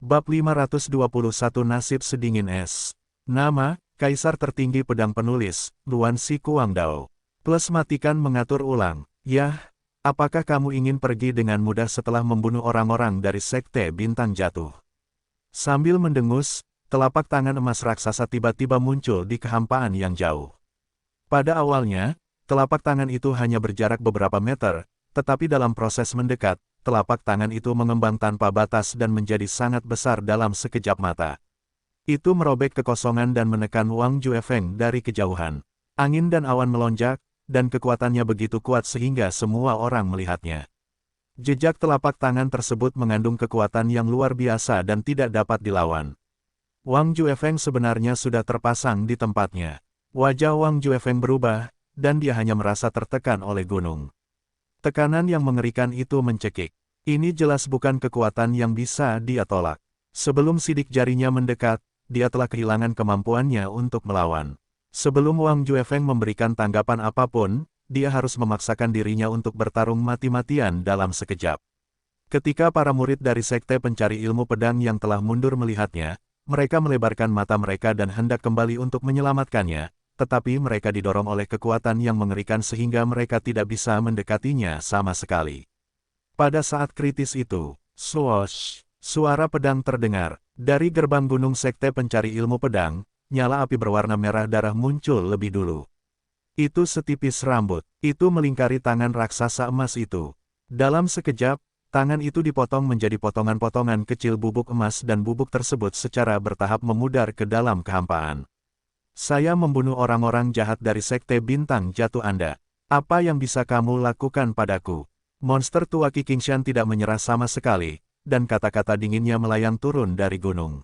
Bab 521 Nasib Sedingin Es. Nama, Kaisar Tertinggi Pedang Penulis, Luan Si Kuangdao. Plus matikan mengatur ulang. Yah, apakah kamu ingin pergi dengan mudah setelah membunuh orang-orang dari Sekte Bintang Jatuh? Sambil mendengus, telapak tangan emas raksasa tiba-tiba muncul di kehampaan yang jauh. Pada awalnya, telapak tangan itu hanya berjarak beberapa meter, tetapi dalam proses mendekat, telapak tangan itu mengembang tanpa batas dan menjadi sangat besar dalam sekejap mata. Itu merobek kekosongan dan menekan Wang Juefeng dari kejauhan. Angin dan awan melonjak, dan kekuatannya begitu kuat sehingga semua orang melihatnya. Jejak telapak tangan tersebut mengandung kekuatan yang luar biasa dan tidak dapat dilawan. Wang Juefeng sebenarnya sudah terpasang di tempatnya. Wajah Wang Juefeng berubah, dan dia hanya merasa tertekan oleh gunung. Tekanan yang mengerikan itu mencekik. Ini jelas bukan kekuatan yang bisa dia tolak. Sebelum sidik jarinya mendekat, dia telah kehilangan kemampuannya untuk melawan. Sebelum Wang Juefeng memberikan tanggapan apapun, dia harus memaksakan dirinya untuk bertarung mati-matian dalam sekejap. Ketika para murid dari Sekte Pencari Ilmu Pedang yang telah mundur melihatnya, mereka melebarkan mata mereka dan hendak kembali untuk menyelamatkannya. Tetapi mereka didorong oleh kekuatan yang mengerikan sehingga mereka tidak bisa mendekatinya sama sekali. Pada saat kritis itu, swoosh, suara pedang terdengar. Dari gerbang gunung Sekte Pencari Ilmu Pedang, nyala api berwarna merah darah muncul lebih dulu. Itu setipis rambut, itu melingkari tangan raksasa emas itu. Dalam sekejap, tangan itu dipotong menjadi potongan-potongan kecil bubuk emas dan bubuk tersebut secara bertahap memudar ke dalam kehampaan. Saya membunuh orang-orang jahat dari Sekte Bintang Jatuh Anda. Apa yang bisa kamu lakukan padaku? Monster tua Qi Qingshan tidak menyerah sama sekali, dan kata-kata dinginnya melayang turun dari gunung.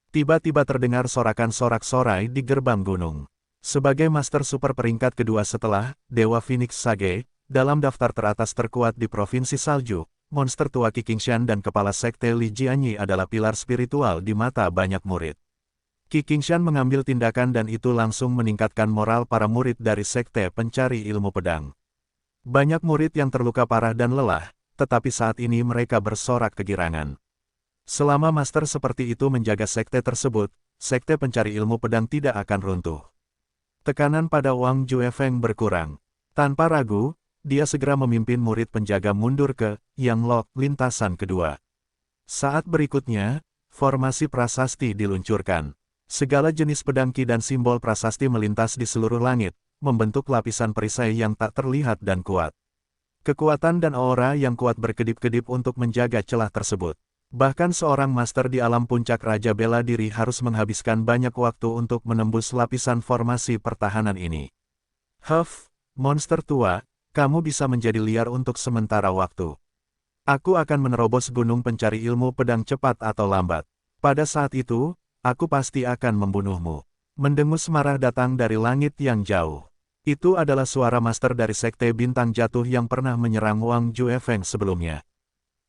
Tiba-tiba terdengar sorakan sorak-sorai di gerbang gunung. Sebagai Master Super peringkat kedua setelah Dewa Phoenix Sage, dalam daftar teratas terkuat di Provinsi Salju, monster tua Qi Qingshan dan kepala Sekte Li Jianyi adalah pilar spiritual di mata banyak murid. Qi Qingshan mengambil tindakan dan itu langsung meningkatkan moral para murid dari Sekte Pencari Ilmu Pedang. Banyak murid yang terluka parah dan lelah, tetapi saat ini mereka bersorak kegirangan. Selama master seperti itu menjaga sekte tersebut, Sekte Pencari Ilmu Pedang tidak akan runtuh. Tekanan pada Wang Juefeng berkurang. Tanpa ragu, dia segera memimpin murid penjaga mundur ke Yang Lok lintasan kedua. Saat berikutnya, formasi prasasti diluncurkan. Segala jenis pedang Qi dan simbol prasasti melintas di seluruh langit, membentuk lapisan perisai yang tak terlihat dan kuat. Kekuatan dan aura yang kuat berkedip-kedip untuk menjaga celah tersebut. Bahkan seorang master di alam puncak Raja Bela Diri harus menghabiskan banyak waktu untuk menembus lapisan formasi pertahanan ini. Huff, monster tua, kamu bisa menjadi liar untuk sementara waktu. Aku akan menerobos gunung pencari ilmu pedang cepat atau lambat. Pada saat itu, aku pasti akan membunuhmu. Mendengus marah datang dari langit yang jauh. Itu adalah suara master dari Sekte Bintang Jatuh yang pernah menyerang Wang Juefeng sebelumnya.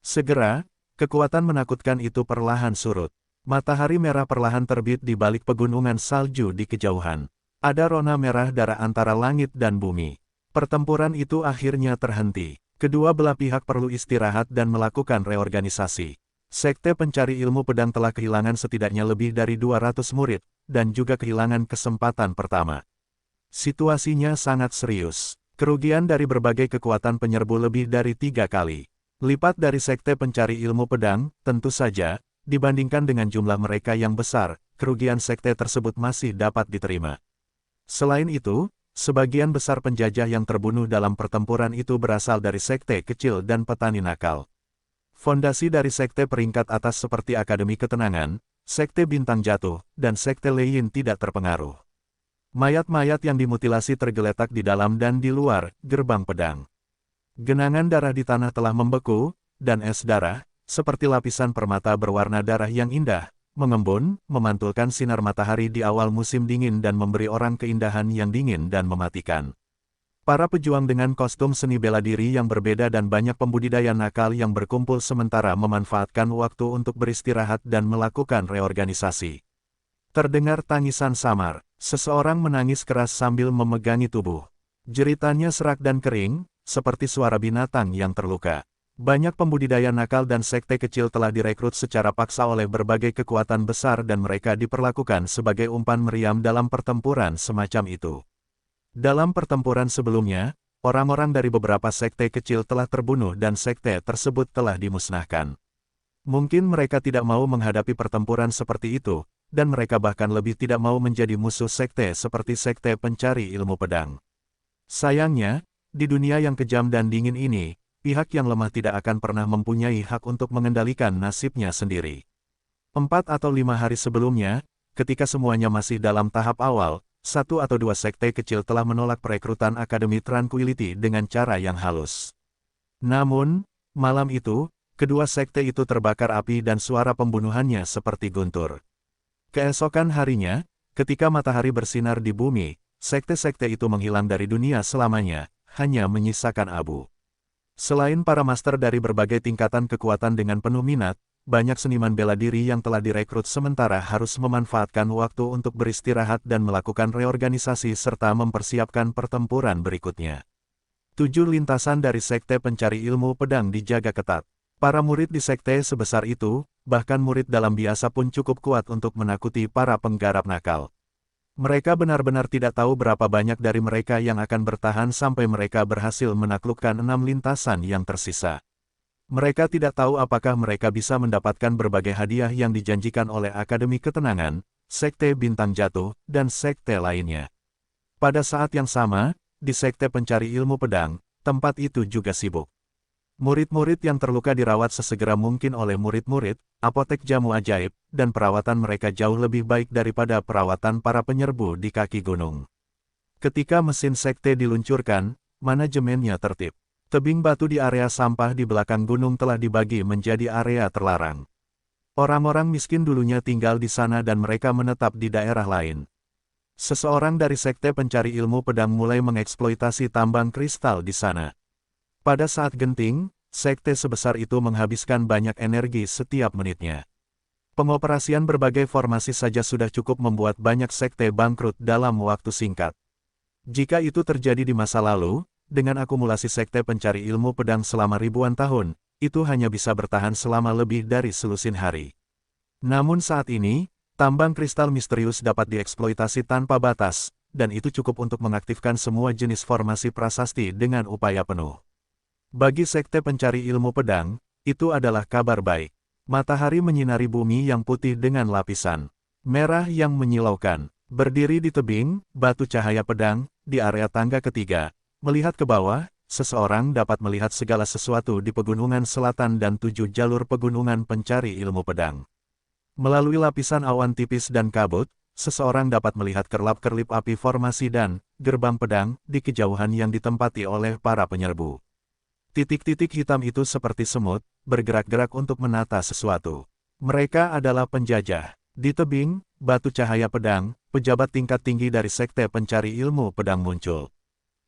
Segera, kekuatan menakutkan itu perlahan surut. Matahari merah perlahan terbit di balik pegunungan salju di kejauhan. Ada rona merah darah antara langit dan bumi. Pertempuran itu akhirnya terhenti. Kedua belah pihak perlu istirahat dan melakukan reorganisasi. Sekte Pencari Ilmu Pedang telah kehilangan setidaknya lebih dari 200 murid, dan juga kehilangan kesempatan pertama. Situasinya sangat serius. Kerugian dari berbagai kekuatan penyerbu lebih dari 3 kali lipat dari Sekte Pencari Ilmu Pedang, tentu saja, dibandingkan dengan jumlah mereka yang besar, kerugian sekte tersebut masih dapat diterima. Selain itu, sebagian besar penjajah yang terbunuh dalam pertempuran itu berasal dari sekte kecil dan petani nakal. Fondasi dari sekte peringkat atas seperti Akademi Ketenangan, Sekte Bintang Jatuh, dan Sekte Leiyin tidak terpengaruh. Mayat-mayat yang dimutilasi tergeletak di dalam dan di luar gerbang pedang. Genangan darah di tanah telah membeku, dan es darah, seperti lapisan permata berwarna darah yang indah, mengembun, memantulkan sinar matahari di awal musim dingin dan memberi orang keindahan yang dingin dan mematikan. Para pejuang dengan kostum seni bela diri yang berbeda dan banyak pembudidaya nakal yang berkumpul sementara memanfaatkan waktu untuk beristirahat dan melakukan reorganisasi. Terdengar tangisan samar, seseorang menangis keras sambil memegangi tubuh. Jeritannya serak dan kering, seperti suara binatang yang terluka. Banyak pembudidaya nakal dan sekte kecil telah direkrut secara paksa oleh berbagai kekuatan besar dan mereka diperlakukan sebagai umpan meriam dalam pertempuran semacam itu. Dalam pertempuran sebelumnya, orang-orang dari beberapa sekte kecil telah terbunuh dan sekte tersebut telah dimusnahkan. Mungkin mereka tidak mau menghadapi pertempuran seperti itu, dan mereka bahkan lebih tidak mau menjadi musuh sekte seperti sekte pencari ilmu pedang. Sayangnya, di dunia yang kejam dan dingin ini, pihak yang lemah tidak akan pernah mempunyai hak untuk mengendalikan nasibnya sendiri. 4 atau 5 hari sebelumnya, ketika semuanya masih dalam tahap awal, 1 atau 2 sekte kecil telah menolak perekrutan Akademi Tranquility dengan cara yang halus. Namun, malam itu, kedua sekte itu terbakar api dan suara pembunuhannya seperti guntur. Keesokan harinya, ketika matahari bersinar di bumi, sekte-sekte itu menghilang dari dunia selamanya, hanya menyisakan abu. Selain para master dari berbagai tingkatan kekuatan dengan penuh minat, banyak seniman bela diri yang telah direkrut sementara harus memanfaatkan waktu untuk beristirahat dan melakukan reorganisasi serta mempersiapkan pertempuran berikutnya. 7 lintasan dari sekte pencari ilmu pedang dijaga ketat. Para murid di sekte sebesar itu, bahkan murid dalam biasa pun cukup kuat untuk menakuti para penggarap nakal. Mereka benar-benar tidak tahu berapa banyak dari mereka yang akan bertahan sampai mereka berhasil menaklukkan 6 lintasan yang tersisa. Mereka tidak tahu apakah mereka bisa mendapatkan berbagai hadiah yang dijanjikan oleh Akademi Ketenangan, Sekte Bintang Jatuh, dan sekte lainnya. Pada saat yang sama, di sekte pencari ilmu pedang, tempat itu juga sibuk. Murid-murid yang terluka dirawat sesegera mungkin oleh murid-murid, apotek jamu ajaib, dan perawatan mereka jauh lebih baik daripada perawatan para penyerbu di kaki gunung. Ketika mesin sekte diluncurkan, manajemennya tertib. Tebing batu di area sampah di belakang gunung telah dibagi menjadi area terlarang. Orang-orang miskin dulunya tinggal di sana dan mereka menetap di daerah lain. Seseorang dari sekte pencari ilmu pedang mulai mengeksploitasi tambang kristal di sana. Pada saat genting, sekte sebesar itu menghabiskan banyak energi setiap menitnya. Pengoperasian berbagai formasi saja sudah cukup membuat banyak sekte bangkrut dalam waktu singkat. Jika itu terjadi di masa lalu, dengan akumulasi sekte pencari ilmu pedang selama ribuan tahun, itu hanya bisa bertahan selama lebih dari selusin hari. Namun saat ini, tambang kristal misterius dapat dieksploitasi tanpa batas, dan itu cukup untuk mengaktifkan semua jenis formasi prasasti dengan upaya penuh. Bagi sekte pencari ilmu pedang, itu adalah kabar baik. Matahari menyinari bumi yang putih dengan lapisan merah yang menyilaukan. Berdiri di tebing, batu cahaya pedang, di area tangga ketiga, melihat ke bawah, seseorang dapat melihat segala sesuatu di pegunungan selatan dan 7 jalur pegunungan pencari ilmu pedang. Melalui lapisan awan tipis dan kabut, seseorang dapat melihat kerlap-kerlip api formasi dan gerbang pedang di kejauhan yang ditempati oleh para penyerbu. Titik-titik hitam itu seperti semut, bergerak-gerak untuk menata sesuatu. Mereka adalah penjajah. Di tebing, batu cahaya pedang, pejabat tingkat tinggi dari sekte pencari ilmu pedang muncul.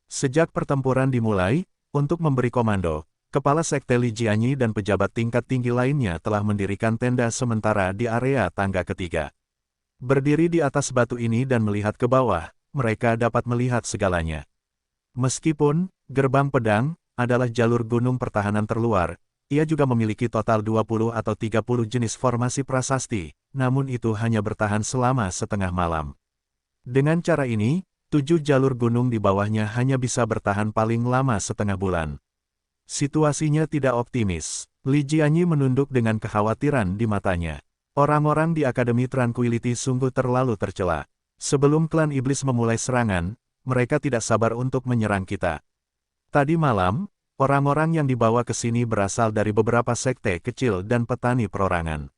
Sejak pertempuran dimulai, untuk memberi komando, kepala sekte Li Jianyi dan pejabat tingkat tinggi lainnya telah mendirikan tenda sementara di area tangga ketiga. Berdiri di atas batu ini dan melihat ke bawah, mereka dapat melihat segalanya. Meskipun gerbang pedang adalah jalur gunung pertahanan terluar, ia juga memiliki total 20 atau 30 jenis formasi prasasti, namun itu hanya bertahan selama setengah malam. Dengan cara ini, 7 jalur gunung di bawahnya hanya bisa bertahan paling lama setengah bulan. Situasinya tidak optimis. Li Jianyi menunduk dengan kekhawatiran di matanya. Orang-orang di Akademi Tranquility sungguh terlalu tercela. Sebelum klan iblis memulai serangan, mereka tidak sabar untuk menyerang kita. Tadi malam, orang-orang yang dibawa ke sini berasal dari beberapa sekte kecil dan petani perorangan.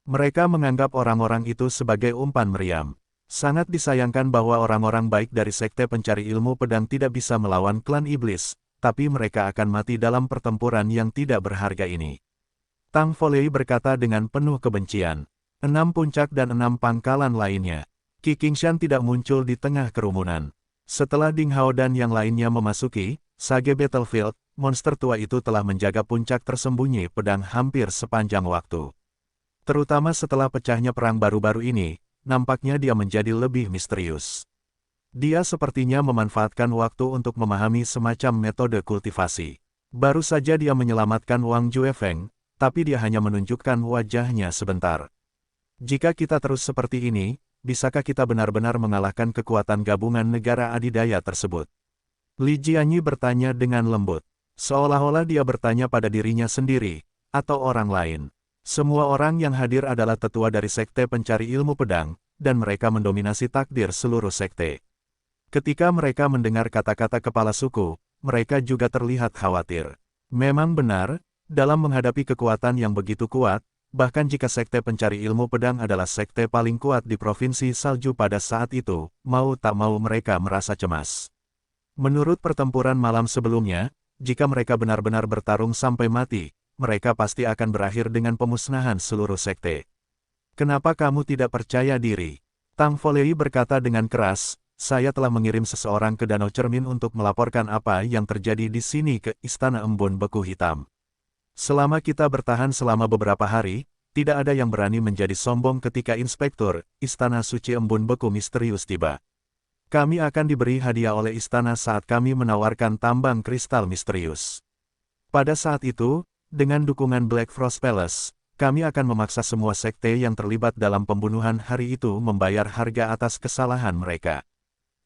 Mereka menganggap orang-orang itu sebagai umpan meriam. Sangat disayangkan bahwa orang-orang baik dari sekte pencari ilmu pedang tidak bisa melawan klan iblis, tapi mereka akan mati dalam pertempuran yang tidak berharga ini. Tang Folei berkata dengan penuh kebencian. 6 puncak dan 6 pangkalan lainnya. Qi Qingshan tidak muncul di tengah kerumunan. Setelah Ding Hao dan yang lainnya memasuki Sage Battlefield, monster tua itu telah menjaga puncak tersembunyi pedang hampir sepanjang waktu. Terutama setelah pecahnya perang baru-baru ini, nampaknya dia menjadi lebih misterius. Dia sepertinya memanfaatkan waktu untuk memahami semacam metode kultivasi. Baru saja dia menyelamatkan Wang Juefeng, tapi dia hanya menunjukkan wajahnya sebentar. Jika kita terus seperti ini, bisakah kita benar-benar mengalahkan kekuatan gabungan negara adidaya tersebut? Li Jianyi bertanya dengan lembut. Seolah-olah dia bertanya pada dirinya sendiri, atau orang lain. Semua orang yang hadir adalah tetua dari Sekte Pencari Ilmu Pedang, dan mereka mendominasi takdir seluruh sekte. Ketika mereka mendengar kata-kata kepala suku, mereka juga terlihat khawatir. Memang benar, dalam menghadapi kekuatan yang begitu kuat, bahkan jika Sekte Pencari Ilmu Pedang adalah sekte paling kuat di Provinsi Salju pada saat itu, mau tak mau mereka merasa cemas. Menurut pertempuran malam sebelumnya, jika mereka benar-benar bertarung sampai mati, mereka pasti akan berakhir dengan pemusnahan seluruh sekte. Kenapa kamu tidak percaya diri? Tang Folei berkata dengan keras, saya telah mengirim seseorang ke Danau Cermin untuk melaporkan apa yang terjadi di sini ke Istana Embun Beku Hitam. Selama kita bertahan selama beberapa hari, tidak ada yang berani menjadi sombong ketika Inspektur Istana Suci Embun Beku misterius tiba. Kami akan diberi hadiah oleh istana saat kami menawarkan tambang kristal misterius. Pada saat itu, dengan dukungan Black Frost Palace, kami akan memaksa semua sekte yang terlibat dalam pembunuhan hari itu membayar harga atas kesalahan mereka.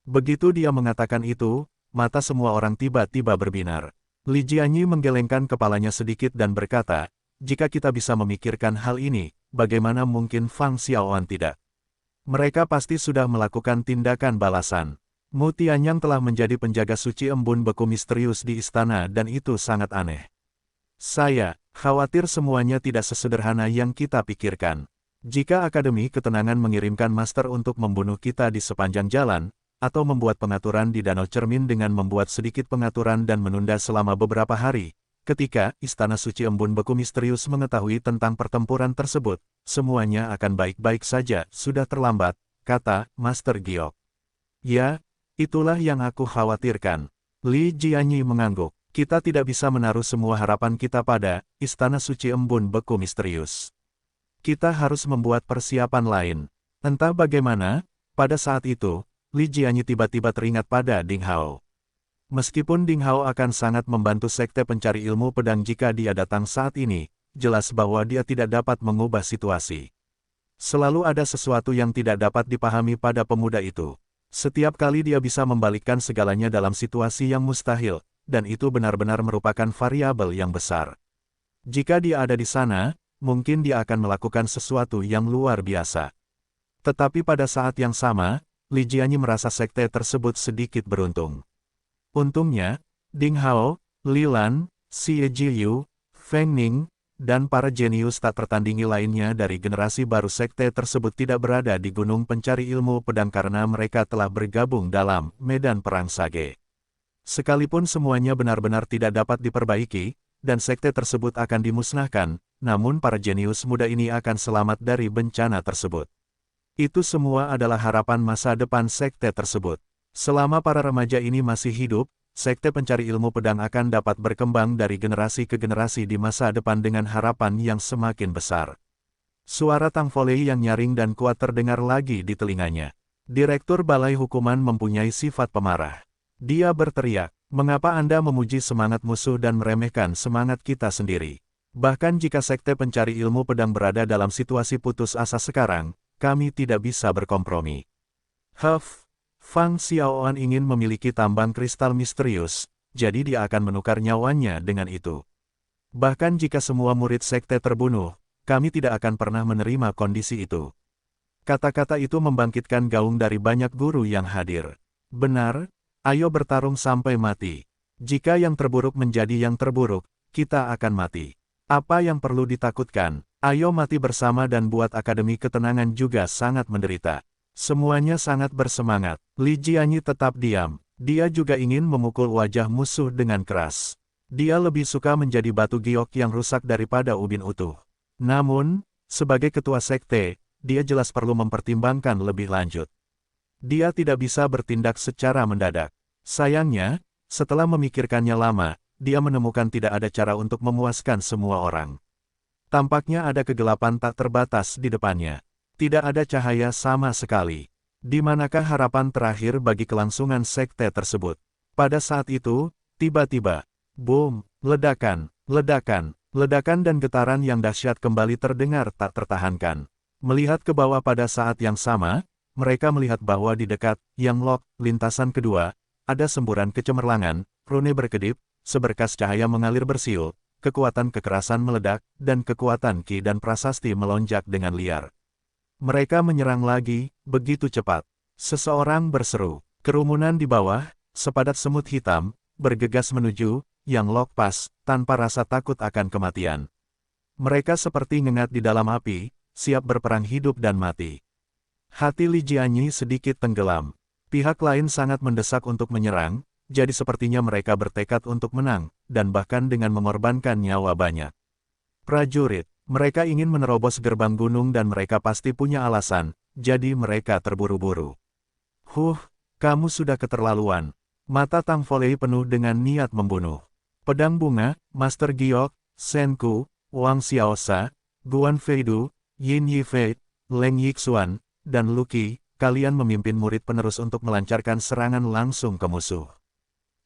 Begitu dia mengatakan itu, mata semua orang tiba-tiba berbinar. Li Jianyi menggelengkan kepalanya sedikit dan berkata, jika kita bisa memikirkan hal ini, bagaimana mungkin Fang Xiaoan tidak? Mereka pasti sudah melakukan tindakan balasan. Mu Tianyang telah menjadi penjaga suci embun beku misterius di istana dan itu sangat aneh. Saya khawatir semuanya tidak sesederhana yang kita pikirkan. Jika Akademi Ketenangan mengirimkan master untuk membunuh kita di sepanjang jalan, atau membuat pengaturan di Danau Cermin dengan membuat sedikit pengaturan dan menunda selama beberapa hari, ketika Istana Suci Embun Beku misterius mengetahui tentang pertempuran tersebut, semuanya akan baik-baik saja, sudah terlambat, kata Master Giok. Ya, itulah yang aku khawatirkan. Li Jianyi mengangguk. Kita tidak bisa menaruh semua harapan kita pada Istana Suci Embun Beku misterius. Kita harus membuat persiapan lain. Entah bagaimana, pada saat itu, Li Jianyi tiba-tiba teringat pada Ding Hao. Meskipun Ding Hao akan sangat membantu Sekte Pencari Ilmu Pedang jika dia datang saat ini, jelas bahwa dia tidak dapat mengubah situasi. Selalu ada sesuatu yang tidak dapat dipahami pada pemuda itu. Setiap kali dia bisa membalikkan segalanya dalam situasi yang mustahil, dan itu benar-benar merupakan variabel yang besar. Jika dia ada di sana, mungkin dia akan melakukan sesuatu yang luar biasa. Tetapi pada saat yang sama, Li Jianyi merasa sekte tersebut sedikit beruntung. Untungnya, Ding Hao, Li Lan, Xie Jiyu, Feng Ning, dan para jenius tak tertandingi lainnya dari generasi baru sekte tersebut tidak berada di Gunung Pencari Ilmu Pedang karena mereka telah bergabung dalam medan perang Sage. Sekalipun semuanya benar-benar tidak dapat diperbaiki, dan sekte tersebut akan dimusnahkan, namun para jenius muda ini akan selamat dari bencana tersebut. Itu semua adalah harapan masa depan sekte tersebut. Selama para remaja ini masih hidup, Sekte Pencari Ilmu Pedang akan dapat berkembang dari generasi ke generasi di masa depan dengan harapan yang semakin besar. Suara Tang Folei yang nyaring dan kuat terdengar lagi di telinganya. Direktur Balai Hukuman mempunyai sifat pemarah. Dia berteriak, mengapa Anda memuji semangat musuh dan meremehkan semangat kita sendiri? Bahkan jika Sekte Pencari Ilmu Pedang berada dalam situasi putus asa sekarang, kami tidak bisa berkompromi. Fang Xiaoan ingin memiliki tambang kristal misterius, jadi dia akan menukar nyawanya dengan itu. Bahkan jika semua murid sekte terbunuh, kami tidak akan pernah menerima kondisi itu. Kata-kata itu membangkitkan gaung dari banyak guru yang hadir. Benar, ayo bertarung sampai mati. Jika yang terburuk menjadi yang terburuk, kita akan mati. Apa yang perlu ditakutkan? Ayo mati bersama dan buat Akademi Ketenangan juga sangat menderita. Semuanya sangat bersemangat. Li Jianyi tetap diam. Dia juga ingin memukul wajah musuh dengan keras. Dia lebih suka menjadi batu giok yang rusak daripada ubin utuh. Namun, sebagai ketua sekte, dia jelas perlu mempertimbangkan lebih lanjut. Dia tidak bisa bertindak secara mendadak. Sayangnya, setelah memikirkannya lama, dia menemukan tidak ada cara untuk memuaskan semua orang. Tampaknya ada kegelapan tak terbatas di depannya. Tidak ada cahaya sama sekali. Di manakah harapan terakhir bagi kelangsungan sekte tersebut? Pada saat itu, tiba-tiba, boom, Ledakan, ledakan, ledakan dan getaran yang dahsyat kembali terdengar tak tertahankan. Melihat ke bawah pada saat yang sama, mereka melihat bahwa di dekat Yang Lok, lintasan kedua, ada semburan kecemerlangan, rune berkedip, seberkas cahaya mengalir bersiul, kekuatan kekerasan meledak, dan kekuatan ki dan prasasti melonjak dengan liar. Mereka menyerang lagi, begitu cepat. Seseorang berseru. Kerumunan di bawah, sepadat semut hitam, bergegas menuju Yang Lok Pass, tanpa rasa takut akan kematian. Mereka seperti ngengat di dalam api, siap berperang hidup dan mati. Hati Li Jianyi sedikit tenggelam. Pihak lain sangat mendesak untuk menyerang, jadi sepertinya mereka bertekad untuk menang, dan bahkan dengan mengorbankan nyawa banyak. Prajurit, mereka ingin menerobos gerbang gunung dan mereka pasti punya alasan, jadi mereka terburu-buru. Kamu sudah keterlaluan. Mata Tang Folei penuh dengan niat membunuh. Pedang bunga, Master Giok, Shen Ku, Wang Xiaosa, Guan Feidu, Yin Yifei, Leng Yixuan, dan Luqi, kalian memimpin murid penerus untuk melancarkan serangan langsung ke musuh.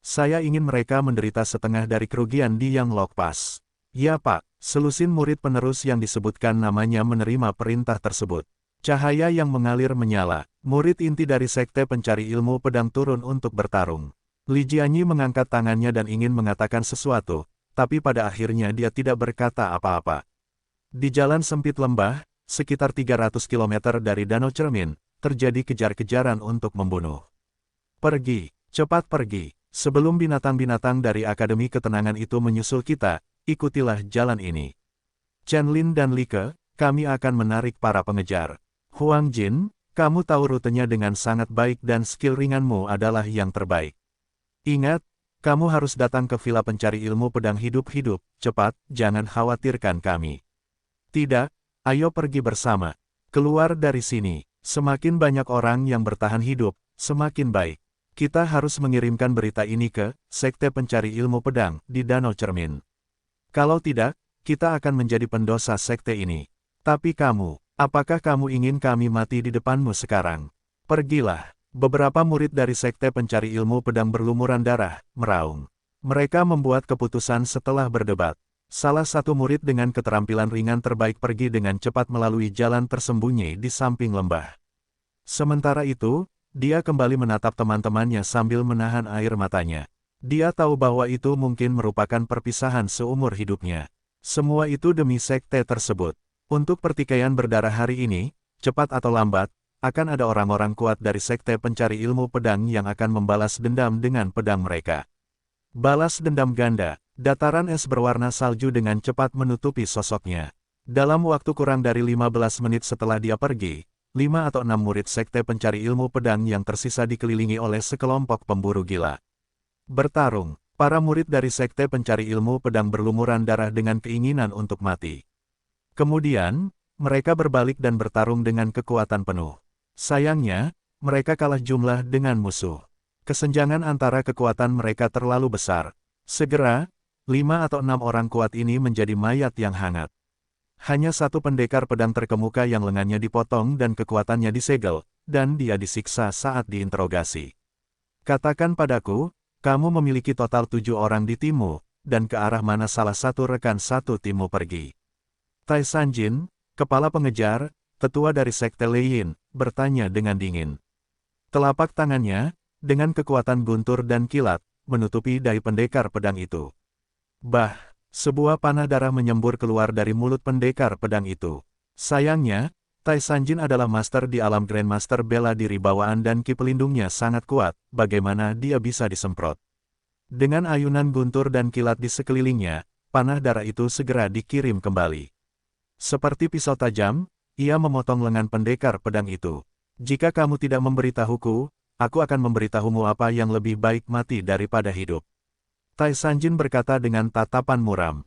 Saya ingin mereka menderita setengah dari kerugian di Yang Lok Pass. Ya Pak, selusin murid penerus yang disebutkan namanya menerima perintah tersebut. Cahaya yang mengalir menyala, murid inti dari Sekte Pencari Ilmu Pedang turun untuk bertarung. Li Jianyi mengangkat tangannya dan ingin mengatakan sesuatu, tapi pada akhirnya dia tidak berkata apa-apa. Di jalan sempit lembah, sekitar 300 km dari Danau Cermin, terjadi kejar-kejaran untuk membunuh. Pergi, cepat pergi, sebelum binatang-binatang dari Akademi Ketenangan itu menyusul kita, ikutilah jalan ini. Chen Lin dan Li Ke, kami akan menarik para pengejar. Huang Jin, kamu tahu rutenya dengan sangat baik dan skill ringanmu adalah yang terbaik. Ingat, kamu harus datang ke Villa Pencari Ilmu Pedang hidup-hidup, cepat, jangan khawatirkan kami. Tidak, ayo pergi bersama. Keluar dari sini, semakin banyak orang yang bertahan hidup, semakin baik. Kita harus mengirimkan berita ini ke Sekte Pencari Ilmu Pedang di Danau Cermin. Kalau tidak, kita akan menjadi pendosa sekte ini. Tapi kamu, apakah kamu ingin kami mati di depanmu sekarang? Pergilah. Beberapa murid dari Sekte Pencari Ilmu Pedang berlumuran darah, meraung. Mereka membuat keputusan setelah berdebat. Salah satu murid dengan keterampilan ringan terbaik pergi dengan cepat melalui jalan tersembunyi di samping lembah. Sementara itu, dia kembali menatap teman-temannya sambil menahan air matanya. Dia tahu bahwa itu mungkin merupakan perpisahan seumur hidupnya. Semua itu demi sekte tersebut. Untuk pertikaian berdarah hari ini, cepat atau lambat, akan ada orang-orang kuat dari Sekte Pencari Ilmu Pedang yang akan membalas dendam dengan pedang mereka. Balas dendam ganda, dataran es berwarna salju dengan cepat menutupi sosoknya. Dalam waktu kurang dari 15 menit setelah dia pergi, 5 atau 6 murid Sekte Pencari Ilmu Pedang yang tersisa dikelilingi oleh sekelompok pemburu gila. Bertarung, para murid dari Sekte Pencari Ilmu Pedang berlumuran darah dengan keinginan untuk mati. Kemudian, mereka berbalik dan bertarung dengan kekuatan penuh. Sayangnya, mereka kalah jumlah dengan musuh. Kesenjangan antara kekuatan mereka terlalu besar. Segera, 5 atau 6 orang kuat ini menjadi mayat yang hangat. Hanya satu pendekar pedang terkemuka yang lengannya dipotong dan kekuatannya disegel, dan dia disiksa saat diinterogasi. Katakan padaku, kamu memiliki total 7 orang di timmu, dan ke arah mana salah satu rekan satu timmu pergi. Tai Sanjin, kepala pengejar, tetua dari Sekte Leiyin, bertanya dengan dingin. Telapak tangannya, dengan kekuatan guntur dan kilat, menutupi dahi pendekar pedang itu. Sebuah panah darah menyembur keluar dari mulut pendekar pedang itu. Sayangnya, Tai Sanjin adalah master di alam Grandmaster bela diri bawaan dan ki pelindungnya sangat kuat, bagaimana dia bisa disemprot. Dengan ayunan guntur dan kilat di sekelilingnya, panah darah itu segera dikirim kembali. Seperti pisau tajam, ia memotong lengan pendekar pedang itu. Jika kamu tidak memberitahuku, aku akan memberitahumu apa yang lebih baik mati daripada hidup. Tai Sanjin berkata dengan tatapan muram.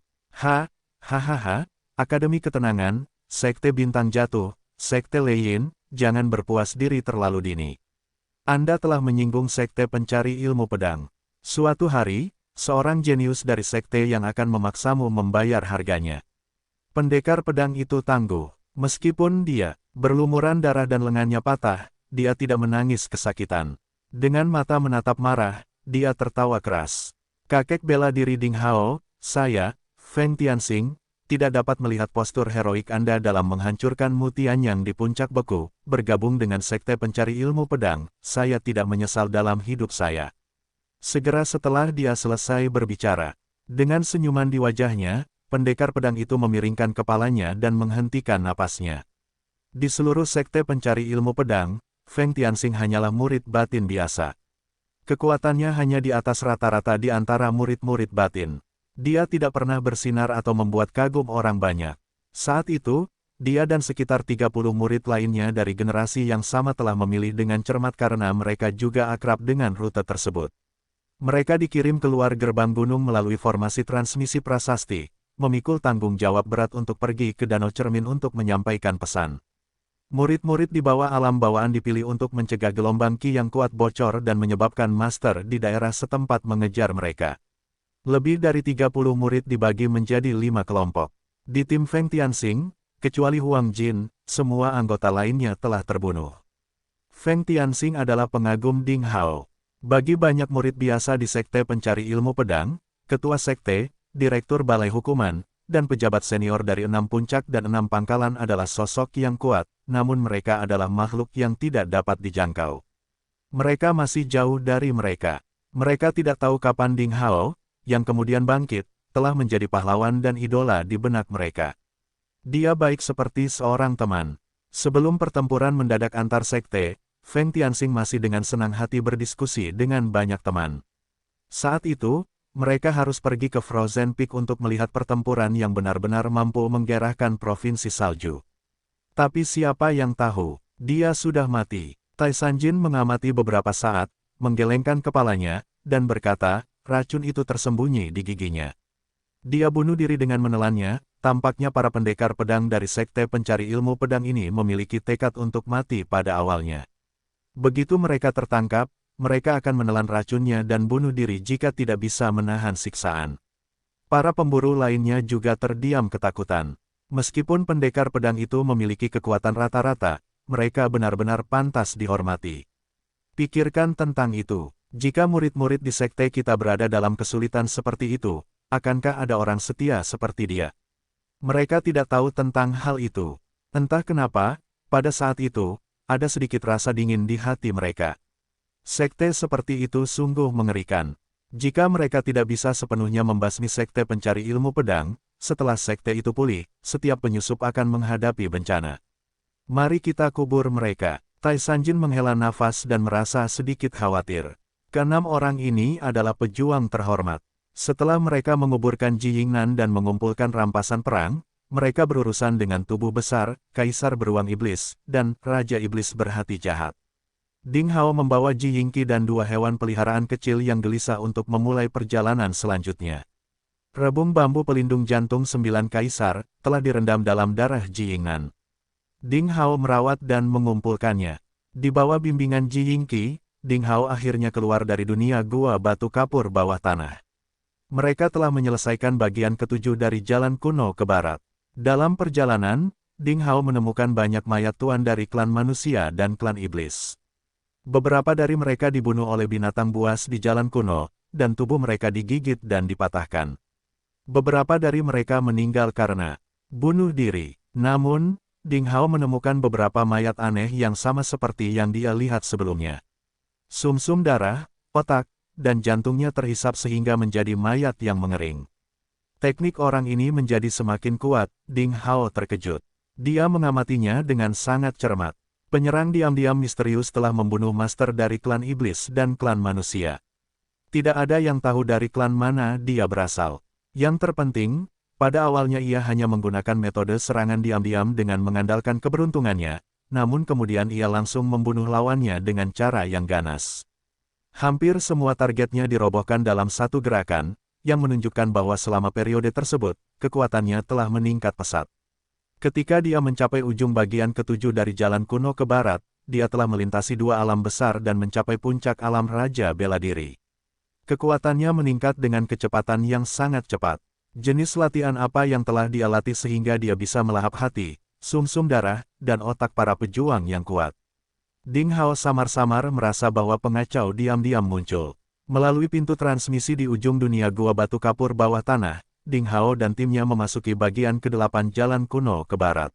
Akademi Ketenangan, Sekte Bintang Jatuh, Sekte Leiyin, jangan berpuas diri terlalu dini. Anda telah menyinggung Sekte Pencari Ilmu Pedang. Suatu hari, seorang jenius dari sekte yang akan memaksamu membayar harganya. Pendekar pedang itu tangguh. Meskipun dia berlumuran darah dan lengannya patah, dia tidak menangis kesakitan. Dengan mata menatap marah, dia tertawa keras. Kakek bela diri Ding Hao, Saya, Feng Tianxing, tidak dapat melihat postur heroik Anda dalam menghancurkan Mutianyang di puncak beku, bergabung dengan Sekte Pencari Ilmu Pedang, saya tidak menyesal dalam hidup saya. Segera setelah dia selesai berbicara, dengan senyuman di wajahnya, pendekar pedang itu memiringkan kepalanya dan menghentikan napasnya. Di seluruh Sekte Pencari Ilmu Pedang, Feng Tianxing hanyalah murid batin biasa. Kekuatannya hanya di atas rata-rata di antara murid-murid batin. Dia tidak pernah bersinar atau membuat kagum orang banyak. Saat itu, dia dan sekitar 30 murid lainnya dari generasi yang sama telah memilih dengan cermat karena mereka juga akrab dengan rute tersebut. Mereka dikirim keluar gerbang gunung melalui formasi transmisi prasasti, memikul tanggung jawab berat untuk pergi ke Danau Cermin untuk menyampaikan pesan. Murid-murid di bawah alam bawaan dipilih untuk mencegah gelombang ki yang kuat bocor dan menyebabkan master di daerah setempat mengejar mereka. Lebih dari 30 murid dibagi menjadi 5 kelompok. Di tim Feng Tianxing, kecuali Huang Jin, semua anggota lainnya telah terbunuh. Feng Tianxing adalah pengagum Ding Hao. Bagi banyak murid biasa di Sekte Pencari Ilmu Pedang, Ketua Sekte, Direktur Balai Hukuman, dan pejabat senior dari 6 puncak dan 6 pangkalan adalah sosok yang kuat, namun mereka adalah makhluk yang tidak dapat dijangkau. Mereka masih jauh dari mereka. Mereka tidak tahu kapan Ding Hao, yang kemudian bangkit, telah menjadi pahlawan dan idola di benak mereka. Dia baik seperti seorang teman. Sebelum pertempuran mendadak antar sekte, Feng Tianxing masih dengan senang hati berdiskusi dengan banyak teman. Saat itu, mereka harus pergi ke Frozen Peak untuk melihat pertempuran yang benar-benar mampu menggerahkan provinsi salju. Tapi siapa yang tahu, dia sudah mati. Tai Sanjin mengamati beberapa saat, menggelengkan kepalanya, dan berkata, racun itu tersembunyi di giginya. Dia bunuh diri dengan menelannya, tampaknya para pendekar pedang dari Sekte Pencari Ilmu Pedang ini memiliki tekad untuk mati pada awalnya. Begitu mereka tertangkap, mereka akan menelan racunnya dan bunuh diri jika tidak bisa menahan siksaan. Para pemburu lainnya juga terdiam ketakutan. Meskipun pendekar pedang itu memiliki kekuatan rata-rata, mereka benar-benar pantas dihormati. Pikirkan tentang itu. Jika murid-murid di sekte kita berada dalam kesulitan seperti itu, akankah ada orang setia seperti dia? Mereka tidak tahu tentang hal itu. Entah kenapa, pada saat itu, ada sedikit rasa dingin di hati mereka. Sekte seperti itu sungguh mengerikan. Jika mereka tidak bisa sepenuhnya membasmi Sekte Pencari Ilmu Pedang, setelah sekte itu pulih, setiap penyusup akan menghadapi bencana. Mari kita kubur mereka. Tai Sanjin menghela nafas dan merasa sedikit khawatir. Keenam orang ini adalah pejuang terhormat. Setelah mereka menguburkan Ji Yingnan dan mengumpulkan rampasan perang, mereka berurusan dengan tubuh besar, kaisar beruang iblis, dan raja iblis berhati jahat. Ding Hao membawa Ji Yingqi dan 2 hewan peliharaan kecil yang gelisah untuk memulai perjalanan selanjutnya. Rebung bambu pelindung jantung 9 kaisar, telah direndam dalam darah Ji Yingnan. Ding Hao merawat dan mengumpulkannya. Di bawah bimbingan Ji Yingqi, Ding Hao akhirnya keluar dari dunia gua batu kapur bawah tanah. Mereka telah menyelesaikan bagian ke-7 dari jalan kuno ke barat. Dalam perjalanan, Ding Hao menemukan banyak mayat tuan dari klan manusia dan klan iblis. Beberapa dari mereka dibunuh oleh binatang buas di jalan kuno, dan tubuh mereka digigit dan dipatahkan. Beberapa dari mereka meninggal karena bunuh diri. Namun, Ding Hao menemukan beberapa mayat aneh yang sama seperti yang dia lihat sebelumnya. Sumsum darah, otak, dan jantungnya terhisap sehingga menjadi mayat yang mengering. Teknik orang ini menjadi semakin kuat, Ding Hao terkejut. Dia mengamatinya dengan sangat cermat. Penyerang diam-diam misterius telah membunuh master dari klan iblis dan klan manusia. Tidak ada yang tahu dari klan mana dia berasal. Yang terpenting, pada awalnya ia hanya menggunakan metode serangan diam-diam dengan mengandalkan keberuntungannya, namun kemudian ia langsung membunuh lawannya dengan cara yang ganas. Hampir semua targetnya dirobohkan dalam satu gerakan, yang menunjukkan bahwa selama periode tersebut, kekuatannya telah meningkat pesat. Ketika dia mencapai ujung bagian ke-7 dari jalan kuno ke barat, dia telah melintasi 2 alam besar dan mencapai puncak alam Raja Bela Diri. Kekuatannya meningkat dengan kecepatan yang sangat cepat. Jenis latihan apa yang telah dia latih sehingga dia bisa melahap hati, sumsum darah, dan otak para pejuang yang kuat. Ding Hao samar-samar merasa bahwa pengacau diam-diam muncul. Melalui pintu transmisi di ujung dunia gua batu kapur bawah tanah, Ding Hao dan timnya memasuki bagian ke-8 jalan kuno ke barat.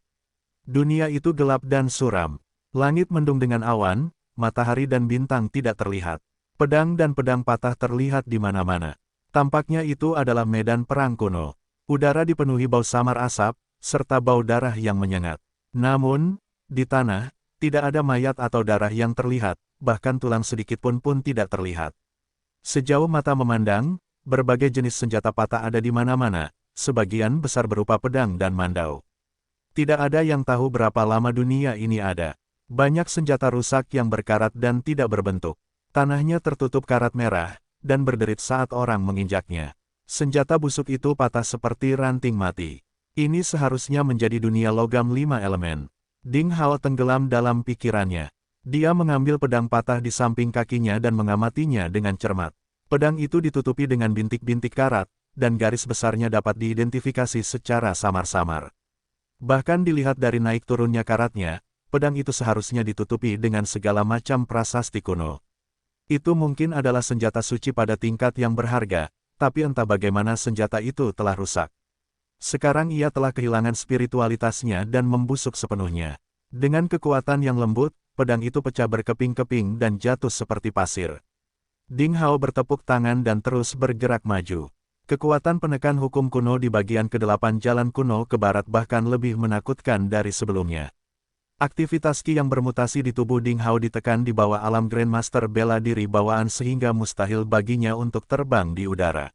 Dunia itu gelap dan suram. Langit mendung dengan awan, matahari dan bintang tidak terlihat. Pedang dan pedang patah terlihat di mana-mana. Tampaknya itu adalah medan perang kuno. Udara dipenuhi bau samar asap, serta bau darah yang menyengat. Namun, di tanah, tidak ada mayat atau darah yang terlihat, bahkan tulang sedikit pun tidak terlihat. Sejauh mata memandang, berbagai jenis senjata patah ada di mana-mana, sebagian besar berupa pedang dan mandau. Tidak ada yang tahu berapa lama dunia ini ada. Banyak senjata rusak yang berkarat dan tidak berbentuk. Tanahnya tertutup karat merah, dan berderit saat orang menginjaknya. Senjata busuk itu patah seperti ranting mati. Ini seharusnya menjadi dunia logam 5 elemen. Ding Hao tenggelam dalam pikirannya. Dia mengambil pedang patah di samping kakinya dan mengamatinya dengan cermat. Pedang itu ditutupi dengan bintik-bintik karat, dan garis besarnya dapat diidentifikasi secara samar-samar. Bahkan dilihat dari naik turunnya karatnya, pedang itu seharusnya ditutupi dengan segala macam prasasti kuno. Itu mungkin adalah senjata suci pada tingkat yang berharga, tapi entah bagaimana senjata itu telah rusak. Sekarang ia telah kehilangan spiritualitasnya dan membusuk sepenuhnya. Dengan kekuatan yang lembut, pedang itu pecah berkeping-keping dan jatuh seperti pasir. Ding Hao bertepuk tangan dan terus bergerak maju. Kekuatan penekan hukum kuno di bagian ke-8 jalan kuno ke barat bahkan lebih menakutkan dari sebelumnya. Aktivitas Qi yang bermutasi di tubuh Ding Hao ditekan di bawah alam Grandmaster bela diri bawaan sehingga mustahil baginya untuk terbang di udara.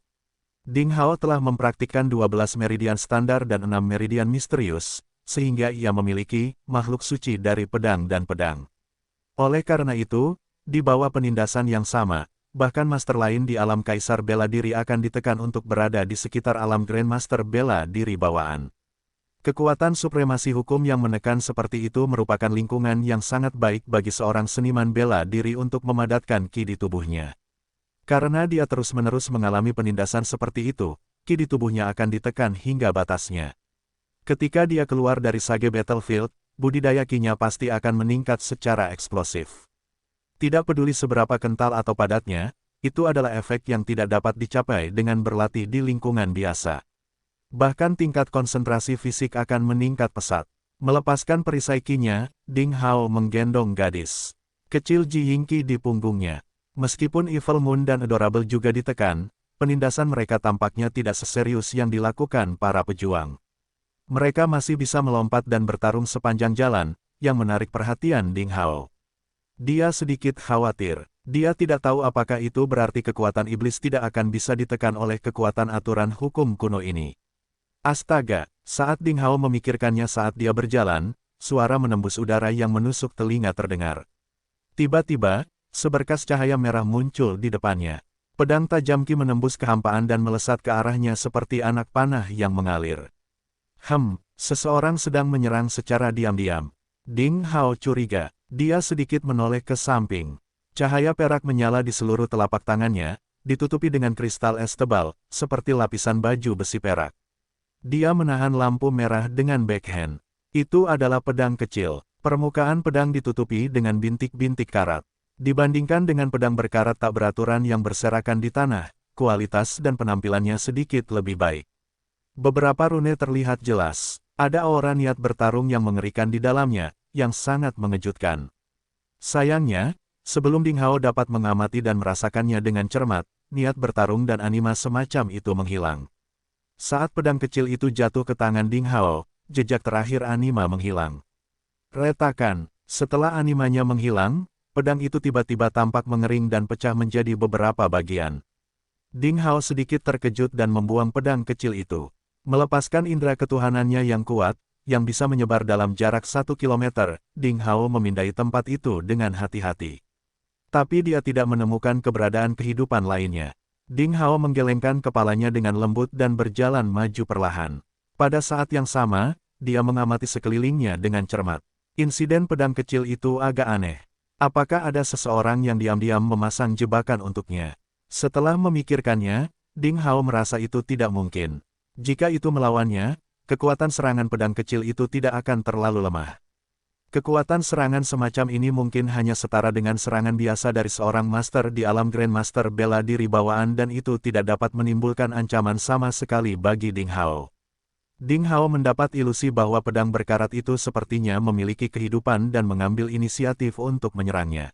Ding Hao telah mempraktikkan 12 meridian standar dan 6 meridian misterius, sehingga ia memiliki makhluk suci dari pedang dan pedang. Oleh karena itu, di bawah penindasan yang sama, bahkan master lain di alam kaisar bela diri akan ditekan untuk berada di sekitar alam Grandmaster bela diri bawaan. Kekuatan supremasi hukum yang menekan seperti itu merupakan lingkungan yang sangat baik bagi seorang seniman bela diri untuk memadatkan Qi di tubuhnya. Karena dia terus-menerus mengalami penindasan seperti itu, Qi di tubuhnya akan ditekan hingga batasnya. Ketika dia keluar dari Sage Battlefield, budidaya Qi-nya pasti akan meningkat secara eksplosif. Tidak peduli seberapa kental atau padatnya, itu adalah efek yang tidak dapat dicapai dengan berlatih di lingkungan biasa. Bahkan tingkat konsentrasi fisik akan meningkat pesat. Melepaskan perisai Qi-nya, Ding Hao menggendong gadis kecil Ji Yingqi di punggungnya. Meskipun Evil Moon dan Adorable juga ditekan, penindasan mereka tampaknya tidak seserius yang dilakukan para pejuang. Mereka masih bisa melompat dan bertarung sepanjang jalan, yang menarik perhatian Ding Hao. Dia sedikit khawatir. Dia tidak tahu apakah itu berarti kekuatan iblis tidak akan bisa ditekan oleh kekuatan aturan hukum kuno ini. Astaga, saat Ding Hao memikirkannya saat dia berjalan, suara menembus udara yang menusuk telinga terdengar. Tiba-tiba, seberkas cahaya merah muncul di depannya. Pedang tajam Qi menembus kehampaan dan melesat ke arahnya seperti anak panah yang mengalir. Seseorang sedang menyerang secara diam-diam. Ding Hao curiga. Dia sedikit menoleh ke samping. Cahaya perak menyala di seluruh telapak tangannya, ditutupi dengan kristal es tebal, seperti lapisan baju besi perak. Dia menahan lampu merah dengan backhand. Itu adalah pedang kecil. Permukaan pedang ditutupi dengan bintik-bintik karat. Dibandingkan dengan pedang berkarat tak beraturan yang berserakan di tanah, kualitas dan penampilannya sedikit lebih baik. Beberapa rune terlihat jelas. Ada aura niat bertarung yang mengerikan di dalamnya, yang sangat mengejutkan. Sayangnya, sebelum Ding Hao dapat mengamati dan merasakannya dengan cermat, niat bertarung dan anima semacam itu menghilang. Saat pedang kecil itu jatuh ke tangan Ding Hao, jejak terakhir anima menghilang. Retakan, setelah animanya menghilang, pedang itu tiba-tiba tampak mengering dan pecah menjadi beberapa bagian. Ding Hao sedikit terkejut dan membuang pedang kecil itu. Melepaskan indera ketuhanannya yang kuat, yang bisa menyebar dalam jarak 1 kilometer, Ding Hao memindai tempat itu dengan hati-hati. Tapi dia tidak menemukan keberadaan kehidupan lainnya. Ding Hao menggelengkan kepalanya dengan lembut dan berjalan maju perlahan. Pada saat yang sama, dia mengamati sekelilingnya dengan cermat. Insiden pedang kecil itu agak aneh. Apakah ada seseorang yang diam-diam memasang jebakan untuknya? Setelah memikirkannya, Ding Hao merasa itu tidak mungkin. Jika itu melawannya, kekuatan serangan pedang kecil itu tidak akan terlalu lemah. Kekuatan serangan semacam ini mungkin hanya setara dengan serangan biasa dari seorang master di alam Grandmaster bela diri bawaan dan itu tidak dapat menimbulkan ancaman sama sekali bagi Ding Hao. Ding Hao mendapat ilusi bahwa pedang berkarat itu sepertinya memiliki kehidupan dan mengambil inisiatif untuk menyerangnya.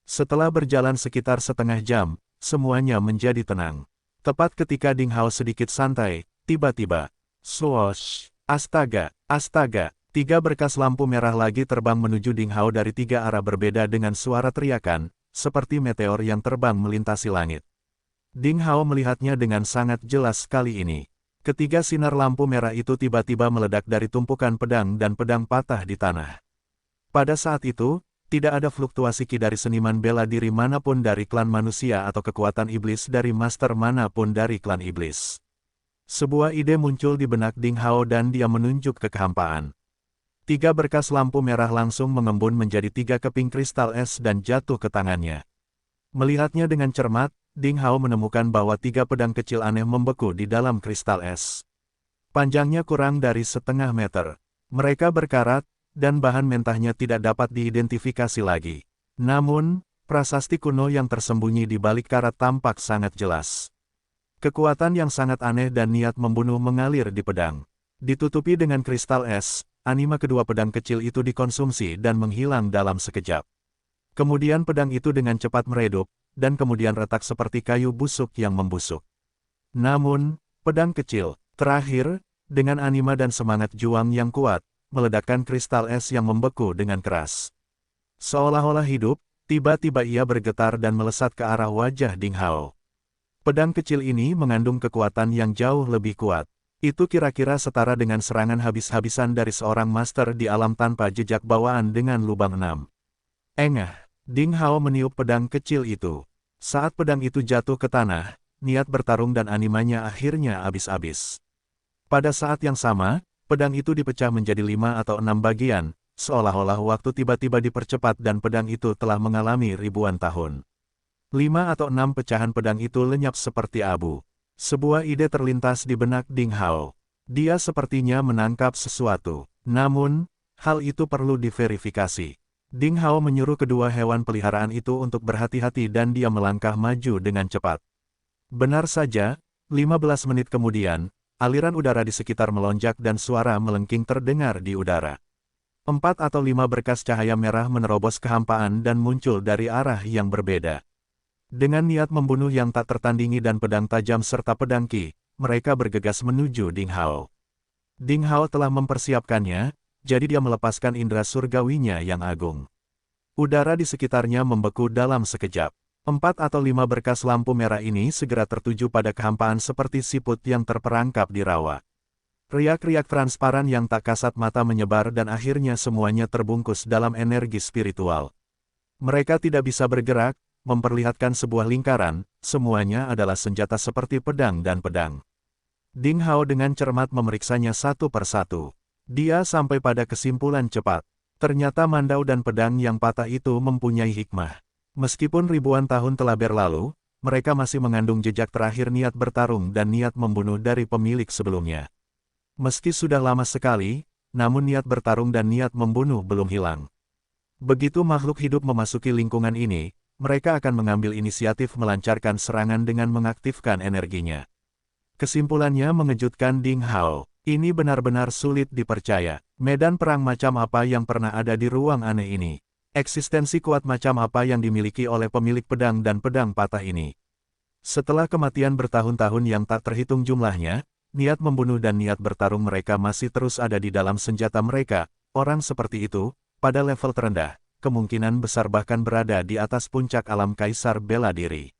Setelah berjalan sekitar setengah jam, semuanya menjadi tenang. Tepat ketika Ding Hao sedikit santai, tiba-tiba, swoosh, astaga, astaga. 3 berkas lampu merah lagi terbang menuju Ding Hao dari 3 arah berbeda dengan suara teriakan, seperti meteor yang terbang melintasi langit. Ding Hao melihatnya dengan sangat jelas kali ini. Ketiga sinar lampu merah itu tiba-tiba meledak dari tumpukan pedang dan pedang patah di tanah. Pada saat itu, tidak ada fluktuasi ki dari seniman bela diri manapun dari klan manusia atau kekuatan iblis dari master manapun dari klan iblis. Sebuah ide muncul di benak Ding Hao dan dia menunjuk ke kehampaan. 3 berkas lampu merah langsung mengembun menjadi 3 keping kristal es dan jatuh ke tangannya. Melihatnya dengan cermat, Ding Hao menemukan bahwa 3 pedang kecil aneh membeku di dalam kristal es. Panjangnya kurang dari setengah meter. Mereka berkarat, dan bahan mentahnya tidak dapat diidentifikasi lagi. Namun, prasasti kuno yang tersembunyi di balik karat tampak sangat jelas. Kekuatan yang sangat aneh dan niat membunuh mengalir di pedang. Ditutupi dengan kristal es, anima kedua pedang kecil itu dikonsumsi dan menghilang dalam sekejap. Kemudian pedang itu dengan cepat meredup, dan kemudian retak seperti kayu busuk yang membusuk. Namun, pedang kecil, terakhir, dengan anima dan semangat juang yang kuat, meledakkan kristal es yang membeku dengan keras. Seolah-olah hidup, tiba-tiba ia bergetar dan melesat ke arah wajah Ding Hao. Pedang kecil ini mengandung kekuatan yang jauh lebih kuat. Itu kira-kira setara dengan serangan habis-habisan dari seorang master di alam tanpa jejak bawaan dengan lubang 6. Engah, Ding Hao meniup pedang kecil itu. Saat pedang itu jatuh ke tanah, niat bertarung dan animanya akhirnya habis-habis. Pada saat yang sama, pedang itu dipecah menjadi 5 atau 6 bagian, seolah-olah waktu tiba-tiba dipercepat dan pedang itu telah mengalami ribuan tahun. 5 atau 6 pecahan pedang itu lenyap seperti abu. Sebuah ide terlintas di benak Ding Hao. Dia sepertinya menangkap sesuatu. Namun, hal itu perlu diverifikasi. Ding Hao menyuruh kedua hewan peliharaan itu untuk berhati-hati dan dia melangkah maju dengan cepat. Benar saja, 15 menit kemudian, aliran udara di sekitar melonjak dan suara melengking terdengar di udara. 4 atau 5 berkas cahaya merah menerobos kehampaan dan muncul dari arah yang berbeda. Dengan niat membunuh yang tak tertandingi dan pedang tajam serta pedang ki, mereka bergegas menuju Ding Hao. Ding Hao telah mempersiapkannya, jadi dia melepaskan indera surgawinya yang agung. Udara di sekitarnya membeku dalam sekejap. 4 atau 5 berkas lampu merah ini segera tertuju pada kehampaan seperti siput yang terperangkap di rawa. Riak-riak transparan yang tak kasat mata menyebar dan akhirnya semuanya terbungkus dalam energi spiritual. Mereka tidak bisa bergerak, memperlihatkan sebuah lingkaran, semuanya adalah senjata seperti pedang dan pedang. Ding Hao dengan cermat memeriksanya satu persatu. Dia sampai pada kesimpulan cepat. Ternyata mandau dan pedang yang patah itu mempunyai hikmah. Meskipun ribuan tahun telah berlalu, mereka masih mengandung jejak terakhir niat bertarung dan niat membunuh dari pemilik sebelumnya. Meski sudah lama sekali, namun niat bertarung dan niat membunuh belum hilang. Begitu makhluk hidup memasuki lingkungan ini, mereka akan mengambil inisiatif melancarkan serangan dengan mengaktifkan energinya. Kesimpulannya mengejutkan Ding Hao. Ini benar-benar sulit dipercaya. Medan perang macam apa yang pernah ada di ruang aneh ini? Eksistensi kuat macam apa yang dimiliki oleh pemilik pedang dan pedang patah ini? Setelah kematian bertahun-tahun yang tak terhitung jumlahnya, niat membunuh dan niat bertarung mereka masih terus ada di dalam senjata mereka. Orang seperti itu, pada level terendah, kemungkinan besar bahkan berada di atas puncak alam kaisar bela diri.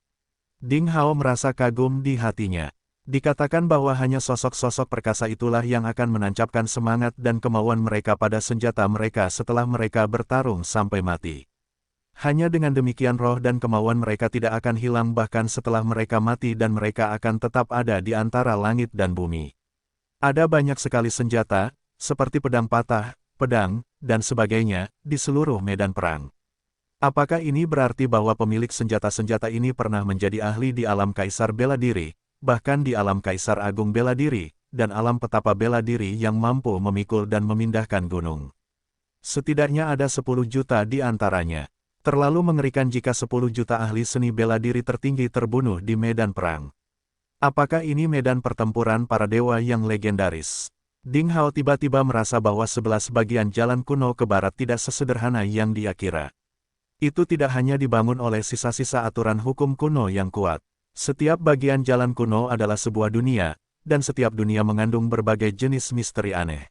Ding Hao merasa kagum di hatinya. Dikatakan bahwa hanya sosok-sosok perkasa itulah yang akan menancapkan semangat dan kemauan mereka pada senjata mereka setelah mereka bertarung sampai mati. Hanya dengan demikian roh dan kemauan mereka tidak akan hilang bahkan setelah mereka mati dan mereka akan tetap ada di antara langit dan bumi. Ada banyak sekali senjata, seperti pedang patah, pedang, dan sebagainya, di seluruh medan perang. Apakah ini berarti bahwa pemilik senjata-senjata ini pernah menjadi ahli di alam kaisar bela diri, bahkan di alam kaisar agung bela diri, dan alam petapa bela diri yang mampu memikul dan memindahkan gunung? Setidaknya ada 10 juta di antaranya. Terlalu mengerikan jika 10 juta ahli seni bela diri tertinggi terbunuh di medan perang. Apakah ini medan pertempuran para dewa yang legendaris? Ding Hao tiba-tiba merasa bahwa 11 bagian jalan kuno ke barat tidak sesederhana yang dia kira. Itu tidak hanya dibangun oleh sisa-sisa aturan hukum kuno yang kuat. Setiap bagian jalan kuno adalah sebuah dunia, dan setiap dunia mengandung berbagai jenis misteri aneh.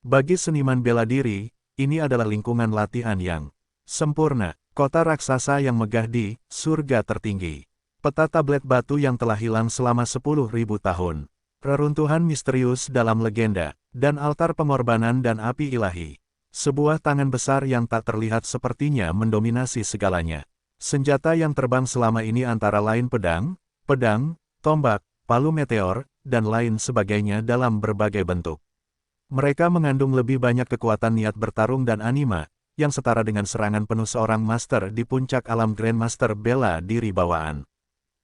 Bagi seniman bela diri, ini adalah lingkungan latihan yang sempurna, kota raksasa yang megah di surga tertinggi. Peta tablet batu yang telah hilang selama 10.000 tahun. Reruntuhan misterius dalam legenda, dan altar pengorbanan dan api ilahi. Sebuah tangan besar yang tak terlihat sepertinya mendominasi segalanya. Senjata yang terbang selama ini antara lain pedang, tombak, palu meteor, dan lain sebagainya dalam berbagai bentuk. Mereka mengandung lebih banyak kekuatan niat bertarung dan anima, yang setara dengan serangan penuh seorang master di puncak alam Grandmaster bela diri bawaan.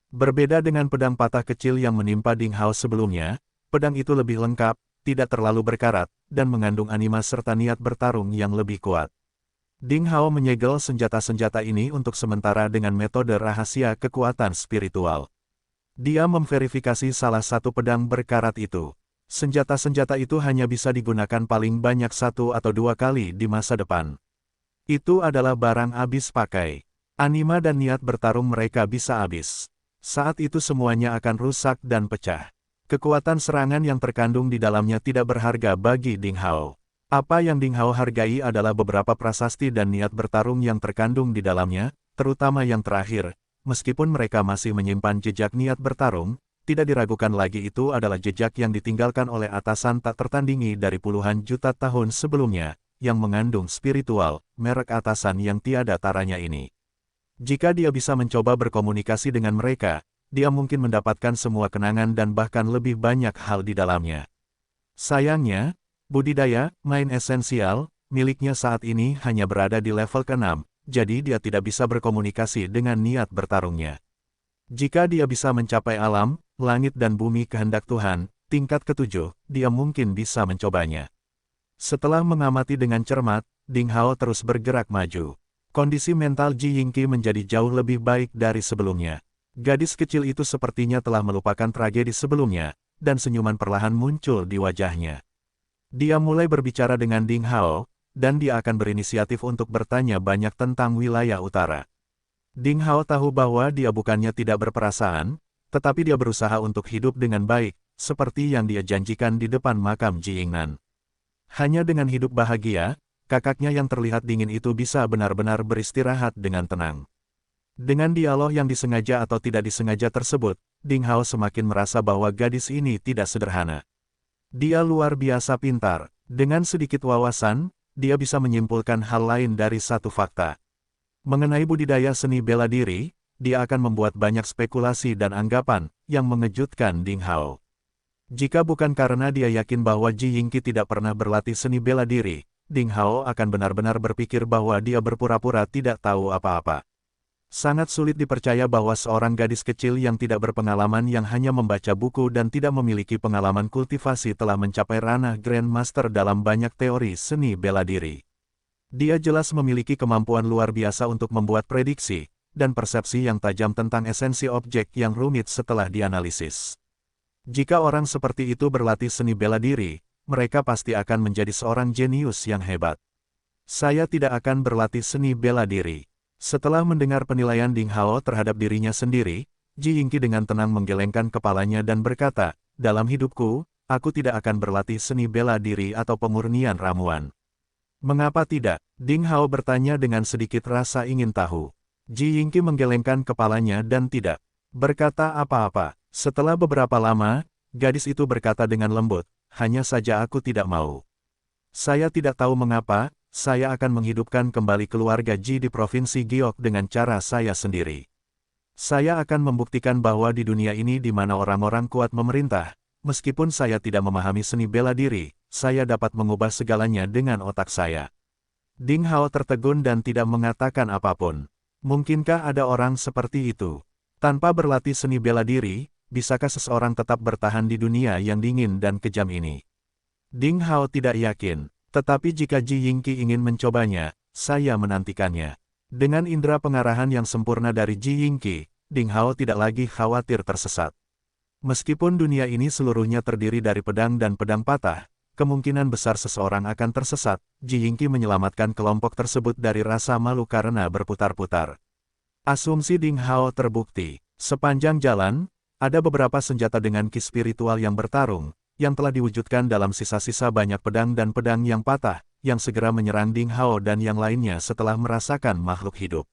Berbeda dengan pedang patah kecil yang menimpa Ding Hao sebelumnya, pedang itu lebih lengkap, tidak terlalu berkarat, dan mengandung anima serta niat bertarung yang lebih kuat. Ding Hao menyegel senjata-senjata ini untuk sementara dengan metode rahasia kekuatan spiritual. Dia memverifikasi salah satu pedang berkarat itu. Senjata-senjata itu hanya bisa digunakan paling banyak 1 atau 2 kali di masa depan. Itu adalah barang habis pakai. Anima dan niat bertarung mereka bisa habis. Saat itu semuanya akan rusak dan pecah. Kekuatan serangan yang terkandung di dalamnya tidak berharga bagi Ding Hao. Apa yang Ding Hao hargai adalah beberapa prasasti dan niat bertarung yang terkandung di dalamnya, terutama yang terakhir. Meskipun mereka masih menyimpan jejak niat bertarung, tidak diragukan lagi itu adalah jejak yang ditinggalkan oleh atasan tak tertandingi dari puluhan juta tahun sebelumnya, yang mengandung spiritual, merek atasan yang tiada taranya ini. Jika dia bisa mencoba berkomunikasi dengan mereka, dia mungkin mendapatkan semua kenangan dan bahkan lebih banyak hal di dalamnya. Sayangnya, budidaya, main esensial, miliknya saat ini hanya berada di level ke-6, jadi dia tidak bisa berkomunikasi dengan niat bertarungnya. Jika dia bisa mencapai alam, langit dan bumi kehendak Tuhan, tingkat ke-7, dia mungkin bisa mencobanya. Setelah mengamati dengan cermat, Ding Hao terus bergerak maju. Kondisi mental Ji Yingqi menjadi jauh lebih baik dari sebelumnya. Gadis kecil itu sepertinya telah melupakan tragedi sebelumnya, dan senyuman perlahan muncul di wajahnya. Dia mulai berbicara dengan Ding Hao, dan dia akan berinisiatif untuk bertanya banyak tentang wilayah utara. Ding Hao tahu bahwa dia bukannya tidak berperasaan, tetapi dia berusaha untuk hidup dengan baik, seperti yang dia janjikan di depan makam Ji Yingnan. Hanya dengan hidup bahagia, kakaknya yang terlihat dingin itu bisa benar-benar beristirahat dengan tenang. Dengan dialog yang disengaja atau tidak disengaja tersebut, Ding Hao semakin merasa bahwa gadis ini tidak sederhana. Dia luar biasa pintar. Dengan sedikit wawasan, dia bisa menyimpulkan hal lain dari satu fakta. Mengenai budidaya seni bela diri, dia akan membuat banyak spekulasi dan anggapan yang mengejutkan Ding Hao. Jika bukan karena dia yakin bahwa Ji Yingqi tidak pernah berlatih seni bela diri, Ding Hao akan benar-benar berpikir bahwa dia berpura-pura tidak tahu apa-apa. Sangat sulit dipercaya bahwa seorang gadis kecil yang tidak berpengalaman yang hanya membaca buku dan tidak memiliki pengalaman kultivasi telah mencapai ranah Grandmaster dalam banyak teori seni bela diri. Dia jelas memiliki kemampuan luar biasa untuk membuat prediksi, dan persepsi yang tajam tentang esensi objek yang rumit setelah dianalisis. Jika orang seperti itu berlatih seni bela diri, mereka pasti akan menjadi seorang jenius yang hebat. Saya tidak akan berlatih seni bela diri. Setelah mendengar penilaian Ding Hao terhadap dirinya sendiri, Ji Yingqi dengan tenang menggelengkan kepalanya dan berkata, dalam hidupku, aku tidak akan berlatih seni bela diri atau pemurnian ramuan. Mengapa tidak? Ding Hao bertanya dengan sedikit rasa ingin tahu. Ji Yingqi menggelengkan kepalanya dan tidak berkata apa-apa. Setelah beberapa lama, gadis itu berkata dengan lembut, hanya saja aku tidak mau. Saya tidak tahu mengapa, saya akan menghidupkan kembali keluarga Ji di Provinsi Giok dengan cara saya sendiri. Saya akan membuktikan bahwa di dunia ini di mana orang-orang kuat memerintah, meskipun saya tidak memahami seni bela diri, saya dapat mengubah segalanya dengan otak saya. Ding Hao tertegun dan tidak mengatakan apapun. Mungkinkah ada orang seperti itu? Tanpa berlatih seni bela diri, bisakah seseorang tetap bertahan di dunia yang dingin dan kejam ini? Ding Hao tidak yakin. Tetapi jika Ji Yingqi ingin mencobanya, saya menantikannya. Dengan indera pengarahan yang sempurna dari Ji Yingqi, Ding Hao tidak lagi khawatir tersesat. Meskipun dunia ini seluruhnya terdiri dari pedang dan pedang patah, kemungkinan besar seseorang akan tersesat. Ji Yingqi menyelamatkan kelompok tersebut dari rasa malu karena berputar-putar. Asumsi Ding Hao terbukti. Sepanjang jalan, ada beberapa senjata dengan ki spiritual yang bertarung, yang telah diwujudkan dalam sisa-sisa banyak pedang dan pedang yang patah, yang segera menyerang Ding Hao dan yang lainnya setelah merasakan makhluk hidup.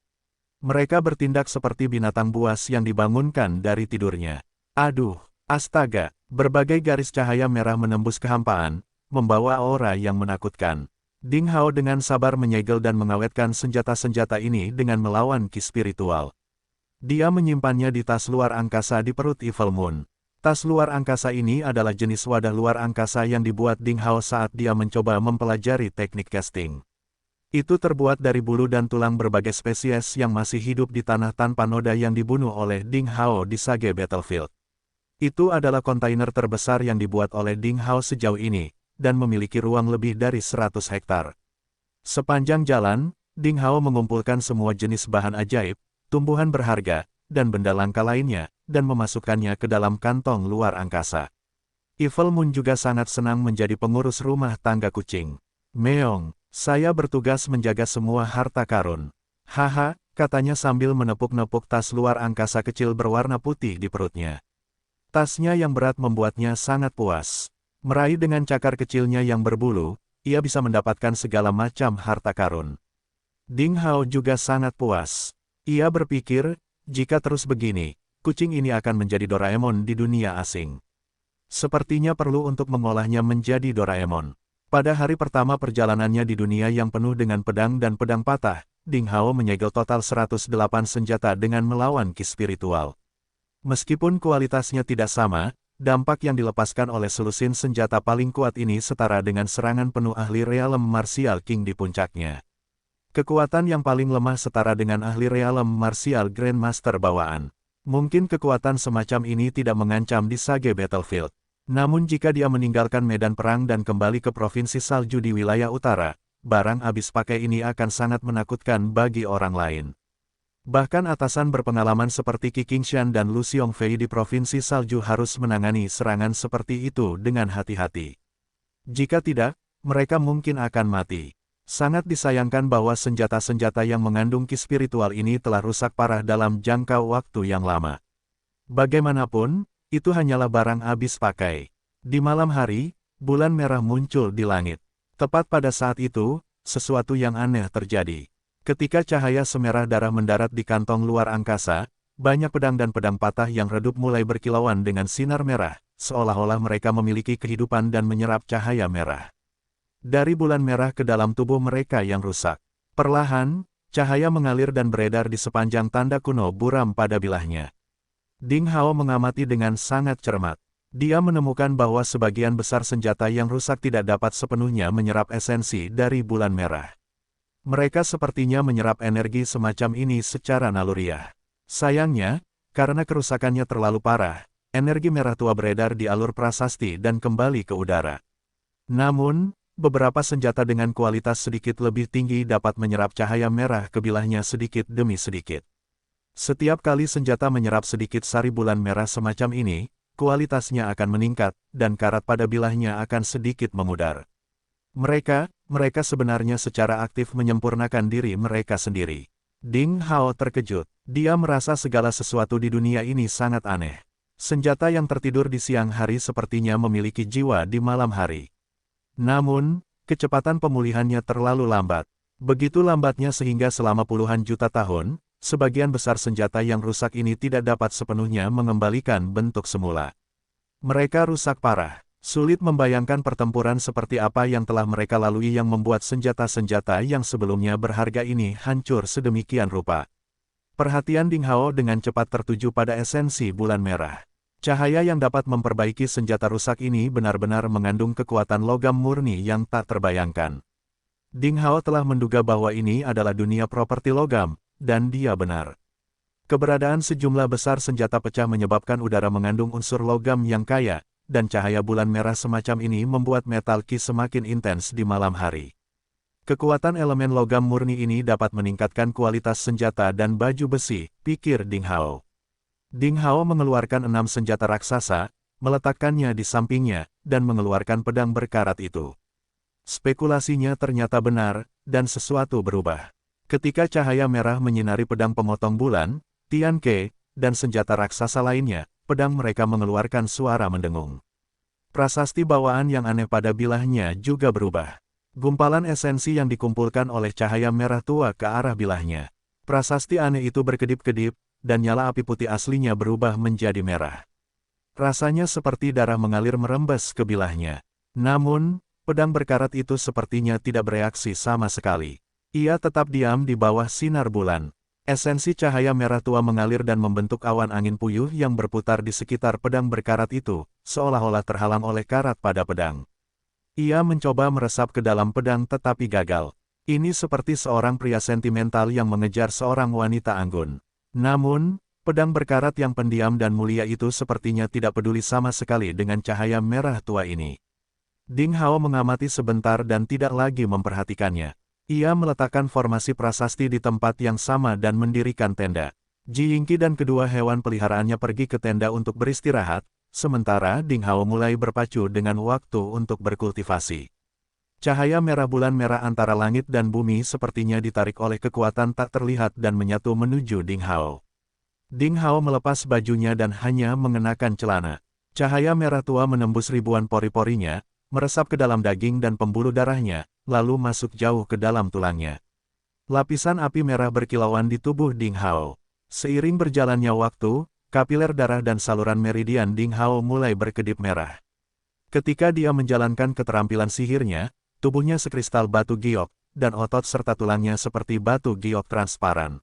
Mereka bertindak seperti binatang buas yang dibangunkan dari tidurnya. Aduh, astaga, berbagai garis cahaya merah menembus kehampaan, membawa aura yang menakutkan. Ding Hao dengan sabar menyegel dan mengawetkan senjata-senjata ini dengan melawan ki spiritual. Dia menyimpannya di tas luar angkasa di perut Evil Moon. Tas luar angkasa ini adalah jenis wadah luar angkasa yang dibuat Ding Hao saat dia mencoba mempelajari teknik casting. Itu terbuat dari bulu dan tulang berbagai spesies yang masih hidup di tanah tanpa noda yang dibunuh oleh Ding Hao di Sage Battlefield. Itu adalah kontainer terbesar yang dibuat oleh Ding Hao sejauh ini, dan memiliki ruang lebih dari 100 hektar. Sepanjang jalan, Ding Hao mengumpulkan semua jenis bahan ajaib, tumbuhan berharga, dan benda langka lainnya, dan memasukkannya ke dalam kantong luar angkasa. Evil Moon juga sangat senang menjadi pengurus rumah tangga kucing. Meong, saya bertugas menjaga semua harta karun. Haha, katanya sambil menepuk-nepuk tas luar angkasa kecil berwarna putih di perutnya. Tasnya yang berat membuatnya sangat puas. Meraih dengan cakar kecilnya yang berbulu, ia bisa mendapatkan segala macam harta karun. Ding Hao juga sangat puas. Ia berpikir, jika terus begini, kucing ini akan menjadi Doraemon di dunia asing. Sepertinya perlu untuk mengolahnya menjadi Doraemon. Pada hari pertama perjalanannya di dunia yang penuh dengan pedang dan pedang patah, Ding Hao menyegel total 108 senjata dengan melawan ki spiritual. Meskipun kualitasnya tidak sama, dampak yang dilepaskan oleh selusin senjata paling kuat ini setara dengan serangan penuh ahli realem martial king di puncaknya. Kekuatan yang paling lemah setara dengan ahli realem martial grandmaster bawaan. Mungkin kekuatan semacam ini tidak mengancam di Sage Battlefield. Namun jika dia meninggalkan medan perang dan kembali ke provinsi salju di wilayah utara, barang habis pakai ini akan sangat menakutkan bagi orang lain. Bahkan atasan berpengalaman seperti Qi Qingshan dan Lu Xiongfei di Provinsi Salju harus menangani serangan seperti itu dengan hati-hati. Jika tidak, mereka mungkin akan mati. Sangat disayangkan bahwa senjata-senjata yang mengandung ki spiritual ini telah rusak parah dalam jangka waktu yang lama. Bagaimanapun, itu hanyalah barang habis pakai. Di malam hari, bulan merah muncul di langit. Tepat pada saat itu, sesuatu yang aneh terjadi. Ketika cahaya semerah darah mendarat di kantong luar angkasa, banyak pedang dan pedang patah yang redup mulai berkilauan dengan sinar merah, seolah-olah mereka memiliki kehidupan dan menyerap cahaya merah. Dari bulan merah ke dalam tubuh mereka yang rusak. Perlahan, cahaya mengalir dan beredar di sepanjang tanda kuno buram pada bilahnya. Ding Hao mengamati dengan sangat cermat. Dia menemukan bahwa sebagian besar senjata yang rusak tidak dapat sepenuhnya menyerap esensi dari bulan merah. Mereka sepertinya menyerap energi semacam ini secara naluriah. Sayangnya, karena kerusakannya terlalu parah, energi merah tua beredar di alur prasasti dan kembali ke udara. Namun, beberapa senjata dengan kualitas sedikit lebih tinggi dapat menyerap cahaya merah ke bilahnya sedikit demi sedikit. Setiap kali senjata menyerap sedikit sari bulan merah semacam ini, kualitasnya akan meningkat, dan karat pada bilahnya akan sedikit memudar. Mereka sebenarnya secara aktif menyempurnakan diri mereka sendiri. Ding Hao terkejut. Dia merasa segala sesuatu di dunia ini sangat aneh. Senjata yang tertidur di siang hari sepertinya memiliki jiwa di malam hari. Namun, kecepatan pemulihannya terlalu lambat. Begitu lambatnya sehingga selama puluhan juta tahun, sebagian besar senjata yang rusak ini tidak dapat sepenuhnya mengembalikan bentuk semula. Mereka rusak parah. Sulit membayangkan pertempuran seperti apa yang telah mereka lalui yang membuat senjata-senjata yang sebelumnya berharga ini hancur sedemikian rupa. Perhatian Ding Hao dengan cepat tertuju pada esensi bulan merah. Cahaya yang dapat memperbaiki senjata rusak ini benar-benar mengandung kekuatan logam murni yang tak terbayangkan. Ding Hao telah menduga bahwa ini adalah dunia properti logam, dan dia benar. Keberadaan sejumlah besar senjata pecah menyebabkan udara mengandung unsur logam yang kaya, dan cahaya bulan merah semacam ini membuat metal Qi semakin intens di malam hari. Kekuatan elemen logam murni ini dapat meningkatkan kualitas senjata dan baju besi, pikir Ding Hao. Ding Hao mengeluarkan 6 senjata raksasa, meletakkannya di sampingnya, dan mengeluarkan pedang berkarat itu. Spekulasinya ternyata benar, dan sesuatu berubah. Ketika cahaya merah menyinari pedang pemotong bulan, Tian Ke, dan senjata raksasa lainnya, pedang mereka mengeluarkan suara mendengung. Prasasti bawaan yang aneh pada bilahnya juga berubah. Gumpalan esensi yang dikumpulkan oleh cahaya merah tua ke arah bilahnya. Prasasti aneh itu berkedip-kedip, dan nyala api putih aslinya berubah menjadi merah. Rasanya seperti darah mengalir merembes ke bilahnya. Namun, pedang berkarat itu sepertinya tidak bereaksi sama sekali. Ia tetap diam di bawah sinar bulan. Esensi cahaya merah tua mengalir dan membentuk awan angin puyuh yang berputar di sekitar pedang berkarat itu, seolah-olah terhalang oleh karat pada pedang. Ia mencoba meresap ke dalam pedang tetapi gagal. Ini seperti seorang pria sentimental yang mengejar seorang wanita anggun. Namun, pedang berkarat yang pendiam dan mulia itu sepertinya tidak peduli sama sekali dengan cahaya merah tua ini. Ding Hao mengamati sebentar dan tidak lagi memperhatikannya. Ia meletakkan formasi prasasti di tempat yang sama dan mendirikan tenda. Ji Yingqi dan kedua hewan peliharaannya pergi ke tenda untuk beristirahat, sementara Ding Hao mulai berpacu dengan waktu untuk berkultivasi. Cahaya merah bulan merah antara langit dan bumi sepertinya ditarik oleh kekuatan tak terlihat dan menyatu menuju Ding Hao. Ding Hao melepas bajunya dan hanya mengenakan celana. Cahaya merah tua menembus ribuan pori-porinya, meresap ke dalam daging dan pembuluh darahnya, lalu masuk jauh ke dalam tulangnya. Lapisan api merah berkilauan di tubuh Ding Hao. Seiring berjalannya waktu, kapiler darah dan saluran meridian Ding Hao mulai berkedip merah. Ketika dia menjalankan keterampilan sihirnya, tubuhnya sekristal batu giok, dan otot serta tulangnya seperti batu giok transparan.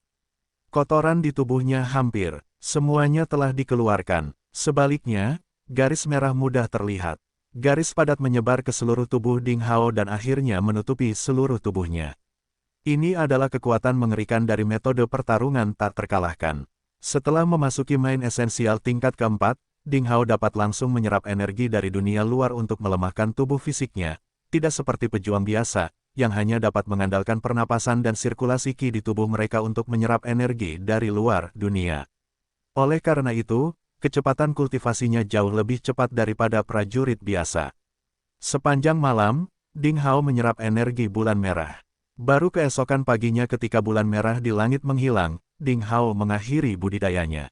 Kotoran di tubuhnya hampir semuanya telah dikeluarkan. Sebaliknya, garis merah mudah terlihat. Garis padat menyebar ke seluruh tubuh Ding Hao dan akhirnya menutupi seluruh tubuhnya. Ini adalah kekuatan mengerikan dari metode pertarungan tak terkalahkan. Setelah memasuki main esensial tingkat keempat, Ding Hao dapat langsung menyerap energi dari dunia luar untuk melemahkan tubuh fisiknya, tidak seperti pejuang biasa, yang hanya dapat mengandalkan pernapasan dan sirkulasi Qi di tubuh mereka untuk menyerap energi dari luar dunia. Oleh karena itu, kecepatan kultivasinya jauh lebih cepat daripada prajurit biasa. Sepanjang malam, Ding Hao menyerap energi bulan merah. Baru keesokan paginya ketika bulan merah di langit menghilang, Ding Hao mengakhiri budidayanya.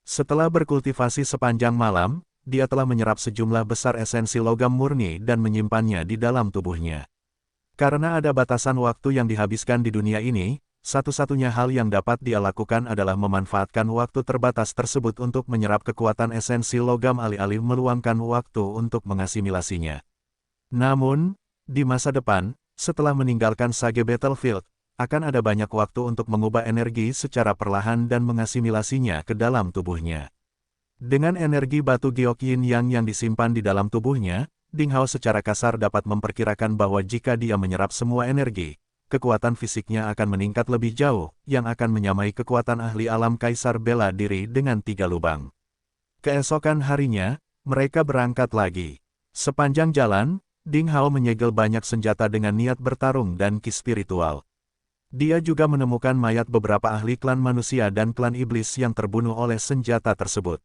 Setelah berkultivasi sepanjang malam, dia telah menyerap sejumlah besar esensi logam murni dan menyimpannya di dalam tubuhnya. Karena ada batasan waktu yang dihabiskan di dunia ini, satu-satunya hal yang dapat dia lakukan adalah memanfaatkan waktu terbatas tersebut untuk menyerap kekuatan esensi logam alih-alih meluangkan waktu untuk mengasimilasinya. Namun, di masa depan, setelah meninggalkan Sage Battlefield, akan ada banyak waktu untuk mengubah energi secara perlahan dan mengasimilasinya ke dalam tubuhnya. Dengan energi batu giok yin yang disimpan di dalam tubuhnya, Ding Hao secara kasar dapat memperkirakan bahwa jika dia menyerap semua energi, kekuatan fisiknya akan meningkat lebih jauh, yang akan menyamai kekuatan ahli alam kaisar bela diri dengan 3 lubang. Keesokan harinya, mereka berangkat lagi. Sepanjang jalan, Ding Hao menyegel banyak senjata dengan niat bertarung dan Qi spiritual. Dia juga menemukan mayat beberapa ahli klan manusia dan klan iblis yang terbunuh oleh senjata tersebut.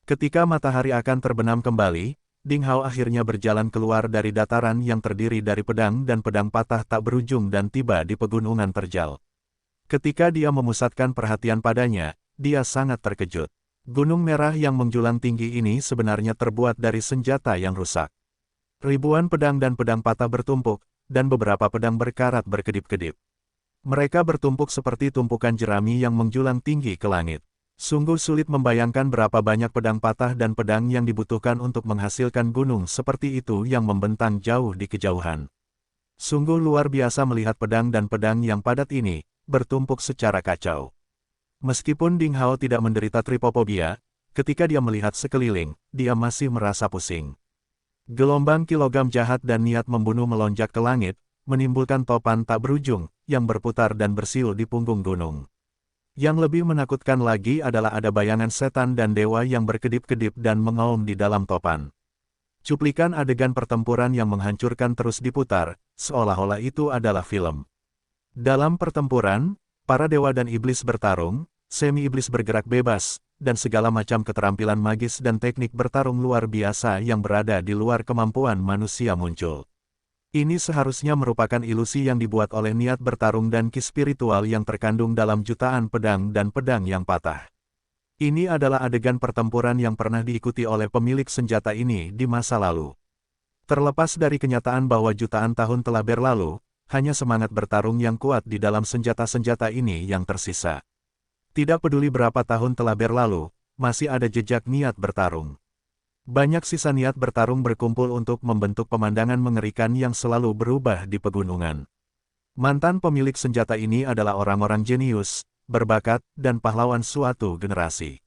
Ketika matahari akan terbenam kembali, Ding Hao akhirnya berjalan keluar dari dataran yang terdiri dari pedang dan pedang patah tak berujung dan tiba di pegunungan terjal. Ketika dia memusatkan perhatian padanya, dia sangat terkejut. Gunung merah yang menjulang tinggi ini sebenarnya terbuat dari senjata yang rusak. Ribuan pedang dan pedang patah bertumpuk, dan beberapa pedang berkarat berkedip-kedip. Mereka bertumpuk seperti tumpukan jerami yang menjulang tinggi ke langit. Sungguh sulit membayangkan berapa banyak pedang patah dan pedang yang dibutuhkan untuk menghasilkan gunung seperti itu yang membentang jauh di kejauhan. Sungguh luar biasa melihat pedang dan pedang yang padat ini, bertumpuk secara kacau. Meskipun Ding Hao tidak menderita tripofobia, ketika dia melihat sekeliling, dia masih merasa pusing. Gelombang kilogam jahat dan niat membunuh melonjak ke langit, menimbulkan topan tak berujung, yang berputar dan bersiul di punggung gunung. Yang lebih menakutkan lagi adalah ada bayangan setan dan dewa yang berkedip-kedip dan mengaum di dalam topan. Cuplikan adegan pertempuran yang menghancurkan terus diputar, seolah-olah itu adalah film. Dalam pertempuran, para dewa dan iblis bertarung, semi-iblis bergerak bebas, dan segala macam keterampilan magis dan teknik bertarung luar biasa yang berada di luar kemampuan manusia muncul. Ini seharusnya merupakan ilusi yang dibuat oleh niat bertarung dan ki spiritual yang terkandung dalam jutaan pedang dan pedang yang patah. Ini adalah adegan pertempuran yang pernah diikuti oleh pemilik senjata ini di masa lalu. Terlepas dari kenyataan bahwa jutaan tahun telah berlalu, hanya semangat bertarung yang kuat di dalam senjata-senjata ini yang tersisa. Tidak peduli berapa tahun telah berlalu, masih ada jejak niat bertarung. Banyak sisa niat bertarung berkumpul untuk membentuk pemandangan mengerikan yang selalu berubah di pegunungan. Mantan pemilik senjata ini adalah orang-orang jenius, berbakat, dan pahlawan suatu generasi.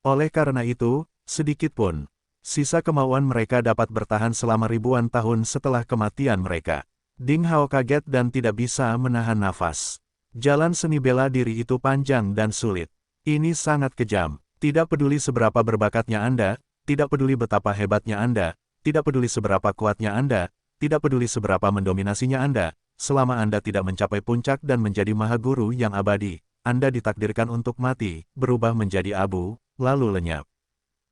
Oleh karena itu, sedikit pun, sisa kemauan mereka dapat bertahan selama ribuan tahun setelah kematian mereka. Ding Hao kaget dan tidak bisa menahan nafas. Jalan seni bela diri itu panjang dan sulit. Ini sangat kejam. Tidak peduli seberapa berbakatnya Anda, tidak peduli betapa hebatnya Anda, tidak peduli seberapa kuatnya Anda, tidak peduli seberapa mendominasinya Anda, selama Anda tidak mencapai puncak dan menjadi maha guru yang abadi, Anda ditakdirkan untuk mati, berubah menjadi abu, lalu lenyap.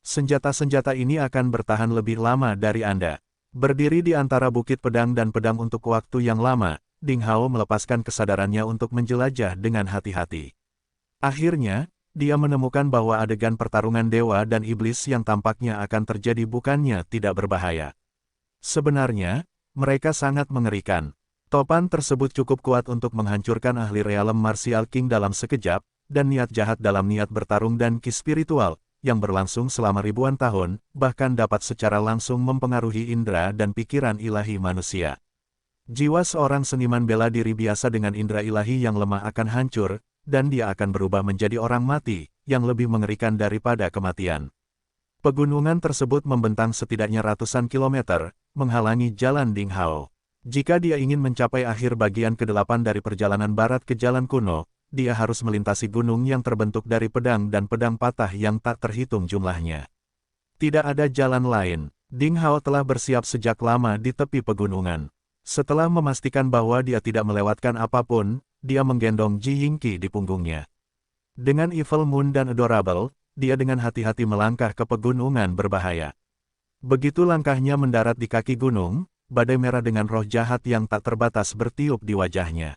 Senjata-senjata ini akan bertahan lebih lama dari Anda. Berdiri di antara bukit pedang dan pedang untuk waktu yang lama, Ding Hao melepaskan kesadarannya untuk menjelajah dengan hati-hati. Akhirnya, dia menemukan bahwa adegan pertarungan dewa dan iblis yang tampaknya akan terjadi bukannya tidak berbahaya. Sebenarnya, mereka sangat mengerikan. Topan tersebut cukup kuat untuk menghancurkan ahli realem martial king dalam sekejap, dan niat jahat dalam niat bertarung dan ki spiritual, yang berlangsung selama ribuan tahun, bahkan dapat secara langsung mempengaruhi indera dan pikiran ilahi manusia. Jiwa seorang seniman bela diri biasa dengan indera ilahi yang lemah akan hancur, dan dia akan berubah menjadi orang mati, yang lebih mengerikan daripada kematian. Pegunungan tersebut membentang setidaknya ratusan kilometer, menghalangi jalan Ding Hao. Jika dia ingin mencapai akhir bagian ke-8 dari perjalanan barat ke jalan kuno, dia harus melintasi gunung yang terbentuk dari pedang dan pedang patah yang tak terhitung jumlahnya. Tidak ada jalan lain. Ding Hao telah bersiap sejak lama di tepi pegunungan. Setelah memastikan bahwa dia tidak melewatkan apapun, dia menggendong Ji Yingqi di punggungnya. Dengan Evil Moon dan Adorable, dia dengan hati-hati melangkah ke pegunungan berbahaya. Begitu langkahnya mendarat di kaki gunung, badai merah dengan roh jahat yang tak terbatas bertiup di wajahnya.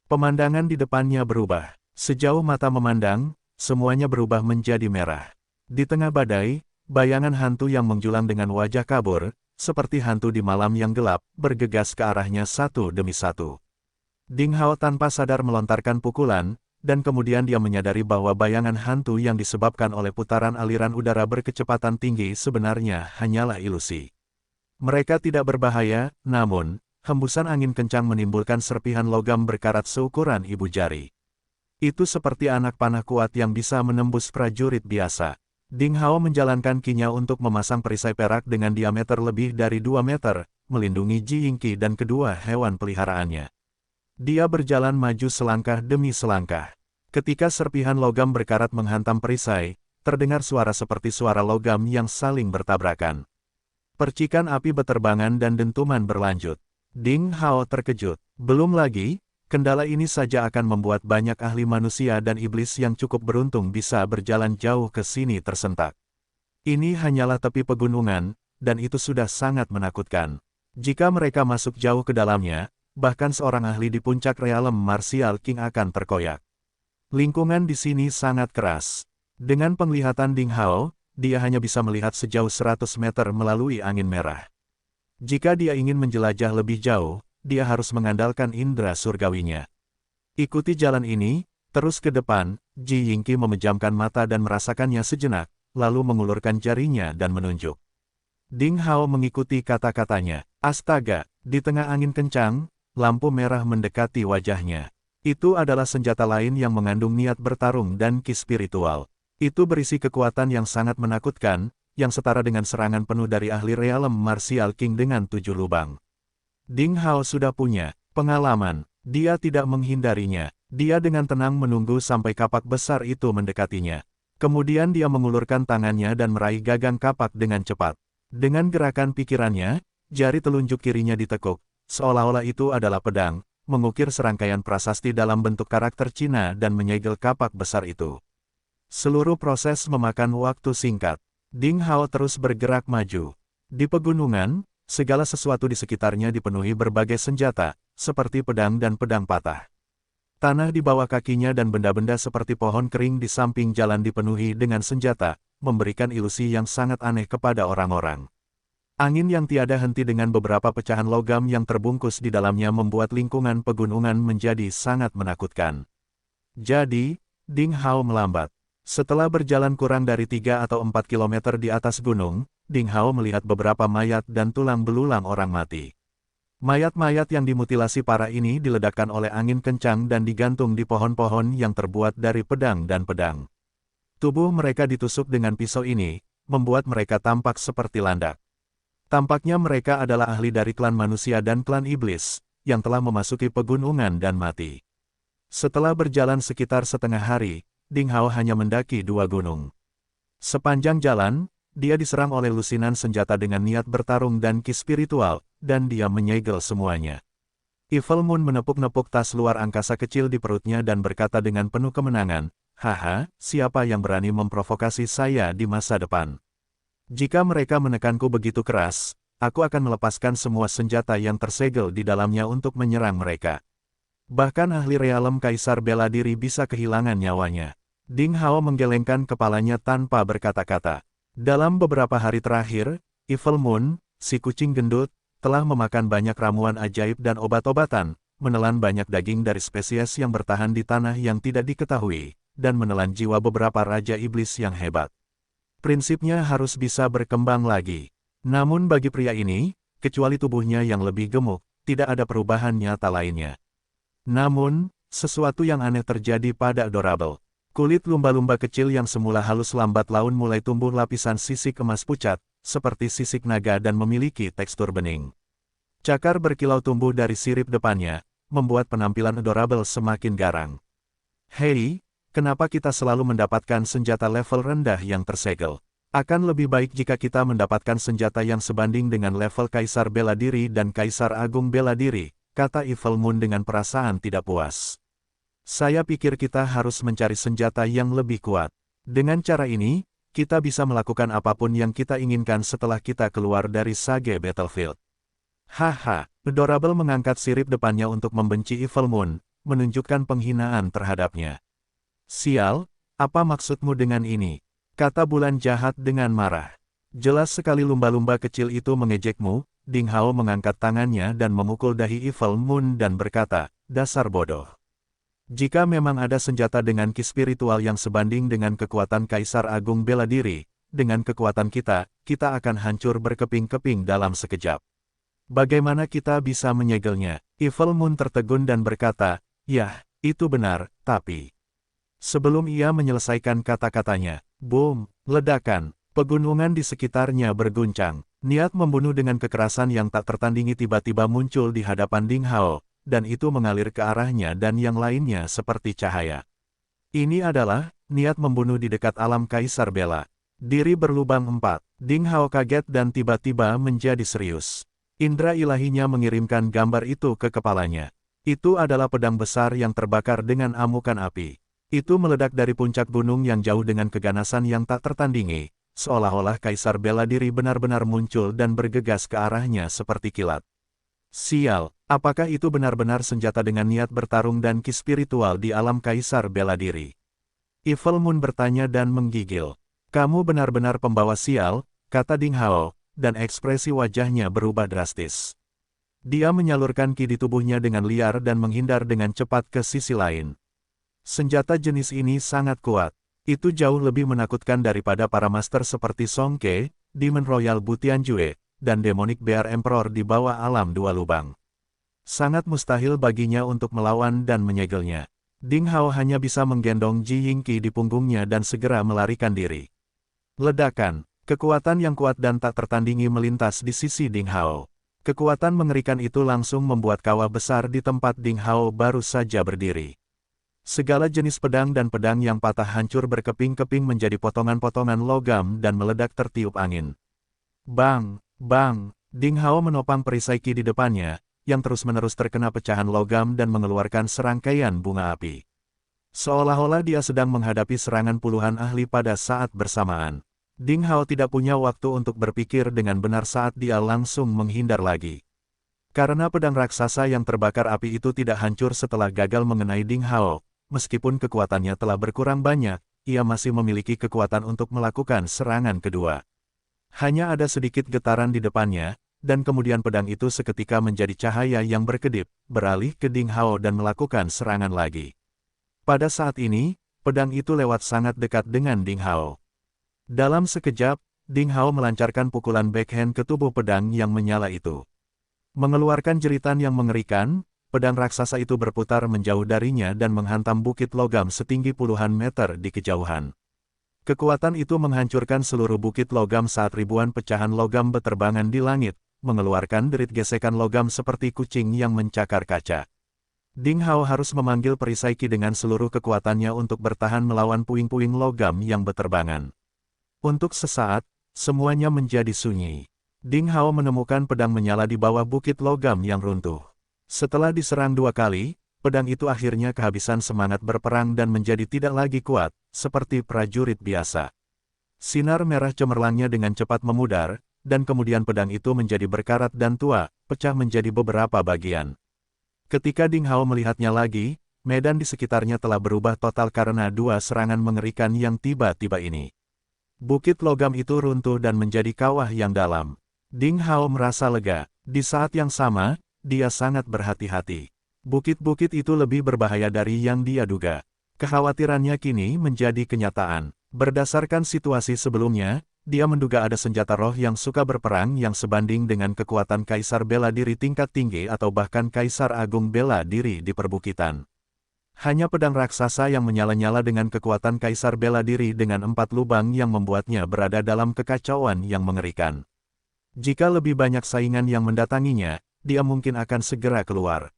Pemandangan di depannya berubah. Sejauh mata memandang, semuanya berubah menjadi merah. Di tengah badai, bayangan hantu yang menjulang dengan wajah kabur, seperti hantu di malam yang gelap, bergegas ke arahnya satu demi satu. Ding Hao tanpa sadar melontarkan pukulan, dan kemudian dia menyadari bahwa bayangan hantu yang disebabkan oleh putaran aliran udara berkecepatan tinggi sebenarnya hanyalah ilusi. Mereka tidak berbahaya, namun, hembusan angin kencang menimbulkan serpihan logam berkarat seukuran ibu jari. Itu seperti anak panah kuat yang bisa menembus prajurit biasa. Ding Hao menjalankan kinya untuk memasang perisai perak dengan diameter lebih dari 2 meter, melindungi Ji Yingqi dan kedua hewan peliharaannya. Dia berjalan maju selangkah demi selangkah. Ketika serpihan logam berkarat menghantam perisai, terdengar suara seperti suara logam yang saling bertabrakan. Percikan api beterbangan dan dentuman berlanjut. Ding Hao terkejut. Belum lagi, kendala ini saja akan membuat banyak ahli manusia dan iblis yang cukup beruntung bisa berjalan jauh ke sini tersentak. Ini hanyalah tepi pegunungan, dan itu sudah sangat menakutkan. Jika mereka masuk jauh ke dalamnya, bahkan seorang ahli di puncak realem martial king akan terkoyak. Lingkungan di sini sangat keras. Dengan penglihatan Ding Hao, dia hanya bisa melihat sejauh 100 meter melalui angin merah. Jika dia ingin menjelajah lebih jauh, dia harus mengandalkan indera surgawinya. Ikuti jalan ini, terus ke depan. Ji Yingqi memejamkan mata dan merasakannya sejenak, lalu mengulurkan jarinya dan menunjuk. Ding Hao mengikuti kata-katanya. Astaga, di tengah angin kencang, lampu merah mendekati wajahnya. Itu adalah senjata lain yang mengandung niat bertarung dan ki spiritual. Itu berisi kekuatan yang sangat menakutkan, yang setara dengan serangan penuh dari ahli realem martial king dengan 7 lubang. Ding Hao sudah punya pengalaman. Dia tidak menghindarinya. Dia dengan tenang menunggu sampai kapak besar itu mendekatinya. Kemudian dia mengulurkan tangannya dan meraih gagang kapak dengan cepat. Dengan gerakan pikirannya, jari telunjuk kirinya ditekuk, seolah-olah itu adalah pedang, mengukir serangkaian prasasti dalam bentuk karakter Cina dan menyegel kapak besar itu. Seluruh proses memakan waktu singkat. Ding Hao terus bergerak maju. Di pegunungan, segala sesuatu di sekitarnya dipenuhi berbagai senjata, seperti pedang dan pedang patah. Tanah di bawah kakinya dan benda-benda seperti pohon kering di samping jalan dipenuhi dengan senjata, memberikan ilusi yang sangat aneh kepada orang-orang. Angin yang tiada henti dengan beberapa pecahan logam yang terbungkus di dalamnya membuat lingkungan pegunungan menjadi sangat menakutkan. Jadi, Ding Hao melambat. Setelah berjalan kurang dari 3 atau 4 kilometer di atas gunung, Ding Hao melihat beberapa mayat dan tulang belulang orang mati. Mayat-mayat yang dimutilasi parah ini diledakkan oleh angin kencang dan digantung di pohon-pohon yang terbuat dari pedang dan pedang. Tubuh mereka ditusuk dengan pisau ini, membuat mereka tampak seperti landak. Tampaknya mereka adalah ahli dari klan manusia dan klan iblis, yang telah memasuki pegunungan dan mati. Setelah berjalan sekitar setengah hari, Ding Hao hanya mendaki 2 gunung. Sepanjang jalan, dia diserang oleh lusinan senjata dengan niat bertarung dan ki spiritual, dan dia menyegel semuanya. Evil Moon menepuk-nepuk tas luar angkasa kecil di perutnya dan berkata dengan penuh kemenangan, "Haha, siapa yang berani memprovokasi saya di masa depan? Jika mereka menekanku begitu keras, aku akan melepaskan semua senjata yang tersegel di dalamnya untuk menyerang mereka." Bahkan ahli realem Kaisar Bela Diri bisa kehilangan nyawanya. Ding Hao menggelengkan kepalanya tanpa berkata-kata. Dalam beberapa hari terakhir, Evil Moon, si kucing gendut, telah memakan banyak ramuan ajaib dan obat-obatan, menelan banyak daging dari spesies yang bertahan di tanah yang tidak diketahui, dan menelan jiwa beberapa raja iblis yang hebat. Prinsipnya harus bisa berkembang lagi. Namun bagi pria ini, kecuali tubuhnya yang lebih gemuk, tidak ada perubahan nyata lainnya. Namun, sesuatu yang aneh terjadi pada Adorable. Kulit lumba-lumba kecil yang semula halus lambat laun mulai tumbuh lapisan sisik emas pucat, seperti sisik naga dan memiliki tekstur bening. Cakar berkilau tumbuh dari sirip depannya, membuat penampilan Adorable semakin garang. "Hei, kenapa kita selalu mendapatkan senjata level rendah yang tersegel? Akan lebih baik jika kita mendapatkan senjata yang sebanding dengan level Kaisar Bela Diri dan Kaisar Agung Bela Diri," kata Evil Moon dengan perasaan tidak puas. "Saya pikir kita harus mencari senjata yang lebih kuat. Dengan cara ini, kita bisa melakukan apapun yang kita inginkan setelah kita keluar dari Sage Battlefield." Haha, Adorable mengangkat sirip depannya untuk membenci Evil Moon, menunjukkan penghinaan terhadapnya. "Sial, apa maksudmu dengan ini?" kata bulan jahat dengan marah. "Jelas sekali lumba-lumba kecil itu mengejekmu." Ding Hao mengangkat tangannya dan memukul dahi Evil Moon dan berkata, "Dasar bodoh. Jika memang ada senjata dengan ki spiritual yang sebanding dengan kekuatan Kaisar Agung Bela Diri, dengan kekuatan kita, kita akan hancur berkeping-keping dalam sekejap. Bagaimana kita bisa menyegelnya?" Evil Moon tertegun dan berkata, "Yah, itu benar, tapi..." Sebelum ia menyelesaikan kata-katanya, boom, ledakan, pegunungan di sekitarnya berguncang. Niat membunuh dengan kekerasan yang tak tertandingi tiba-tiba muncul di hadapan Ding Hao, dan itu mengalir ke arahnya dan yang lainnya seperti cahaya. Ini adalah niat membunuh di dekat alam Kaisar Bela Diri berlubang 4. Ding Hao kaget dan tiba-tiba menjadi serius. Indra ilahinya mengirimkan gambar itu ke kepalanya. Itu adalah pedang besar yang terbakar dengan amukan api. Itu meledak dari puncak gunung yang jauh dengan keganasan yang tak tertandingi. Seolah-olah Kaisar Bela Diri benar-benar muncul dan bergegas ke arahnya seperti kilat. Sial, apakah itu benar-benar senjata dengan niat bertarung dan ki spiritual di alam Kaisar Bela Diri? Evil Moon bertanya dan menggigil. "Kamu benar-benar pembawa sial," kata Ding Hao, dan ekspresi wajahnya berubah drastis. Dia menyalurkan ki di tubuhnya dengan liar dan menghindar dengan cepat ke sisi lain. Senjata jenis ini sangat kuat. Itu jauh lebih menakutkan daripada para master seperti Song Ke, Demon Royal Butianjue, dan Demonic Bear Emperor di bawah alam 2 lubang. Sangat mustahil baginya untuk melawan dan menyegelnya. Ding Hao hanya bisa menggendong Ji Yingqi di punggungnya dan segera melarikan diri. Ledakan, kekuatan yang kuat dan tak tertandingi melintas di sisi Ding Hao. Kekuatan mengerikan itu langsung membuat kawah besar di tempat Ding Hao baru saja berdiri. Segala jenis pedang dan pedang yang patah hancur berkeping-keping menjadi potongan-potongan logam dan meledak tertiup angin. Bang, bang, Ding Hao menopang perisai Qi di depannya, yang terus-menerus terkena pecahan logam dan mengeluarkan serangkaian bunga api. Seolah-olah dia sedang menghadapi serangan puluhan ahli pada saat bersamaan. Ding Hao tidak punya waktu untuk berpikir dengan benar saat dia langsung menghindar lagi. Karena pedang raksasa yang terbakar api itu tidak hancur setelah gagal mengenai Ding Hao, meskipun kekuatannya telah berkurang banyak, ia masih memiliki kekuatan untuk melakukan serangan kedua. Hanya ada sedikit getaran di depannya, dan kemudian pedang itu seketika menjadi cahaya yang berkedip, beralih ke Ding Hao dan melakukan serangan lagi. Pada saat ini, pedang itu lewat sangat dekat dengan Ding Hao. Dalam sekejap, Ding Hao melancarkan pukulan backhand ke tubuh pedang yang menyala itu. Mengeluarkan jeritan yang mengerikan, pedang raksasa itu berputar menjauh darinya dan menghantam bukit logam setinggi puluhan meter di kejauhan. Kekuatan itu menghancurkan seluruh bukit logam saat ribuan pecahan logam beterbangan di langit, mengeluarkan derit gesekan logam seperti kucing yang mencakar kaca. Ding Hao harus memanggil perisai Qi dengan seluruh kekuatannya untuk bertahan melawan puing-puing logam yang beterbangan. Untuk sesaat, semuanya menjadi sunyi. Ding Hao menemukan pedang menyala di bawah bukit logam yang runtuh. Setelah diserang 2 kali, pedang itu akhirnya kehabisan semangat berperang dan menjadi tidak lagi kuat, seperti prajurit biasa. Sinar merah cemerlangnya dengan cepat memudar, dan kemudian pedang itu menjadi berkarat dan tua, pecah menjadi beberapa bagian. Ketika Ding Hao melihatnya lagi, medan di sekitarnya telah berubah total karena 2 serangan mengerikan yang tiba-tiba ini. Bukit logam itu runtuh dan menjadi kawah yang dalam. Ding Hao merasa lega. Di saat yang sama, dia sangat berhati-hati. Bukit-bukit itu lebih berbahaya dari yang dia duga. Kekhawatirannya kini menjadi kenyataan. Berdasarkan situasi sebelumnya, dia menduga ada senjata roh yang suka berperang yang sebanding dengan kekuatan Kaisar Bela Diri tingkat tinggi atau bahkan Kaisar Agung Bela Diri di perbukitan. Hanya pedang raksasa yang menyala-nyala dengan kekuatan Kaisar Bela Diri dengan 4 lubang yang membuatnya berada dalam kekacauan yang mengerikan. Jika lebih banyak saingan yang mendatanginya, dia mungkin akan segera keluar.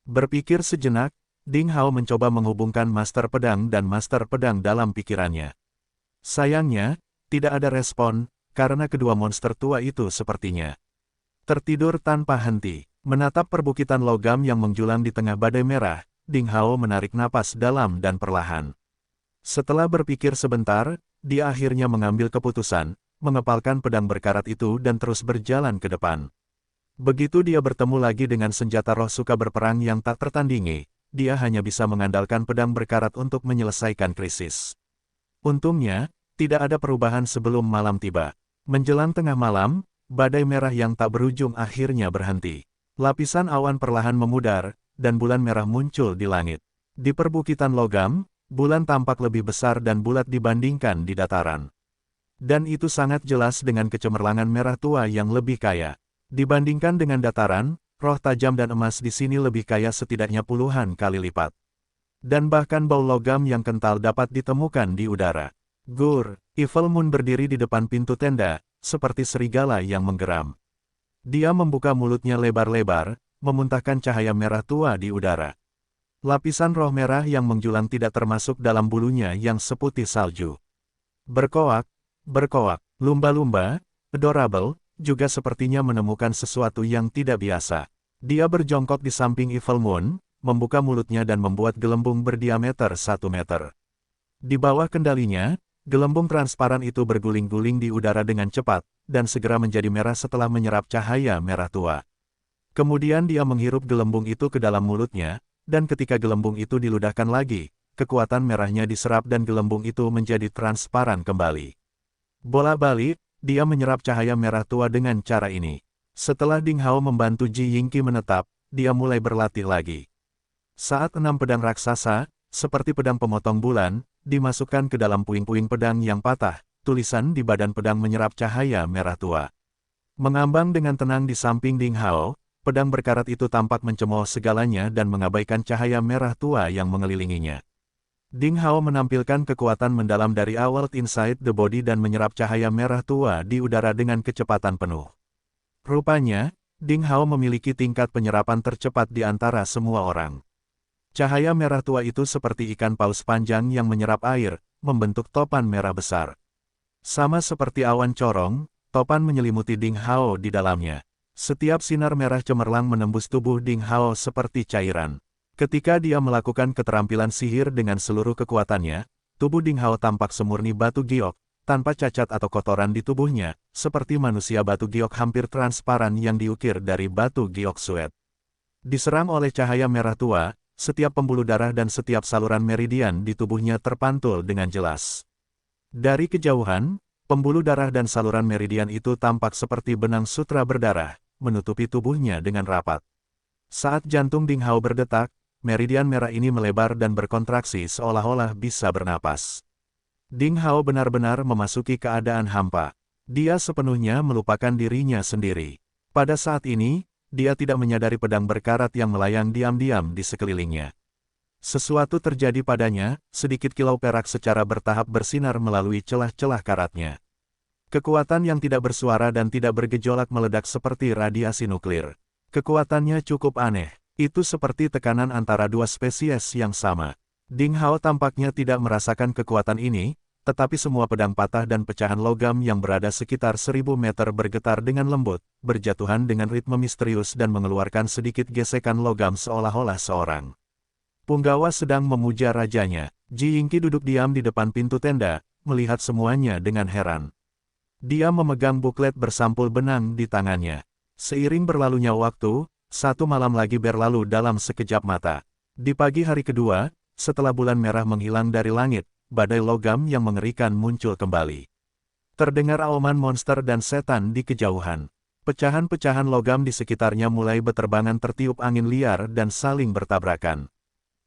Berpikir sejenak, Ding Hao mencoba menghubungkan Master Pedang dan Master Pedang dalam pikirannya. Sayangnya, tidak ada respon, karena kedua monster tua itu sepertinya tertidur tanpa henti. Menatap perbukitan logam yang menjulang di tengah badai merah, Ding Hao menarik napas dalam dan perlahan. Setelah berpikir sebentar, dia akhirnya mengambil keputusan, mengepalkan pedang berkarat itu dan terus berjalan ke depan. Begitu dia bertemu lagi dengan senjata roh suka berperang yang tak tertandingi, dia hanya bisa mengandalkan pedang berkarat untuk menyelesaikan krisis. Untungnya, tidak ada perubahan sebelum malam tiba. Menjelang tengah malam, badai merah yang tak berujung akhirnya berhenti. Lapisan awan perlahan memudar, dan bulan merah muncul di langit. Di perbukitan logam, bulan tampak lebih besar dan bulat dibandingkan di dataran. Dan itu sangat jelas dengan kecemerlangan merah tua yang lebih kaya. Dibandingkan dengan dataran, roh tajam dan emas di sini lebih kaya setidaknya puluhan kali lipat. Dan bahkan bau logam yang kental dapat ditemukan di udara. Gur, Evil Moon berdiri di depan pintu tenda, seperti serigala yang menggeram. Dia membuka mulutnya lebar-lebar, memuntahkan cahaya merah tua di udara. Lapisan roh merah yang menjulang tidak termasuk dalam bulunya yang seputih salju. Berkoak, berkoak, lumba-lumba, adorable, juga sepertinya menemukan sesuatu yang tidak biasa. Dia berjongkok di samping Evil Moon, membuka mulutnya dan membuat gelembung berdiameter 1 meter. Di bawah kendalinya, gelembung transparan itu berguling-guling di udara dengan cepat, dan segera menjadi merah setelah menyerap cahaya merah tua. Kemudian dia menghirup gelembung itu ke dalam mulutnya, dan ketika gelembung itu diludahkan lagi, kekuatan merahnya diserap dan gelembung itu menjadi transparan kembali. Bolak-balik, dia menyerap cahaya merah tua dengan cara ini. Setelah Ding Hao membantu Ji Yingqi menetap, dia mulai berlatih lagi. Saat 6 pedang raksasa, seperti pedang pemotong bulan, dimasukkan ke dalam puing-puing pedang yang patah, tulisan di badan pedang menyerap cahaya merah tua. Mengambang dengan tenang di samping Ding Hao, pedang berkarat itu tampak mencemooh segalanya dan mengabaikan cahaya merah tua yang mengelilinginya. Ding Hao menampilkan kekuatan mendalam dari awal inside the body dan menyerap cahaya merah tua di udara dengan kecepatan penuh. Rupanya, Ding Hao memiliki tingkat penyerapan tercepat di antara semua orang. Cahaya merah tua itu seperti ikan paus panjang yang menyerap air, membentuk topan merah besar. Sama seperti awan corong, topan menyelimuti Ding Hao di dalamnya. Setiap sinar merah cemerlang menembus tubuh Ding Hao seperti cairan. Ketika dia melakukan keterampilan sihir dengan seluruh kekuatannya, tubuh Ding Hao tampak semurni batu giok, tanpa cacat atau kotoran di tubuhnya, seperti manusia batu giok hampir transparan yang diukir dari batu giok suet. Diserang oleh cahaya merah tua, setiap pembuluh darah dan setiap saluran meridian di tubuhnya terpantul dengan jelas. Dari kejauhan, pembuluh darah dan saluran meridian itu tampak seperti benang sutra berdarah, menutupi tubuhnya dengan rapat. Saat jantung Ding Hao berdetak, meridian merah ini melebar dan berkontraksi seolah-olah bisa bernapas. Ding Hao benar-benar memasuki keadaan hampa. Dia sepenuhnya melupakan dirinya sendiri. Pada saat ini, dia tidak menyadari pedang berkarat yang melayang diam-diam di sekelilingnya. Sesuatu terjadi padanya, sedikit kilau perak secara bertahap bersinar melalui celah-celah karatnya. Kekuatan yang tidak bersuara dan tidak bergejolak meledak seperti radiasi nuklir. Kekuatannya cukup aneh, itu seperti tekanan antara dua spesies yang sama. Ding Hao tampaknya tidak merasakan kekuatan ini, tetapi semua pedang patah dan pecahan logam yang berada sekitar 1000 meter bergetar dengan lembut, berjatuhan dengan ritme misterius dan mengeluarkan sedikit gesekan logam seolah-olah seorang punggawa sedang memuja rajanya. Ji Yingqi duduk diam di depan pintu tenda, melihat semuanya dengan heran. Dia memegang buklet bersampul benang di tangannya. Seiring berlalunya waktu, satu malam lagi berlalu dalam sekejap mata. Di pagi hari kedua, setelah bulan merah menghilang dari langit, badai logam yang mengerikan muncul kembali. Terdengar auman monster dan setan di kejauhan. Pecahan-pecahan logam di sekitarnya mulai beterbangan tertiup angin liar dan saling bertabrakan.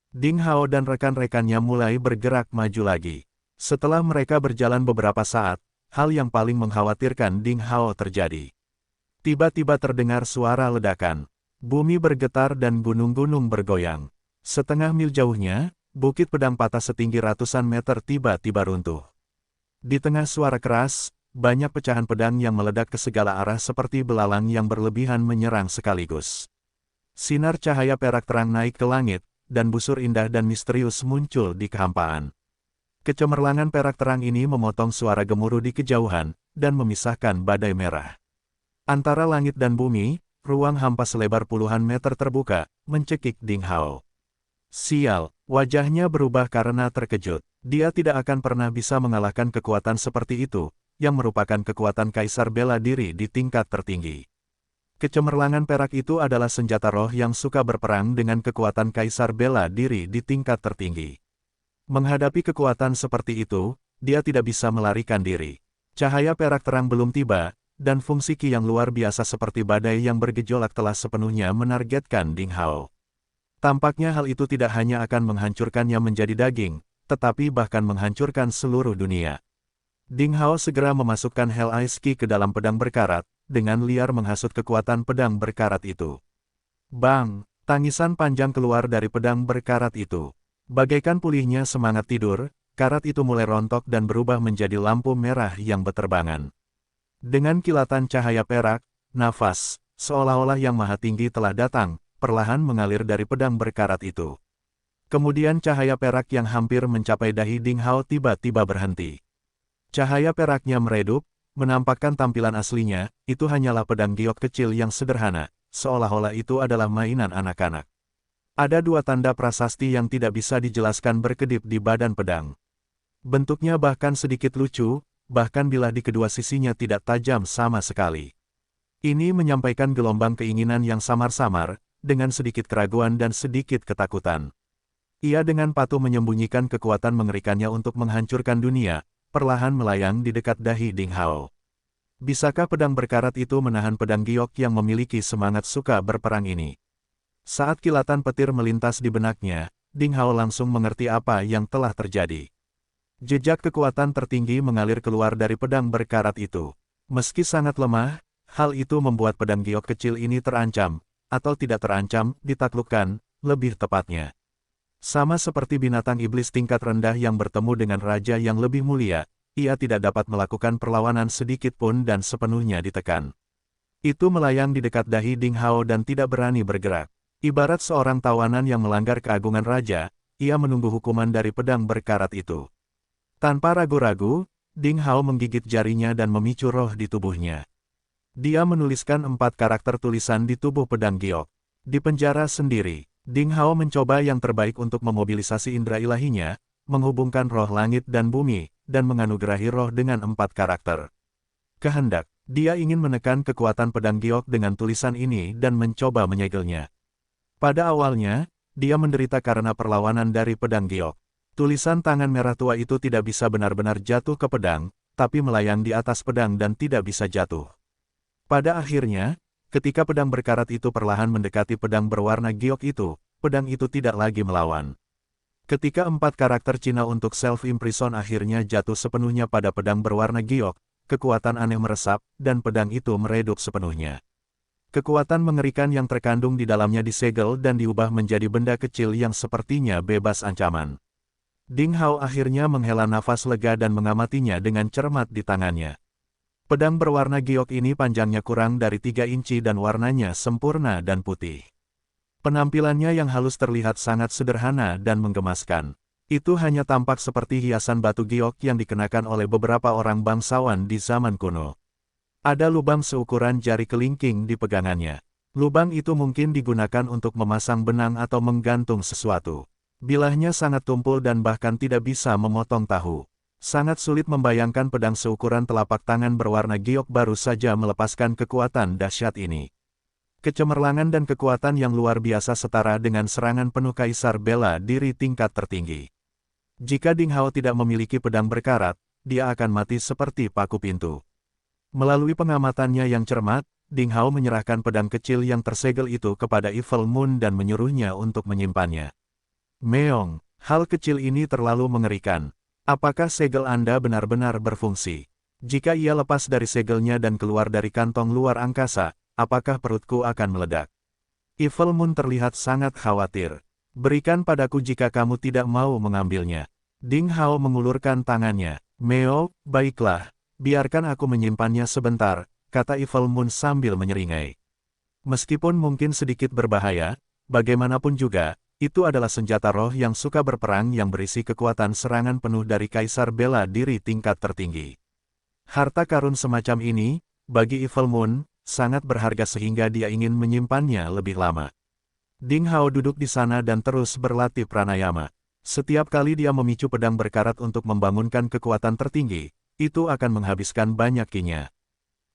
Ding Hao dan rekan-rekannya mulai bergerak maju lagi. Setelah mereka berjalan beberapa saat, hal yang paling mengkhawatirkan Ding Hao terjadi. Tiba-tiba terdengar suara ledakan. Bumi bergetar dan gunung-gunung bergoyang. Setengah mil jauhnya, bukit pedang patah setinggi ratusan meter tiba-tiba runtuh. Di tengah suara keras, banyak pecahan pedang yang meledak ke segala arah seperti belalang yang berlebihan menyerang sekaligus. Sinar cahaya perak terang naik ke langit, dan busur indah dan misterius muncul di kehampaan. Kecemerlangan perak terang ini memotong suara gemuruh di kejauhan, dan memisahkan badai merah. Antara langit dan bumi, ruang hampa selebar puluhan meter terbuka, mencekik Ding Hao. Sial, wajahnya berubah karena terkejut. Dia tidak akan pernah bisa mengalahkan kekuatan seperti itu, yang merupakan kekuatan kaisar bela diri di tingkat tertinggi. Kecemerlangan perak itu adalah senjata roh yang suka berperang dengan kekuatan kaisar bela diri di tingkat tertinggi. Menghadapi kekuatan seperti itu, dia tidak bisa melarikan diri. Cahaya perak terang belum tiba, dan fungsi Qi yang luar biasa seperti badai yang bergejolak telah sepenuhnya menargetkan Ding Hao. Tampaknya hal itu tidak hanya akan menghancurkannya menjadi daging, tetapi bahkan menghancurkan seluruh dunia. Ding Hao segera memasukkan Hell Ice Qi ke dalam pedang berkarat, dengan liar menghasut kekuatan pedang berkarat itu. Bang! Tangisan panjang keluar dari pedang berkarat itu. Bagaikan pulihnya semangat tidur, karat itu mulai rontok dan berubah menjadi lampu merah yang beterbangan. Dengan kilatan cahaya perak, nafas, seolah-olah yang maha tinggi telah datang, perlahan mengalir dari pedang berkarat itu. Kemudian cahaya perak yang hampir mencapai dahi Ding Hao tiba-tiba berhenti. Cahaya peraknya meredup, menampakkan tampilan aslinya, itu hanyalah pedang giok kecil yang sederhana, seolah-olah itu adalah mainan anak-anak. Ada dua tanda prasasti yang tidak bisa dijelaskan berkedip di badan pedang. Bentuknya bahkan sedikit lucu, bahkan bilah di kedua sisinya tidak tajam sama sekali. Ini menyampaikan gelombang keinginan yang samar-samar, dengan sedikit keraguan dan sedikit ketakutan. Ia dengan patuh menyembunyikan kekuatan mengerikannya untuk menghancurkan dunia, perlahan melayang di dekat dahi Ding Hao. Bisakah pedang berkarat itu menahan pedang giok yang memiliki semangat suka berperang ini? Saat kilatan petir melintas di benaknya, Ding Hao langsung mengerti apa yang telah terjadi. Jejak kekuatan tertinggi mengalir keluar dari pedang berkarat itu. Meski sangat lemah, hal itu membuat pedang giok kecil ini terancam, atau tidak terancam, ditaklukkan, lebih tepatnya. Sama seperti binatang iblis tingkat rendah yang bertemu dengan raja yang lebih mulia, ia tidak dapat melakukan perlawanan sedikit pun dan sepenuhnya ditekan. Itu melayang di dekat dahi Ding Hao dan tidak berani bergerak. Ibarat seorang tawanan yang melanggar keagungan raja, ia menunggu hukuman dari pedang berkarat itu. Tanpa ragu-ragu, Ding Hao menggigit jarinya dan memicu roh di tubuhnya. Dia menuliskan 4 karakter tulisan di tubuh pedang giok. Di penjara sendiri, Ding Hao mencoba yang terbaik untuk memobilisasi indera ilahinya, menghubungkan roh langit dan bumi, dan menganugerahi roh dengan 4 karakter kehendak. Dia ingin menekan kekuatan pedang giok dengan tulisan ini dan mencoba menyegelnya. Pada awalnya, dia menderita karena perlawanan dari pedang giok. Tulisan tangan merah tua itu tidak bisa benar-benar jatuh ke pedang, tapi melayang di atas pedang dan tidak bisa jatuh. Pada akhirnya, ketika pedang berkarat itu perlahan mendekati pedang berwarna giok itu, pedang itu tidak lagi melawan. Ketika 4 karakter Cina untuk self-imprison akhirnya jatuh sepenuhnya pada pedang berwarna giok, kekuatan aneh meresap, dan pedang itu meredup sepenuhnya. Kekuatan mengerikan yang terkandung di dalamnya disegel dan diubah menjadi benda kecil yang sepertinya bebas ancaman. Ding Hao akhirnya menghela nafas lega dan mengamatinya dengan cermat di tangannya. Pedang berwarna giok ini panjangnya kurang dari 3 inci dan warnanya sempurna dan putih. Penampilannya yang halus terlihat sangat sederhana dan menggemaskan. Itu hanya tampak seperti hiasan batu giok yang dikenakan oleh beberapa orang bangsawan di zaman kuno. Ada lubang seukuran jari kelingking di pegangannya. Lubang itu mungkin digunakan untuk memasang benang atau menggantung sesuatu. Bilahnya sangat tumpul dan bahkan tidak bisa memotong tahu. Sangat sulit membayangkan pedang seukuran telapak tangan berwarna giok baru saja melepaskan kekuatan dahsyat ini. Kecemerlangan dan kekuatan yang luar biasa setara dengan serangan penuh kaisar bela diri tingkat tertinggi. Jika Ding Hao tidak memiliki pedang berkarat, dia akan mati seperti paku pintu. Melalui pengamatannya yang cermat, Ding Hao menyerahkan pedang kecil yang tersegel itu kepada Evil Moon dan menyuruhnya untuk menyimpannya. Meong, hal kecil ini terlalu mengerikan. Apakah segel Anda benar-benar berfungsi? Jika ia lepas dari segelnya dan keluar dari kantong luar angkasa, apakah perutku akan meledak? Evil Moon terlihat sangat khawatir. Berikan padaku jika kamu tidak mau mengambilnya. Ding Hao mengulurkan tangannya. Meo, baiklah, biarkan aku menyimpannya sebentar, kata Evil Moon sambil menyeringai. Meskipun mungkin sedikit berbahaya, bagaimanapun juga, itu adalah senjata roh yang suka berperang yang berisi kekuatan serangan penuh dari kaisar bela diri tingkat tertinggi. Harta karun semacam ini, bagi Evil Moon, sangat berharga sehingga dia ingin menyimpannya lebih lama. Ding Hao duduk di sana dan terus berlatih pranayama. Setiap kali dia memicu pedang berkarat untuk membangunkan kekuatan tertinggi, itu akan menghabiskan banyak kinya.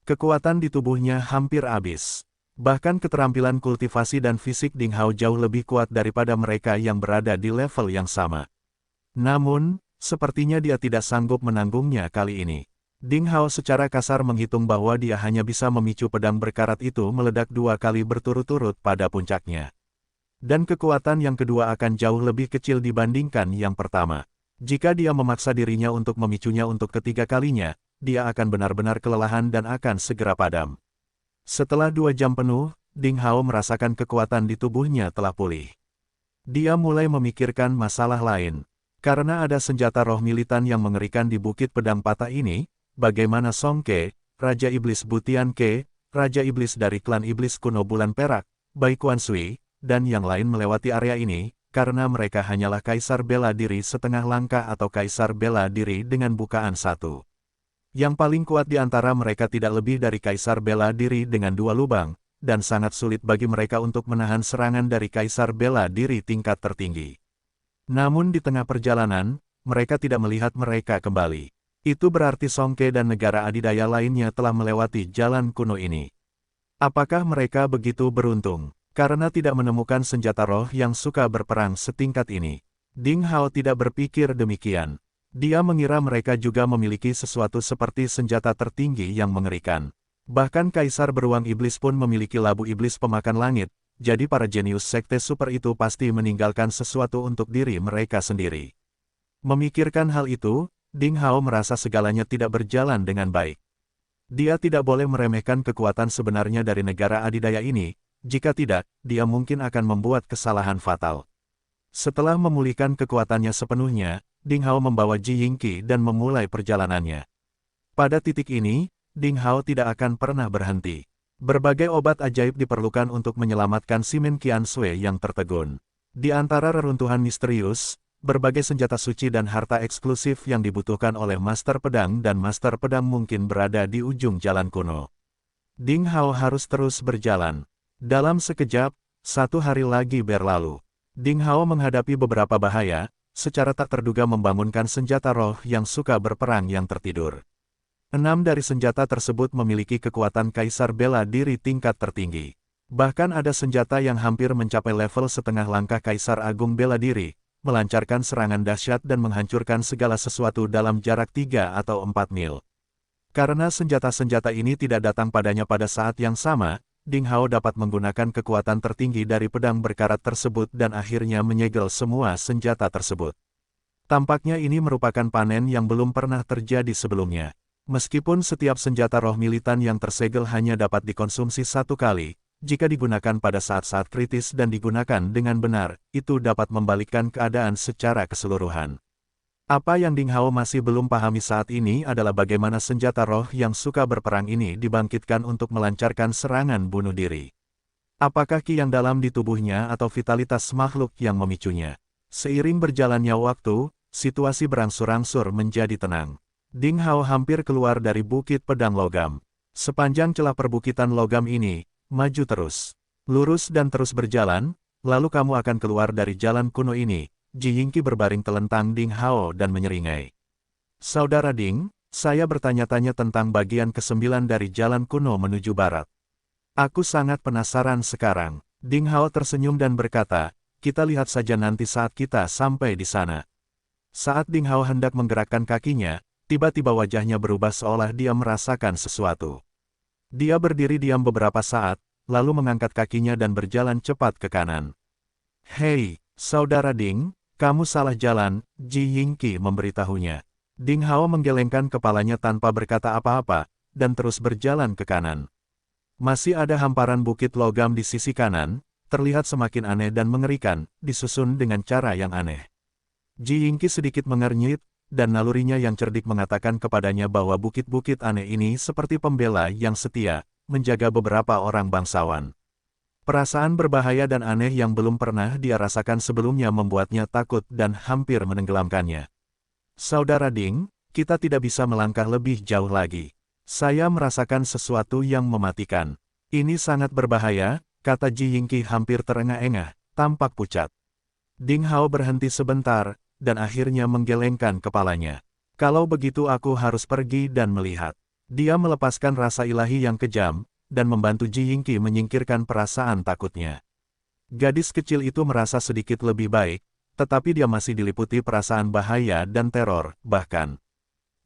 Kekuatan di tubuhnya hampir habis. Bahkan keterampilan kultivasi dan fisik Ding Hao jauh lebih kuat daripada mereka yang berada di level yang sama. Namun, sepertinya dia tidak sanggup menanggungnya kali ini. Ding Hao secara kasar menghitung bahwa dia hanya bisa memicu pedang berkarat itu meledak 2 kali berturut-turut pada puncaknya. Dan kekuatan yang kedua akan jauh lebih kecil dibandingkan yang pertama. Jika dia memaksa dirinya untuk memicunya untuk ketiga kalinya, dia akan benar-benar kelelahan dan akan segera padam. Setelah 2 jam penuh, Ding Hao merasakan kekuatan di tubuhnya telah pulih. Dia mulai memikirkan masalah lain. Karena ada senjata roh militan yang mengerikan di Bukit Pedang Patah ini, bagaimana Song Ke, Raja Iblis Butian Ke, Raja Iblis dari klan Iblis Kuno Bulan Perak, Bai Kuan Sui, dan yang lain melewati area ini, karena mereka hanyalah kaisar bela diri setengah langkah atau kaisar bela diri dengan bukaan 1. Yang paling kuat di antara mereka tidak lebih dari kaisar bela diri dengan 2 lubang, dan sangat sulit bagi mereka untuk menahan serangan dari kaisar bela diri tingkat tertinggi. Namun di tengah perjalanan, mereka tidak melihat mereka kembali. Itu berarti Song Ke dan negara adidaya lainnya telah melewati jalan kuno ini. Apakah mereka begitu beruntung? Karena tidak menemukan senjata roh yang suka berperang setingkat ini. Ding Hao tidak berpikir demikian. Dia mengira mereka juga memiliki sesuatu seperti senjata tertinggi yang mengerikan. Bahkan Kaisar Beruang Iblis pun memiliki labu iblis pemakan langit, jadi para jenius sekte super itu pasti meninggalkan sesuatu untuk diri mereka sendiri. Memikirkan hal itu, Ding Hao merasa segalanya tidak berjalan dengan baik. Dia tidak boleh meremehkan kekuatan sebenarnya dari negara adidaya ini, jika tidak, dia mungkin akan membuat kesalahan fatal. Setelah memulihkan kekuatannya sepenuhnya, Ding Hao membawa Ji Yingqi dan memulai perjalanannya. Pada titik ini, Ding Hao tidak akan pernah berhenti. Berbagai obat ajaib diperlukan untuk menyelamatkan Simen Qian Sui yang tertegun. Di antara reruntuhan misterius, berbagai senjata suci dan harta eksklusif yang dibutuhkan oleh Master Pedang dan Master Pedang mungkin berada di ujung jalan kuno. Ding Hao harus terus berjalan. Dalam sekejap, 1 hari lagi berlalu. Ding Hao menghadapi beberapa bahaya, secara tak terduga membangunkan senjata roh yang suka berperang yang tertidur. 6 dari senjata tersebut memiliki kekuatan kaisar bela diri tingkat tertinggi. Bahkan ada senjata yang hampir mencapai level setengah langkah kaisar agung bela diri, melancarkan serangan dahsyat dan menghancurkan segala sesuatu dalam jarak 3 atau 4 mil. Karena senjata-senjata ini tidak datang padanya pada saat yang sama, Ding Hao dapat menggunakan kekuatan tertinggi dari pedang berkarat tersebut dan akhirnya menyegel semua senjata tersebut. Tampaknya ini merupakan panen yang belum pernah terjadi sebelumnya. Meskipun setiap senjata roh militan yang tersegel hanya dapat dikonsumsi 1 kali, jika digunakan pada saat-saat kritis dan digunakan dengan benar, itu dapat membalikkan keadaan secara keseluruhan. Apa yang Ding Hao masih belum pahami saat ini adalah bagaimana senjata roh yang suka berperang ini dibangkitkan untuk melancarkan serangan bunuh diri. Apakah ki yang dalam di tubuhnya atau vitalitas makhluk yang memicunya? Seiring berjalannya waktu, situasi berangsur-angsur menjadi tenang. Ding Hao hampir keluar dari bukit pedang logam. Sepanjang celah perbukitan logam ini, maju terus. Lurus dan terus berjalan, lalu kamu akan keluar dari jalan kuno ini. Ji Yingqi berbaring telentang Ding Hao dan menyeringai. Saudara Ding, saya bertanya-tanya tentang bagian ke-9 dari jalan kuno menuju barat. Aku sangat penasaran sekarang. Ding Hao tersenyum dan berkata, kita lihat saja nanti saat kita sampai di sana. Saat Ding Hao hendak menggerakkan kakinya, tiba-tiba wajahnya berubah seolah dia merasakan sesuatu. Dia berdiri diam beberapa saat, lalu mengangkat kakinya dan berjalan cepat ke kanan. Hei, Saudara Ding, kamu salah jalan, Ji Yingqi memberitahunya. Ding Hao menggelengkan kepalanya tanpa berkata apa-apa, dan terus berjalan ke kanan. Masih ada hamparan bukit logam di sisi kanan, terlihat semakin aneh dan mengerikan, disusun dengan cara yang aneh. Ji Yingqi sedikit mengernyit, dan nalurinya yang cerdik mengatakan kepadanya bahwa bukit-bukit aneh ini seperti pembela yang setia, menjaga beberapa orang bangsawan. Perasaan berbahaya dan aneh yang belum pernah dia rasakan sebelumnya membuatnya takut dan hampir menenggelamkannya. Saudara Ding, kita tidak bisa melangkah lebih jauh lagi. Saya merasakan sesuatu yang mematikan. Ini sangat berbahaya, kata Ji Yingqi hampir terengah-engah, tampak pucat. Ding Hao berhenti sebentar, dan akhirnya menggelengkan kepalanya. Kalau begitu aku harus pergi dan melihat. Dia melepaskan rasa ilahi yang kejam, dan membantu Ji Yingqi menyingkirkan perasaan takutnya. Gadis kecil itu merasa sedikit lebih baik, tetapi dia masih diliputi perasaan bahaya dan teror, bahkan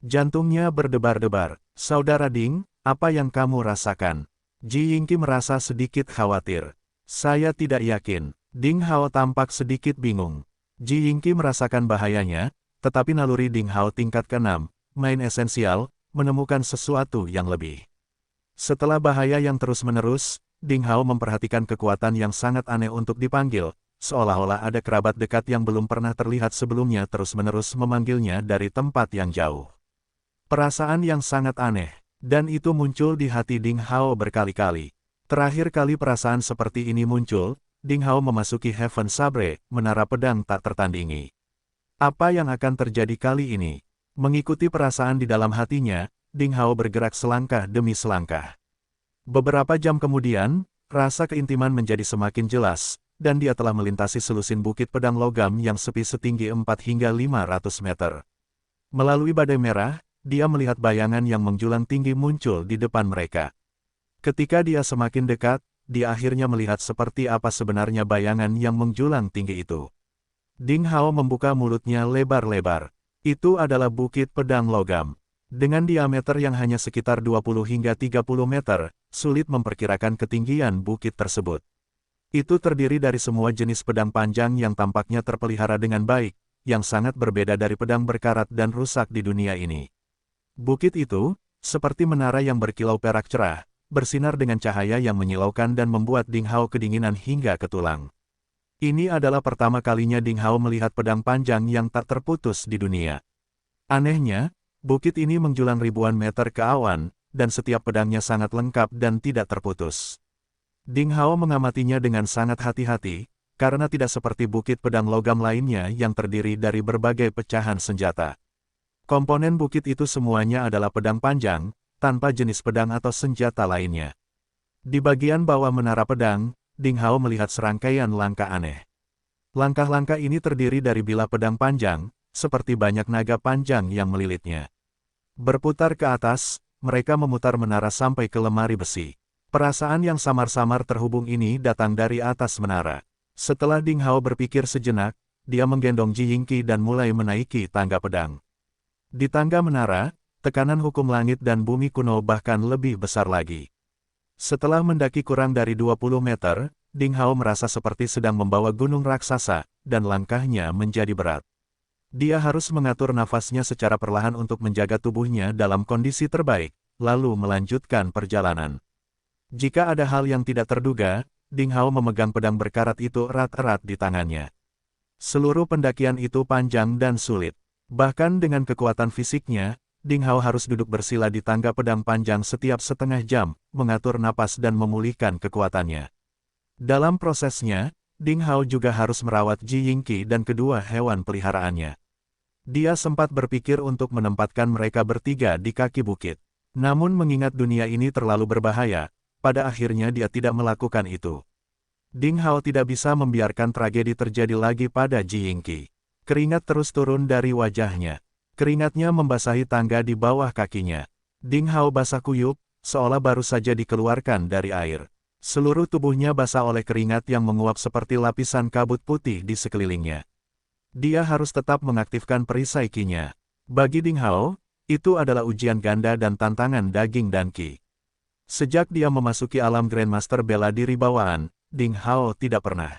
jantungnya berdebar-debar. Saudara Ding, apa yang kamu rasakan? Ji Yingqi merasa sedikit khawatir. Saya tidak yakin. Ding Hao tampak sedikit bingung. Ji Yingqi merasakan bahayanya, tetapi naluri Ding Hao tingkat ke-6, main esensial, menemukan sesuatu yang lebih. Setelah bahaya yang terus-menerus, Ding Hao memperhatikan kekuatan yang sangat aneh untuk dipanggil, seolah-olah ada kerabat dekat yang belum pernah terlihat sebelumnya terus-menerus memanggilnya dari tempat yang jauh. Perasaan yang sangat aneh, dan itu muncul di hati Ding Hao berkali-kali. Terakhir kali perasaan seperti ini muncul, Ding Hao memasuki Heaven Sabre, menara pedang tak tertandingi. Apa yang akan terjadi kali ini? Mengikuti perasaan di dalam hatinya, Ding Hao bergerak selangkah demi selangkah. Beberapa jam kemudian, rasa keintiman menjadi semakin jelas, dan dia telah melintasi selusin bukit pedang logam yang sepi setinggi 4 hingga 500 meter. Melalui badai merah, dia melihat bayangan yang menjulang tinggi muncul di depan mereka. Ketika dia semakin dekat, dia akhirnya melihat seperti apa sebenarnya bayangan yang menjulang tinggi itu. Ding Hao membuka mulutnya lebar-lebar. Itu adalah bukit pedang logam. Dengan diameter yang hanya sekitar 20 hingga 30 meter, sulit memperkirakan ketinggian bukit tersebut. Itu terdiri dari semua jenis pedang panjang yang tampaknya terpelihara dengan baik, yang sangat berbeda dari pedang berkarat dan rusak di dunia ini. Bukit itu, seperti menara yang berkilau perak cerah, bersinar dengan cahaya yang menyilaukan dan membuat Ding Hao kedinginan hingga ke tulang. Ini adalah pertama kalinya Ding Hao melihat pedang panjang yang tak terputus di dunia. Anehnya, bukit ini menjulang ribuan meter ke awan, dan setiap pedangnya sangat lengkap dan tidak terputus. Ding Hao mengamatinya dengan sangat hati-hati, karena tidak seperti bukit pedang logam lainnya yang terdiri dari berbagai pecahan senjata. Komponen bukit itu semuanya adalah pedang panjang, tanpa jenis pedang atau senjata lainnya. Di bagian bawah menara pedang, Ding Hao melihat serangkaian langkah aneh. Langkah-langkah ini terdiri dari bilah pedang panjang, seperti banyak naga panjang yang melilitnya. Berputar ke atas, mereka memutar menara sampai ke lemari besi. Perasaan yang samar-samar terhubung ini datang dari atas menara. Setelah Ding Hao berpikir sejenak, dia menggendong Ji Yingqi dan mulai menaiki tangga pedang. Di tangga menara, tekanan hukum langit dan bumi kuno bahkan lebih besar lagi. Setelah mendaki kurang dari 20 meter, Ding Hao merasa seperti sedang membawa gunung raksasa, dan langkahnya menjadi berat. Dia harus mengatur nafasnya secara perlahan untuk menjaga tubuhnya dalam kondisi terbaik, lalu melanjutkan perjalanan. Jika ada hal yang tidak terduga, Ding Hao memegang pedang berkarat itu erat-erat di tangannya. Seluruh pendakian itu panjang dan sulit. Bahkan dengan kekuatan fisiknya, Ding Hao harus duduk bersila di tangga pedang panjang setiap setengah jam, mengatur napas dan memulihkan kekuatannya. Dalam prosesnya, Ding Hao juga harus merawat Ji Yingqi dan kedua hewan peliharaannya. Dia sempat berpikir untuk menempatkan mereka bertiga di kaki bukit. Namun mengingat dunia ini terlalu berbahaya, pada akhirnya dia tidak melakukan itu. Ding Hao tidak bisa membiarkan tragedi terjadi lagi pada Ji Yingqi. Keringat terus turun dari wajahnya. Keringatnya membasahi tangga di bawah kakinya. Ding Hao basah kuyup, seolah baru saja dikeluarkan dari air. Seluruh tubuhnya basah oleh keringat yang menguap seperti lapisan kabut putih di sekelilingnya. Dia harus tetap mengaktifkan perisai Qi-nya. Bagi Ding Hao, itu adalah ujian ganda dan tantangan daging dan Qi. Sejak dia memasuki alam Grandmaster bela diri bawaan, Ding Hao tidak pernah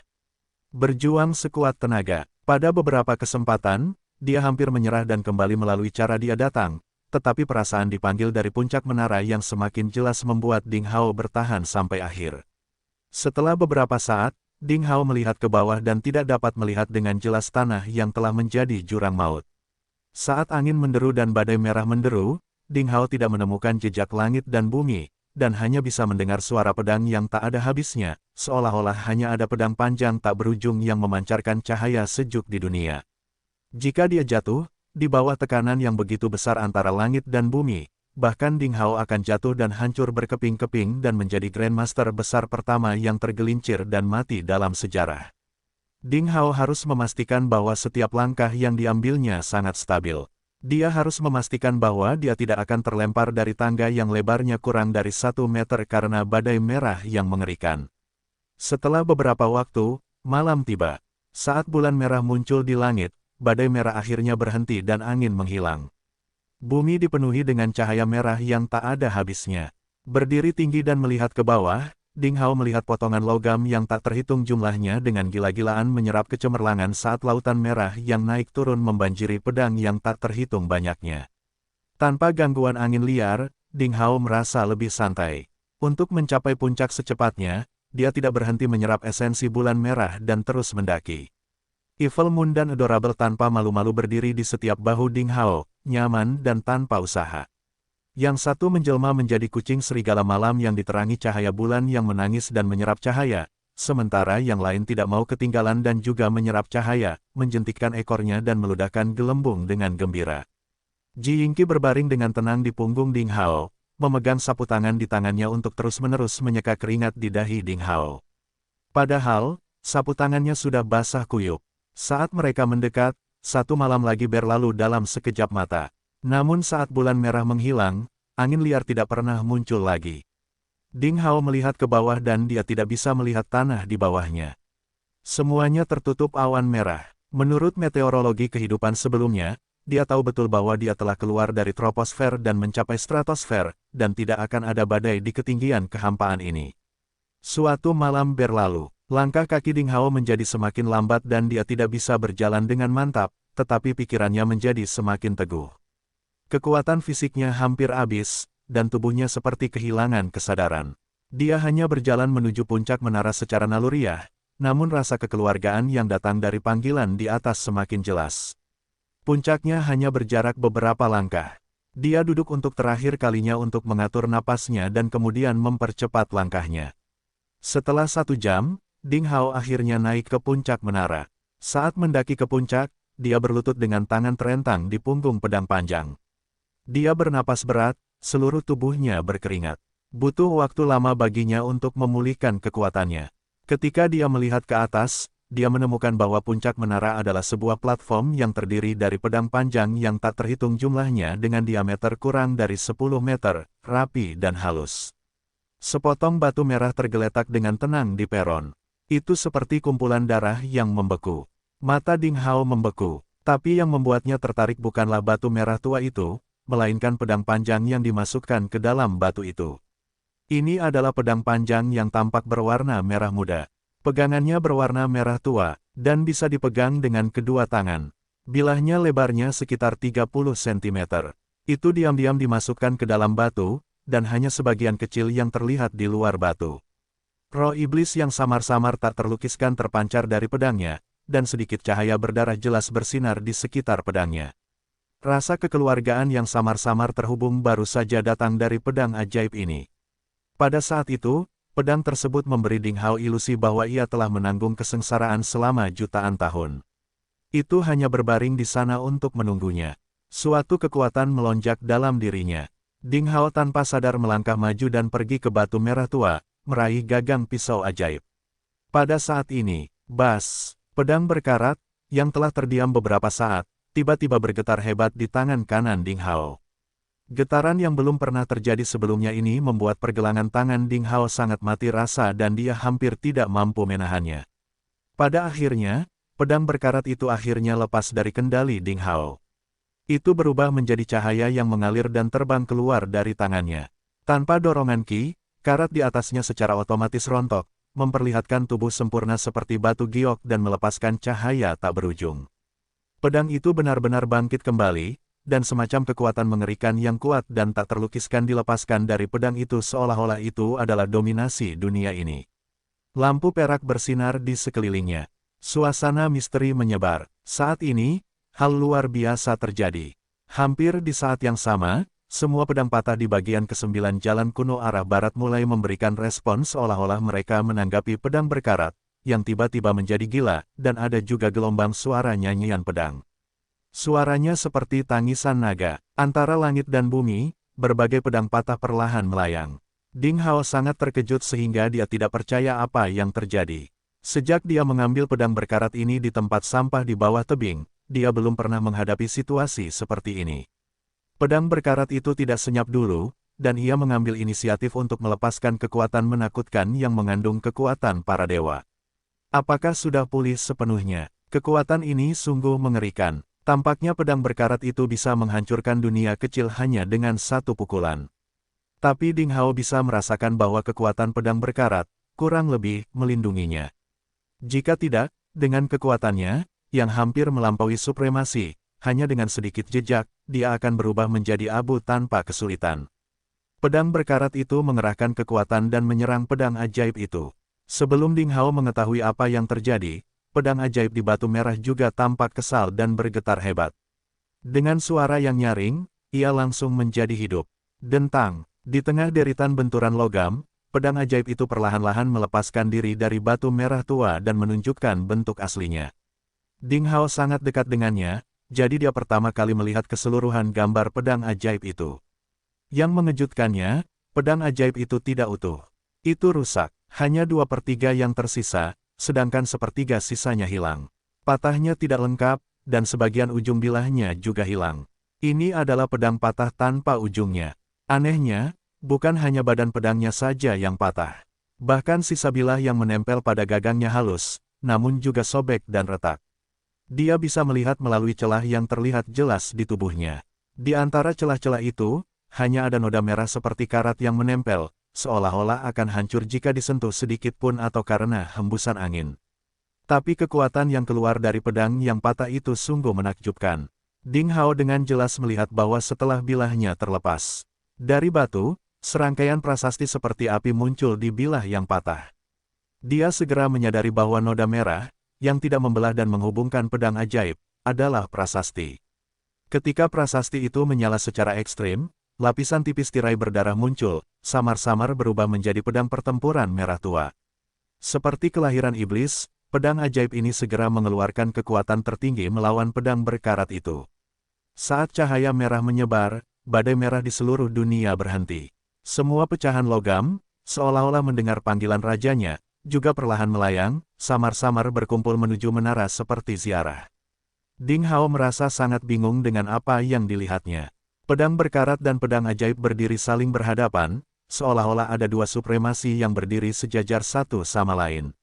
berjuang sekuat tenaga. Pada beberapa kesempatan, dia hampir menyerah dan kembali melalui cara dia datang, tetapi perasaan dipanggil dari puncak menara yang semakin jelas membuat Ding Hao bertahan sampai akhir. Setelah beberapa saat, Ding Hao melihat ke bawah dan tidak dapat melihat dengan jelas tanah yang telah menjadi jurang maut. Saat angin menderu dan badai merah menderu, Ding Hao tidak menemukan jejak langit dan bumi, dan hanya bisa mendengar suara pedang yang tak ada habisnya, seolah-olah hanya ada pedang panjang tak berujung yang memancarkan cahaya sejuk di dunia. Jika dia jatuh, di bawah tekanan yang begitu besar antara langit dan bumi, bahkan Ding Hao akan jatuh dan hancur berkeping-keping dan menjadi Grandmaster besar pertama yang tergelincir dan mati dalam sejarah. Ding Hao harus memastikan bahwa setiap langkah yang diambilnya sangat stabil. Dia harus memastikan bahwa dia tidak akan terlempar dari tangga yang lebarnya kurang dari 1 meter karena badai merah yang mengerikan. Setelah beberapa waktu, malam tiba. Saat bulan merah muncul di langit, badai merah akhirnya berhenti dan angin menghilang. Bumi dipenuhi dengan cahaya merah yang tak ada habisnya. Berdiri tinggi dan melihat ke bawah, Ding Hao melihat potongan logam yang tak terhitung jumlahnya dengan gila-gilaan menyerap kecemerlangan saat lautan merah yang naik turun membanjiri pedang yang tak terhitung banyaknya. Tanpa gangguan angin liar, Ding Hao merasa lebih santai. Untuk mencapai puncak secepatnya, dia tidak berhenti menyerap esensi bulan merah dan terus mendaki. Evil Moon dan Adorable tanpa malu-malu berdiri di setiap bahu Ding Hao, nyaman dan tanpa usaha. Yang satu menjelma menjadi kucing serigala malam yang diterangi cahaya bulan yang menangis dan menyerap cahaya, sementara yang lain tidak mau ketinggalan dan juga menyerap cahaya, menjentikkan ekornya dan meludahkan gelembung dengan gembira. Ji Yingqi berbaring dengan tenang di punggung Ding Hao, memegang sapu tangan di tangannya untuk terus-menerus menyeka keringat di dahi Ding Hao. Padahal, sapu tangannya sudah basah kuyup. Saat mereka mendekat, satu malam lagi berlalu dalam sekejap mata. Namun saat bulan merah menghilang, angin liar tidak pernah muncul lagi. Ding Hao melihat ke bawah dan dia tidak bisa melihat tanah di bawahnya. Semuanya tertutup awan merah. Menurut meteorologi kehidupan sebelumnya, dia tahu betul bahwa dia telah keluar dari troposfer dan mencapai stratosfer, dan tidak akan ada badai di ketinggian kehampaan ini. Suatu malam berlalu, langkah kaki Ding Hao menjadi semakin lambat dan dia tidak bisa berjalan dengan mantap, tetapi pikirannya menjadi semakin teguh. Kekuatan fisiknya hampir habis, dan tubuhnya seperti kehilangan kesadaran. Dia hanya berjalan menuju puncak menara secara naluriah, namun rasa kekeluargaan yang datang dari panggilan di atas semakin jelas. Puncaknya hanya berjarak beberapa langkah. Dia duduk untuk terakhir kalinya untuk mengatur napasnya dan kemudian mempercepat langkahnya. Setelah 1 jam, Ding Hao akhirnya naik ke puncak menara. Saat mendaki ke puncak, dia berlutut dengan tangan terentang di punggung pedang panjang. Dia bernapas berat, seluruh tubuhnya berkeringat. Butuh waktu lama baginya untuk memulihkan kekuatannya. Ketika dia melihat ke atas, dia menemukan bahwa puncak menara adalah sebuah platform yang terdiri dari pedang panjang yang tak terhitung jumlahnya dengan diameter kurang dari 10 meter, rapi dan halus. Sepotong batu merah tergeletak dengan tenang di peron. Itu seperti kumpulan darah yang membeku. Mata Ding Hao membeku, tapi yang membuatnya tertarik bukanlah batu merah tua itu, melainkan pedang panjang yang dimasukkan ke dalam batu itu. Ini adalah pedang panjang yang tampak berwarna merah muda. Pegangannya berwarna merah tua, dan bisa dipegang dengan kedua tangan. Bilahnya lebarnya sekitar 30 cm. Itu diam-diam dimasukkan ke dalam batu, dan hanya sebagian kecil yang terlihat di luar batu. Roh iblis yang samar-samar tak terlukiskan terpancar dari pedangnya, dan sedikit cahaya berdarah jelas bersinar di sekitar pedangnya. Rasa kekeluargaan yang samar-samar terhubung baru saja datang dari pedang ajaib ini. Pada saat itu, pedang tersebut memberi Ding Hao ilusi bahwa ia telah menanggung kesengsaraan selama jutaan tahun. Itu hanya berbaring di sana untuk menunggunya. Suatu kekuatan melonjak dalam dirinya. Ding Hao tanpa sadar melangkah maju dan pergi ke batu merah tua, meraih gagang pisau ajaib. Pada saat ini, bas, pedang berkarat, yang telah terdiam beberapa saat, tiba-tiba bergetar hebat di tangan kanan Ding Hao. Getaran yang belum pernah terjadi sebelumnya ini membuat pergelangan tangan Ding Hao sangat mati rasa dan dia hampir tidak mampu menahannya. Pada akhirnya, pedang berkarat itu akhirnya lepas dari kendali Ding Hao. Itu berubah menjadi cahaya yang mengalir dan terbang keluar dari tangannya. Tanpa dorongan ki, karat di atasnya secara otomatis rontok, memperlihatkan tubuh sempurna seperti batu giok dan melepaskan cahaya tak berujung. Pedang itu benar-benar bangkit kembali, dan semacam kekuatan mengerikan yang kuat dan tak terlukiskan dilepaskan dari pedang itu seolah-olah itu adalah dominasi dunia ini. Lampu perak bersinar di sekelilingnya. Suasana misteri menyebar. Saat ini, hal luar biasa terjadi. Hampir di saat yang sama, semua pedang patah di bagian ke-9 jalan kuno arah barat mulai memberikan respon seolah-olah mereka menanggapi pedang berkarat, yang tiba-tiba menjadi gila, dan ada juga gelombang suara nyanyian pedang. Suaranya seperti tangisan naga. Antara langit dan bumi, berbagai pedang patah perlahan melayang. Ding Hao sangat terkejut sehingga dia tidak percaya apa yang terjadi. Sejak dia mengambil pedang berkarat ini di tempat sampah di bawah tebing, dia belum pernah menghadapi situasi seperti ini. Pedang berkarat itu tidak senyap dulu, dan ia mengambil inisiatif untuk melepaskan kekuatan menakutkan yang mengandung kekuatan para dewa. Apakah sudah pulih sepenuhnya? Kekuatan ini sungguh mengerikan. Tampaknya pedang berkarat itu bisa menghancurkan dunia kecil hanya dengan satu pukulan. Tapi Ding Hao bisa merasakan bahwa kekuatan pedang berkarat, kurang lebih, melindunginya. Jika tidak, dengan kekuatannya, yang hampir melampaui supremasi, hanya dengan sedikit jejak, dia akan berubah menjadi abu tanpa kesulitan. Pedang berkarat itu mengerahkan kekuatan dan menyerang pedang ajaib itu. Sebelum Ding Hao mengetahui apa yang terjadi, pedang ajaib di batu merah juga tampak kesal dan bergetar hebat. Dengan suara yang nyaring, ia langsung menjadi hidup. Dentang, di tengah deritan benturan logam, pedang ajaib itu perlahan-lahan melepaskan diri dari batu merah tua dan menunjukkan bentuk aslinya. Ding Hao sangat dekat dengannya, jadi dia pertama kali melihat keseluruhan gambar pedang ajaib itu. Yang mengejutkannya, pedang ajaib itu tidak utuh. Itu rusak, hanya 2/3 yang tersisa, sedangkan 1/3 sisanya hilang. Patahnya tidak lengkap, dan sebagian ujung bilahnya juga hilang. Ini adalah pedang patah tanpa ujungnya. Anehnya, bukan hanya badan pedangnya saja yang patah. Bahkan sisa bilah yang menempel pada gagangnya halus, namun juga sobek dan retak. Dia bisa melihat melalui celah yang terlihat jelas di tubuhnya. Di antara celah-celah itu, hanya ada noda merah seperti karat yang menempel, seolah-olah akan hancur jika disentuh sedikit pun atau karena hembusan angin. Tapi kekuatan yang keluar dari pedang yang patah itu sungguh menakjubkan. Ding Hao dengan jelas melihat bahwa setelah bilahnya terlepas dari batu, serangkaian prasasti seperti api muncul di bilah yang patah. Dia segera menyadari bahwa noda merah, yang tidak membelah dan menghubungkan pedang ajaib, adalah prasasti. Ketika prasasti itu menyala secara ekstrim, lapisan tipis tirai berdarah muncul, samar-samar berubah menjadi pedang pertempuran merah tua. Seperti kelahiran iblis, pedang ajaib ini segera mengeluarkan kekuatan tertinggi melawan pedang berkarat itu. Saat cahaya merah menyebar, badai merah di seluruh dunia berhenti. Semua pecahan logam, seolah-olah mendengar panggilan rajanya, juga perlahan melayang, samar-samar berkumpul menuju menara seperti ziarah. Ding Hao merasa sangat bingung dengan apa yang dilihatnya. Pedang berkarat dan pedang ajaib berdiri saling berhadapan, seolah-olah ada dua supremasi yang berdiri sejajar satu sama lain.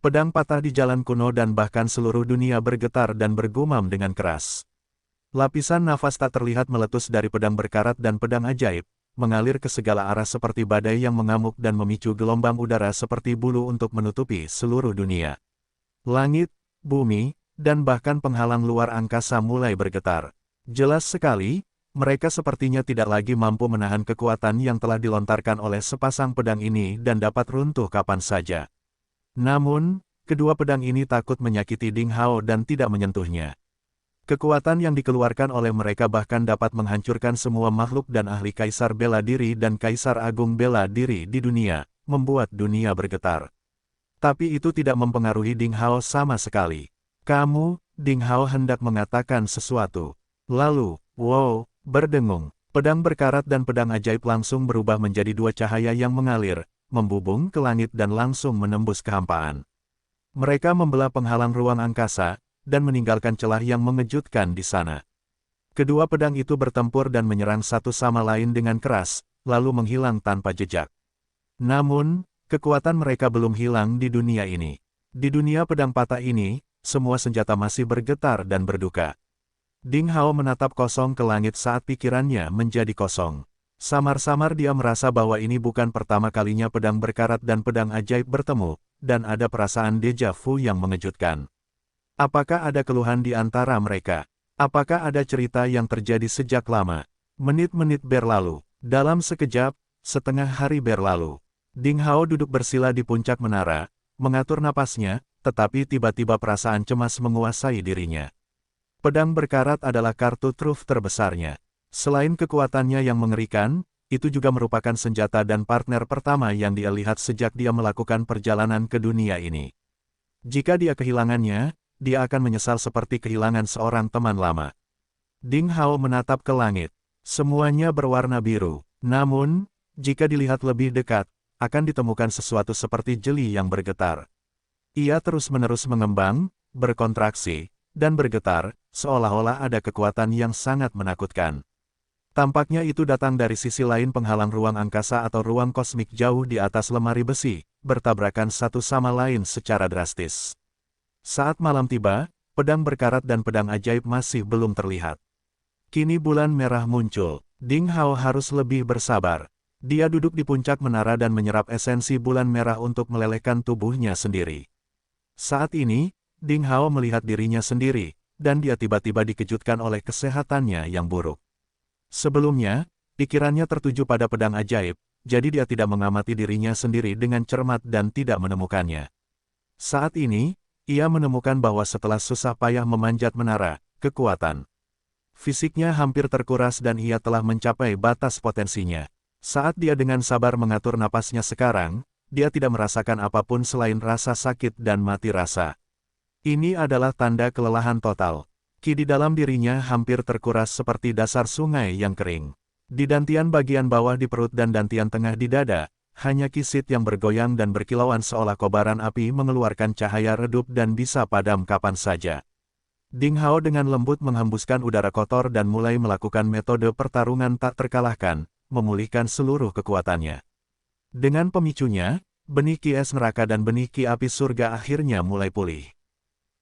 Pedang patah di jalan kuno dan bahkan seluruh dunia bergetar dan bergumam dengan keras. Lapisan nafas tak terlihat meletus dari pedang berkarat dan pedang ajaib, mengalir ke segala arah seperti badai yang mengamuk dan memicu gelombang udara seperti bulu untuk menutupi seluruh dunia. Langit, bumi, dan bahkan penghalang luar angkasa mulai bergetar. Jelas sekali, mereka sepertinya tidak lagi mampu menahan kekuatan yang telah dilontarkan oleh sepasang pedang ini dan dapat runtuh kapan saja. Namun, kedua pedang ini takut menyakiti Ding Hao dan tidak menyentuhnya. Kekuatan yang dikeluarkan oleh mereka bahkan dapat menghancurkan semua makhluk dan ahli kaisar bela diri dan kaisar agung bela diri di dunia, membuat dunia bergetar. Tapi itu tidak mempengaruhi Ding Hao sama sekali. Kamu, Ding Hao hendak mengatakan sesuatu. Lalu, wow, berdengung. Pedang berkarat dan pedang ajaib langsung berubah menjadi dua cahaya yang mengalir, membubung ke langit dan langsung menembus kehampaan. Mereka membelah penghalang ruang angkasa, dan meninggalkan celah yang mengejutkan di sana. Kedua pedang itu bertempur dan menyerang satu sama lain dengan keras, lalu menghilang tanpa jejak. Namun, kekuatan mereka belum hilang di dunia ini. Di dunia pedang patah ini, semua senjata masih bergetar dan berduka. Ding Hao menatap kosong ke langit saat pikirannya menjadi kosong. Samar-samar dia merasa bahwa ini bukan pertama kalinya pedang berkarat dan pedang ajaib bertemu, dan ada perasaan deja vu yang mengejutkan. Apakah ada keluhan di antara mereka? Apakah ada cerita yang terjadi sejak lama? Menit-menit berlalu. Dalam sekejap, setengah hari berlalu. Ding Hao duduk bersila di puncak menara, mengatur napasnya, tetapi tiba-tiba perasaan cemas menguasai dirinya. Pedang berkarat adalah kartu truf terbesarnya. Selain kekuatannya yang mengerikan, itu juga merupakan senjata dan partner pertama yang dia lihat sejak dia melakukan perjalanan ke dunia ini. Jika dia kehilangannya, dia akan menyesal seperti kehilangan seorang teman lama. Ding Hao menatap ke langit. Semuanya berwarna biru. Namun, jika dilihat lebih dekat, akan ditemukan sesuatu seperti jeli yang bergetar. Ia terus-menerus mengembang, berkontraksi, dan bergetar, seolah-olah ada kekuatan yang sangat menakutkan. Tampaknya itu datang dari sisi lain penghalang ruang angkasa atau ruang kosmik jauh di atas lemari besi, bertabrakan satu sama lain secara drastis. Saat malam tiba, pedang berkarat dan pedang ajaib masih belum terlihat. Kini bulan merah muncul. Ding Hao harus lebih bersabar. Dia duduk di puncak menara dan menyerap esensi bulan merah untuk melelehkan tubuhnya sendiri. Saat ini, Ding Hao melihat dirinya sendiri, dan dia tiba-tiba dikejutkan oleh kesehatannya yang buruk. Sebelumnya, pikirannya tertuju pada pedang ajaib, jadi dia tidak mengamati dirinya sendiri dengan cermat dan tidak menemukannya. Saat ini, ia menemukan bahwa setelah susah payah memanjat menara, kekuatan fisiknya hampir terkuras dan ia telah mencapai batas potensinya. Saat dia dengan sabar mengatur napasnya sekarang, dia tidak merasakan apapun selain rasa sakit dan mati rasa. Ini adalah tanda kelelahan total. Ki di dalam dirinya hampir terkuras seperti dasar sungai yang kering. Di dantian bagian bawah di perut dan dantian tengah di dada, hanya kisit yang bergoyang dan berkilauan seolah kobaran api mengeluarkan cahaya redup dan bisa padam kapan saja. Ding Hao dengan lembut menghembuskan udara kotor dan mulai melakukan metode pertarungan tak terkalahkan, memulihkan seluruh kekuatannya. Dengan pemicunya, benih ki es neraka dan benih ki api surga akhirnya mulai pulih.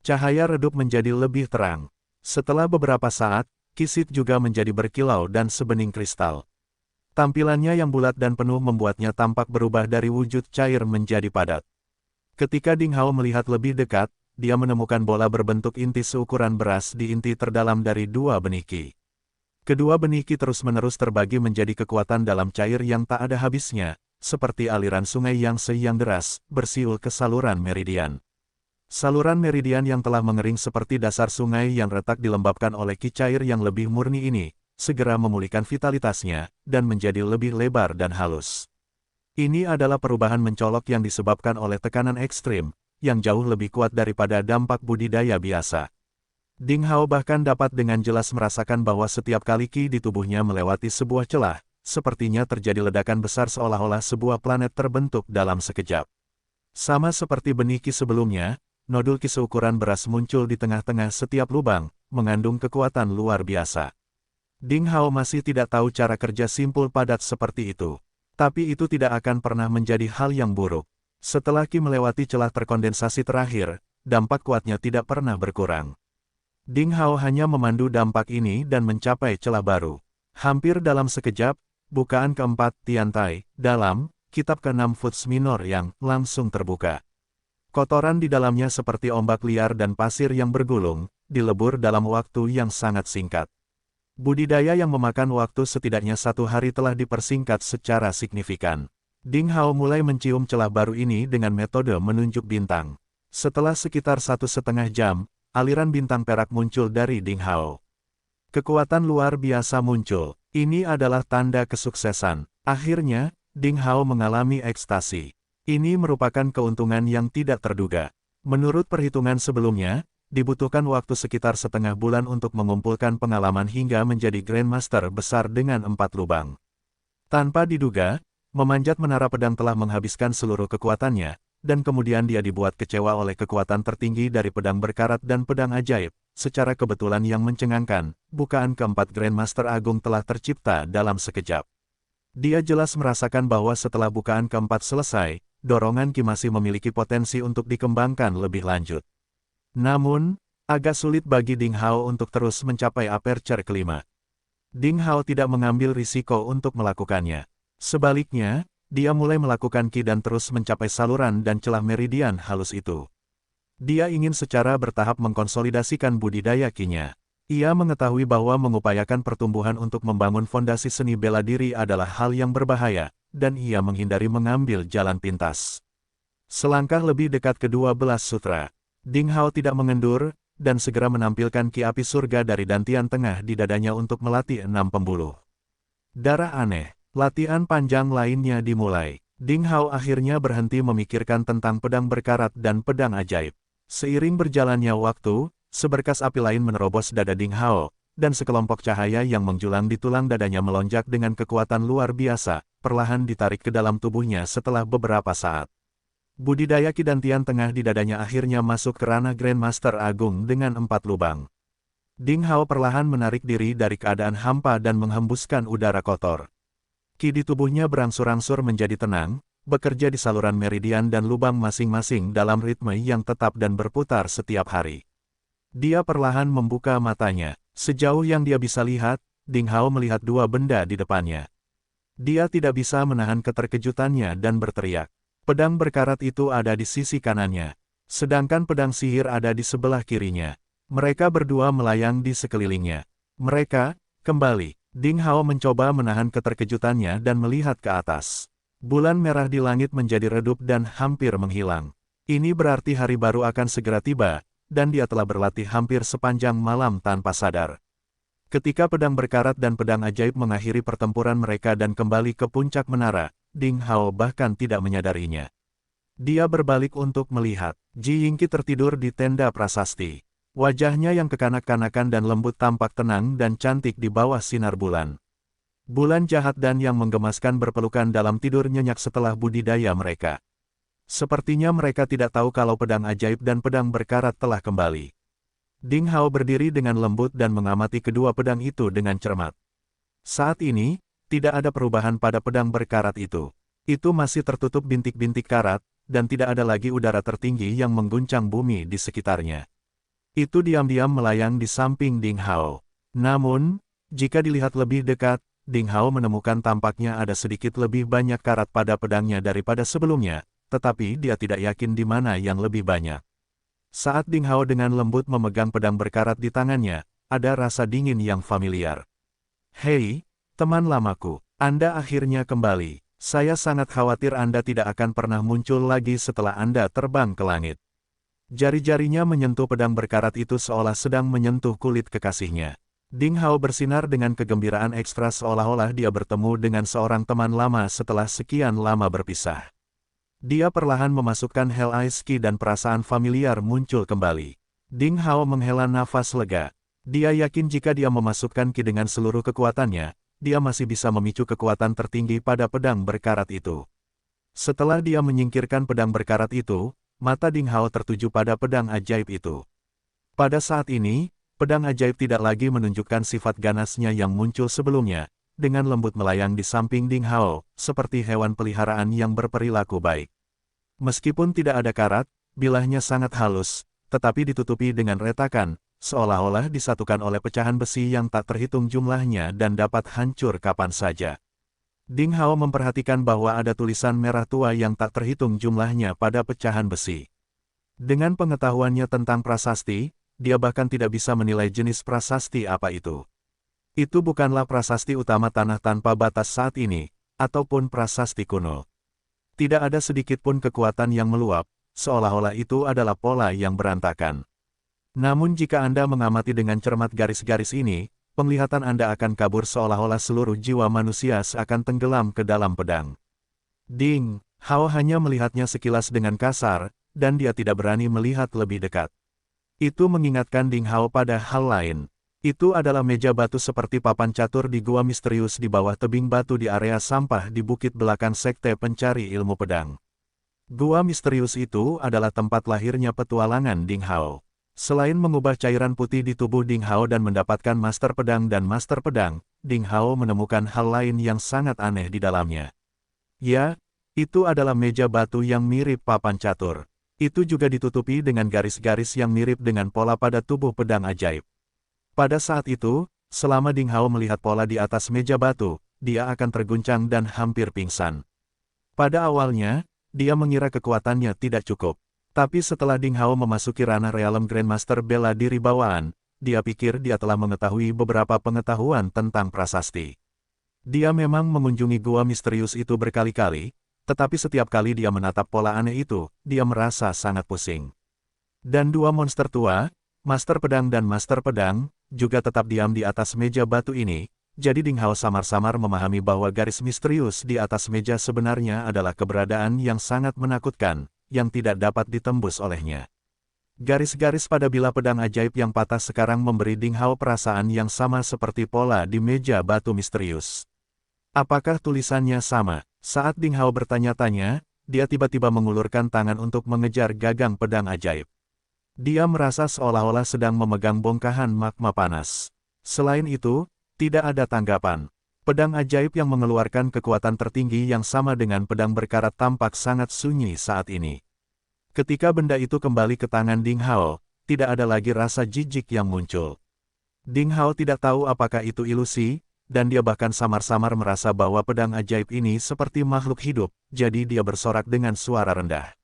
Cahaya redup menjadi lebih terang. Setelah beberapa saat, kisit juga menjadi berkilau dan sebening kristal. Tampilannya yang bulat dan penuh membuatnya tampak berubah dari wujud cair menjadi padat. Ketika Ding Hao melihat lebih dekat, dia menemukan bola berbentuk inti seukuran beras di inti terdalam dari dua benih ki. Kedua benih ki terus-menerus terbagi menjadi kekuatan dalam cair yang tak ada habisnya, seperti aliran sungai yang deras, bersiul ke saluran meridian. Saluran meridian yang telah mengering seperti dasar sungai yang retak dilembabkan oleh ki cair yang lebih murni ini, segera memulihkan vitalitasnya, dan menjadi lebih lebar dan halus. Ini adalah perubahan mencolok yang disebabkan oleh tekanan ekstrim, yang jauh lebih kuat daripada dampak budidaya biasa. Ding Hao bahkan dapat dengan jelas merasakan bahwa setiap kali Qi di tubuhnya melewati sebuah celah, sepertinya terjadi ledakan besar seolah-olah sebuah planet terbentuk dalam sekejap. Sama seperti benih Qi sebelumnya, nodul Qi seukuran beras muncul di tengah-tengah setiap lubang, mengandung kekuatan luar biasa. Ding Hao masih tidak tahu cara kerja simpul padat seperti itu. Tapi itu tidak akan pernah menjadi hal yang buruk. Setelah Qi melewati celah terkondensasi terakhir, dampak kuatnya tidak pernah berkurang. Ding Hao hanya memandu dampak ini dan mencapai celah baru. Hampir dalam sekejap, bukaan keempat Tiantai, dalam, kitab ke-6 Futs Minor yang langsung terbuka. Kotoran di dalamnya seperti ombak liar dan pasir yang bergulung, dilebur dalam waktu yang sangat singkat. Budidaya yang memakan waktu setidaknya 1 hari telah dipersingkat secara signifikan. Ding Hao mulai mencium celah baru ini dengan metode menunjuk bintang. Setelah sekitar 1,5 jam, aliran bintang perak muncul dari Ding Hao. Kekuatan luar biasa muncul. Ini adalah tanda kesuksesan. Akhirnya, Ding Hao mengalami ekstasi. Ini merupakan keuntungan yang tidak terduga. Menurut perhitungan sebelumnya, dibutuhkan waktu sekitar setengah bulan untuk mengumpulkan pengalaman hingga menjadi Grandmaster besar dengan 4 lubang. Tanpa diduga, memanjat menara pedang telah menghabiskan seluruh kekuatannya, dan kemudian dia dibuat kecewa oleh kekuatan tertinggi dari pedang berkarat dan pedang ajaib. Secara kebetulan yang mencengangkan, bukaan keempat Grandmaster Agung telah tercipta dalam sekejap. Dia jelas merasakan bahwa setelah bukaan keempat selesai, dorongan Qi masih memiliki potensi untuk dikembangkan lebih lanjut. Namun, agak sulit bagi Ding Hao untuk terus mencapai aperture kelima. Ding Hao tidak mengambil risiko untuk melakukannya. Sebaliknya, dia mulai melakukan Qi dan terus mencapai saluran dan celah meridian halus itu. Dia ingin secara bertahap mengkonsolidasikan budidaya Qi-nya. Ia mengetahui bahwa mengupayakan pertumbuhan untuk membangun fondasi seni bela diri adalah hal yang berbahaya, dan ia menghindari mengambil jalan pintas. Selangkah lebih dekat ke-12 sutra, Ding Hao tidak mengendur, dan segera menampilkan Qi api surga dari dantian tengah di dadanya untuk melatih 6 pembuluh darah aneh. Latihan panjang lainnya dimulai. Ding Hao akhirnya berhenti memikirkan tentang pedang berkarat dan pedang ajaib. Seiring berjalannya waktu, seberkas api lain menerobos dada Ding Hao, dan sekelompok cahaya yang menjulang di tulang dadanya melonjak dengan kekuatan luar biasa, perlahan ditarik ke dalam tubuhnya setelah beberapa saat. Budidaya Qi dantian tengah di dadanya akhirnya masuk ke ranah Grandmaster Agung dengan 4 lubang. Ding Hao perlahan menarik diri dari keadaan hampa dan menghembuskan udara kotor. Qi di tubuhnya berangsur-angsur menjadi tenang, bekerja di saluran meridian dan lubang masing-masing dalam ritme yang tetap dan berputar setiap hari. Dia perlahan membuka matanya. Sejauh yang dia bisa lihat, Ding Hao melihat 2 benda di depannya. Dia tidak bisa menahan keterkejutannya dan berteriak. Pedang berkarat itu ada di sisi kanannya, sedangkan pedang sihir ada di sebelah kirinya. Mereka berdua melayang di sekelilingnya. Mereka, kembali. Ding Hao mencoba menahan keterkejutannya dan melihat ke atas. Bulan merah di langit menjadi redup dan hampir menghilang. Ini berarti hari baru akan segera tiba, dan dia telah berlatih hampir sepanjang malam tanpa sadar. Ketika pedang berkarat dan pedang ajaib mengakhiri pertempuran mereka dan kembali ke puncak menara, Ding Hao bahkan tidak menyadarinya. Dia berbalik untuk melihat. Ji Yingqi tertidur di tenda prasasti. Wajahnya yang kekanak-kanakan dan lembut tampak tenang dan cantik di bawah sinar bulan. Bulan jahat dan yang menggemaskan berpelukan dalam tidur nyenyak setelah budidaya mereka. Sepertinya mereka tidak tahu kalau pedang ajaib dan pedang berkarat telah kembali. Ding Hao berdiri dengan lembut dan mengamati kedua pedang itu dengan cermat. Saat ini, tidak ada perubahan pada pedang berkarat itu. Itu masih tertutup bintik-bintik karat, dan tidak ada lagi udara tertinggi yang mengguncang bumi di sekitarnya. Itu diam-diam melayang di samping Ding Hao. Namun, jika dilihat lebih dekat, Ding Hao menemukan tampaknya ada sedikit lebih banyak karat pada pedangnya daripada sebelumnya, tetapi dia tidak yakin di mana yang lebih banyak. Saat Ding Hao dengan lembut memegang pedang berkarat di tangannya, ada rasa dingin yang familiar. Hei, teman lamaku, Anda akhirnya kembali. Saya sangat khawatir Anda tidak akan pernah muncul lagi setelah Anda terbang ke langit. Jari-jarinya menyentuh pedang berkarat itu seolah sedang menyentuh kulit kekasihnya. Ding Hao bersinar dengan kegembiraan ekstra seolah-olah dia bertemu dengan seorang teman lama setelah sekian lama berpisah. Dia perlahan memasukkan Hell Ice Ki dan perasaan familiar muncul kembali. Ding Hao menghela nafas lega. Dia yakin jika dia memasukkan Ki dengan seluruh kekuatannya, dia masih bisa memicu kekuatan tertinggi pada pedang berkarat itu. Setelah dia menyingkirkan pedang berkarat itu, mata Ding Hao tertuju pada pedang ajaib itu. Pada saat ini, pedang ajaib tidak lagi menunjukkan sifat ganasnya yang muncul sebelumnya, dengan lembut melayang di samping Ding Hao, seperti hewan peliharaan yang berperilaku baik. Meskipun tidak ada karat, bilahnya sangat halus, tetapi ditutupi dengan retakan, seolah-olah disatukan oleh pecahan besi yang tak terhitung jumlahnya dan dapat hancur kapan saja. Ding Hao memperhatikan bahwa ada tulisan merah tua yang tak terhitung jumlahnya pada pecahan besi. Dengan pengetahuannya tentang prasasti, dia bahkan tidak bisa menilai jenis prasasti apa itu. Itu bukanlah prasasti utama tanah tanpa batas saat ini, ataupun prasasti kuno. Tidak ada sedikit pun kekuatan yang meluap, seolah-olah itu adalah pola yang berantakan. Namun jika Anda mengamati dengan cermat garis-garis ini, penglihatan Anda akan kabur seolah-olah seluruh jiwa manusia seakan tenggelam ke dalam pedang. Ding Hao hanya melihatnya sekilas dengan kasar, dan dia tidak berani melihat lebih dekat. Itu mengingatkan Ding Hao pada hal lain. Itu adalah meja batu seperti papan catur di gua misterius di bawah tebing batu di area sampah di bukit belakang sekte pencari ilmu pedang. Gua misterius itu adalah tempat lahirnya petualangan Ding Hao. Selain mengubah cairan putih di tubuh Ding Hao dan mendapatkan master pedang dan master pedang, Ding Hao menemukan hal lain yang sangat aneh di dalamnya. Ya, itu adalah meja batu yang mirip papan catur. Itu juga ditutupi dengan garis-garis yang mirip dengan pola pada tubuh pedang ajaib. Pada saat itu, selama Ding Hao melihat pola di atas meja batu, dia akan terguncang dan hampir pingsan. Pada awalnya, dia mengira kekuatannya tidak cukup. Tapi setelah Ding Hao memasuki ranah realem Grandmaster bela diri bawaan, dia pikir dia telah mengetahui beberapa pengetahuan tentang prasasti. Dia memang mengunjungi gua misterius itu berkali-kali, tetapi setiap kali dia menatap pola aneh itu, dia merasa sangat pusing. Dan dua monster tua, Master Pedang dan Master Pedang, juga tetap diam di atas meja batu ini, jadi Ding Hao samar-samar memahami bahwa garis misterius di atas meja sebenarnya adalah keberadaan yang sangat menakutkan, yang tidak dapat ditembus olehnya. Garis-garis pada bilah pedang ajaib yang patah sekarang memberi Ding Hao perasaan yang sama seperti pola di meja batu misterius. Apakah tulisannya sama? Saat Ding Hao bertanya-tanya, dia tiba-tiba mengulurkan tangan untuk mengejar gagang pedang ajaib. Dia merasa seolah-olah sedang memegang bongkahan magma panas. Selain itu, tidak ada tanggapan. Pedang ajaib yang mengeluarkan kekuatan tertinggi yang sama dengan pedang berkarat tampak sangat sunyi saat ini. Ketika benda itu kembali ke tangan Ding Hao, tidak ada lagi rasa jijik yang muncul. Ding Hao tidak tahu apakah itu ilusi, dan dia bahkan samar-samar merasa bahwa pedang ajaib ini seperti makhluk hidup, jadi dia bersorak dengan suara rendah.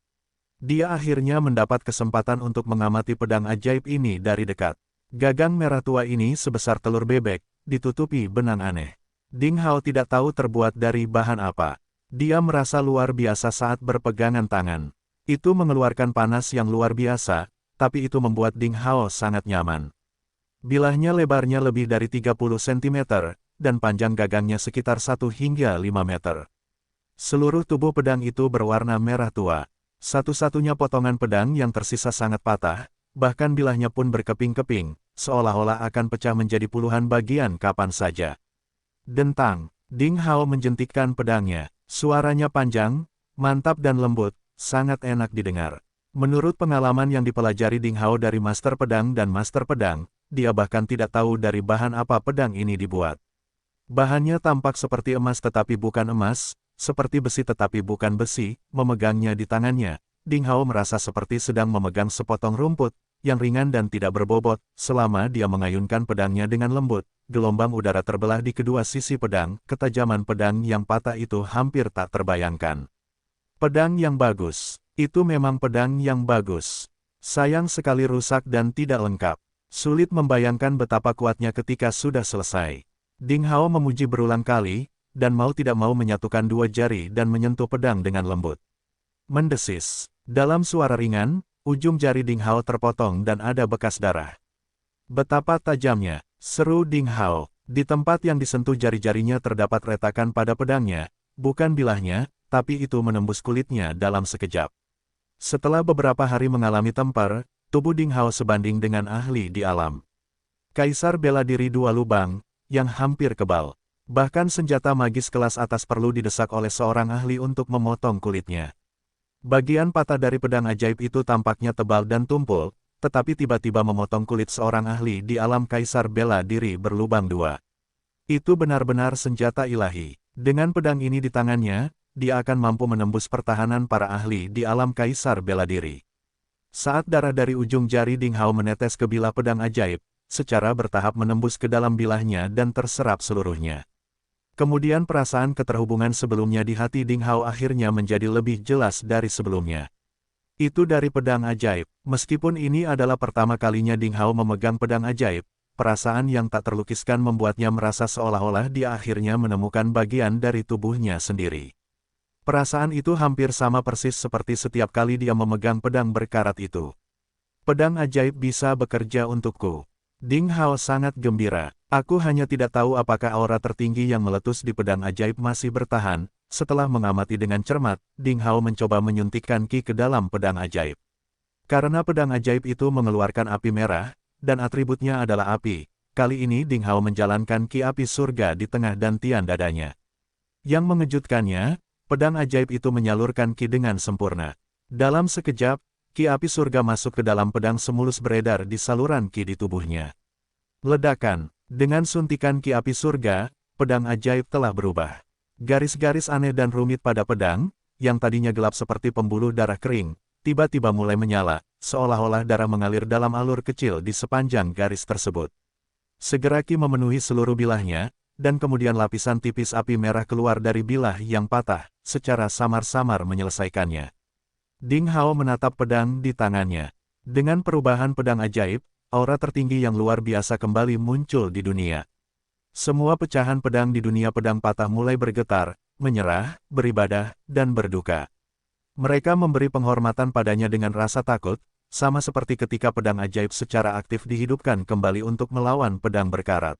Dia akhirnya mendapat kesempatan untuk mengamati pedang ajaib ini dari dekat. Gagang merah tua ini sebesar telur bebek, ditutupi benang aneh. Ding Hao tidak tahu terbuat dari bahan apa. Dia merasa luar biasa saat berpegangan tangan. Itu mengeluarkan panas yang luar biasa, tapi itu membuat Ding Hao sangat nyaman. Bilahnya lebarnya lebih dari 30 cm, dan panjang gagangnya sekitar 1 hingga 5 meter. Seluruh tubuh pedang itu berwarna merah tua. Satu-satunya potongan pedang yang tersisa sangat patah, bahkan bilahnya pun berkeping-keping, seolah-olah akan pecah menjadi puluhan bagian kapan saja. Dentang, Ding Hao menjentikkan pedangnya. Suaranya panjang, mantap dan lembut, sangat enak didengar. Menurut pengalaman yang dipelajari Ding Hao dari Master Pedang dan Master Pedang, dia bahkan tidak tahu dari bahan apa pedang ini dibuat. Bahannya tampak seperti emas tetapi bukan emas, seperti besi tetapi bukan besi. Memegangnya di tangannya, Ding Hao merasa seperti sedang memegang sepotong rumput, yang ringan dan tidak berbobot. Selama dia mengayunkan pedangnya dengan lembut, gelombang udara terbelah di kedua sisi pedang, ketajaman pedang yang patah itu hampir tak terbayangkan. Pedang yang bagus, itu memang pedang yang bagus. Sayang sekali rusak dan tidak lengkap. Sulit membayangkan betapa kuatnya ketika sudah selesai. Ding Hao memuji berulang kali, dan mau tidak mau menyatukan dua jari dan menyentuh pedang dengan lembut. Mendesis. Dalam suara ringan, ujung jari Ding Hao terpotong dan ada bekas darah. Betapa tajamnya. Seru Ding Hao. Di tempat yang disentuh jari-jarinya terdapat retakan pada pedangnya, bukan bilahnya, tapi itu menembus kulitnya dalam sekejap. Setelah beberapa hari mengalami tempar, tubuh Ding Hao sebanding dengan ahli di alam. Kaisar bela diri dua lubang, yang hampir kebal. Bahkan senjata magis kelas atas perlu didesak oleh seorang ahli untuk memotong kulitnya. Bagian patah dari pedang ajaib itu tampaknya tebal dan tumpul, tetapi tiba-tiba memotong kulit seorang ahli di alam kaisar bela diri berlubang dua. Itu benar-benar senjata ilahi. Dengan pedang ini di tangannya, dia akan mampu menembus pertahanan para ahli di alam kaisar bela diri. Saat darah dari ujung jari Ding Hao menetes ke bilah pedang ajaib, secara bertahap menembus ke dalam bilahnya dan terserap seluruhnya. Kemudian perasaan keterhubungan sebelumnya di hati Ding Hao akhirnya menjadi lebih jelas dari sebelumnya. Itu dari pedang ajaib. Meskipun ini adalah pertama kalinya Ding Hao memegang pedang ajaib, perasaan yang tak terlukiskan membuatnya merasa seolah-olah dia akhirnya menemukan bagian dari tubuhnya sendiri. Perasaan itu hampir sama persis seperti setiap kali dia memegang pedang berkarat itu. Pedang ajaib bisa bekerja untukku. Ding Hao sangat gembira. Aku hanya tidak tahu apakah aura tertinggi yang meletus di pedang ajaib masih bertahan. Setelah mengamati dengan cermat, Ding Hao mencoba menyuntikkan ki ke dalam pedang ajaib. Karena pedang ajaib itu mengeluarkan api merah, dan atributnya adalah api, kali ini Ding Hao menjalankan ki api surga di tengah dantian dadanya. Yang mengejutkannya, pedang ajaib itu menyalurkan ki dengan sempurna. Dalam sekejap, ki api surga masuk ke dalam pedang semulus beredar di saluran ki di tubuhnya. Ledakan, dengan suntikan ki api surga, pedang ajaib telah berubah. Garis-garis aneh dan rumit pada pedang, yang tadinya gelap seperti pembuluh darah kering, tiba-tiba mulai menyala, seolah-olah darah mengalir dalam alur kecil di sepanjang garis tersebut. Segera ki memenuhi seluruh bilahnya, dan kemudian lapisan tipis api merah keluar dari bilah yang patah, secara samar-samar menyelesaikannya. Ding Hao menatap pedang di tangannya. Dengan perubahan pedang ajaib, aura tertinggi yang luar biasa kembali muncul di dunia. Semua pecahan pedang di dunia pedang patah mulai bergetar, menyerah, beribadah, dan berduka. Mereka memberi penghormatan padanya dengan rasa takut, sama seperti ketika pedang ajaib secara aktif dihidupkan kembali untuk melawan pedang berkarat.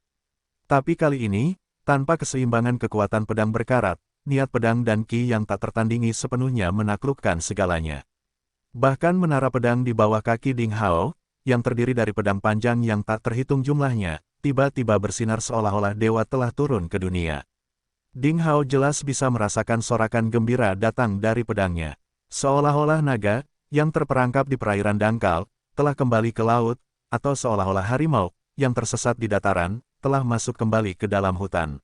Tapi kali ini, tanpa keseimbangan kekuatan pedang berkarat, niat pedang dan ki yang tak tertandingi sepenuhnya menaklukkan segalanya. Bahkan menara pedang di bawah kaki Ding Hao, yang terdiri dari pedang panjang yang tak terhitung jumlahnya, tiba-tiba bersinar seolah-olah dewa telah turun ke dunia. Ding Hao jelas bisa merasakan sorakan gembira datang dari pedangnya. Seolah-olah naga, yang terperangkap di perairan dangkal, telah kembali ke laut, atau seolah-olah harimau, yang tersesat di dataran, telah masuk kembali ke dalam hutan.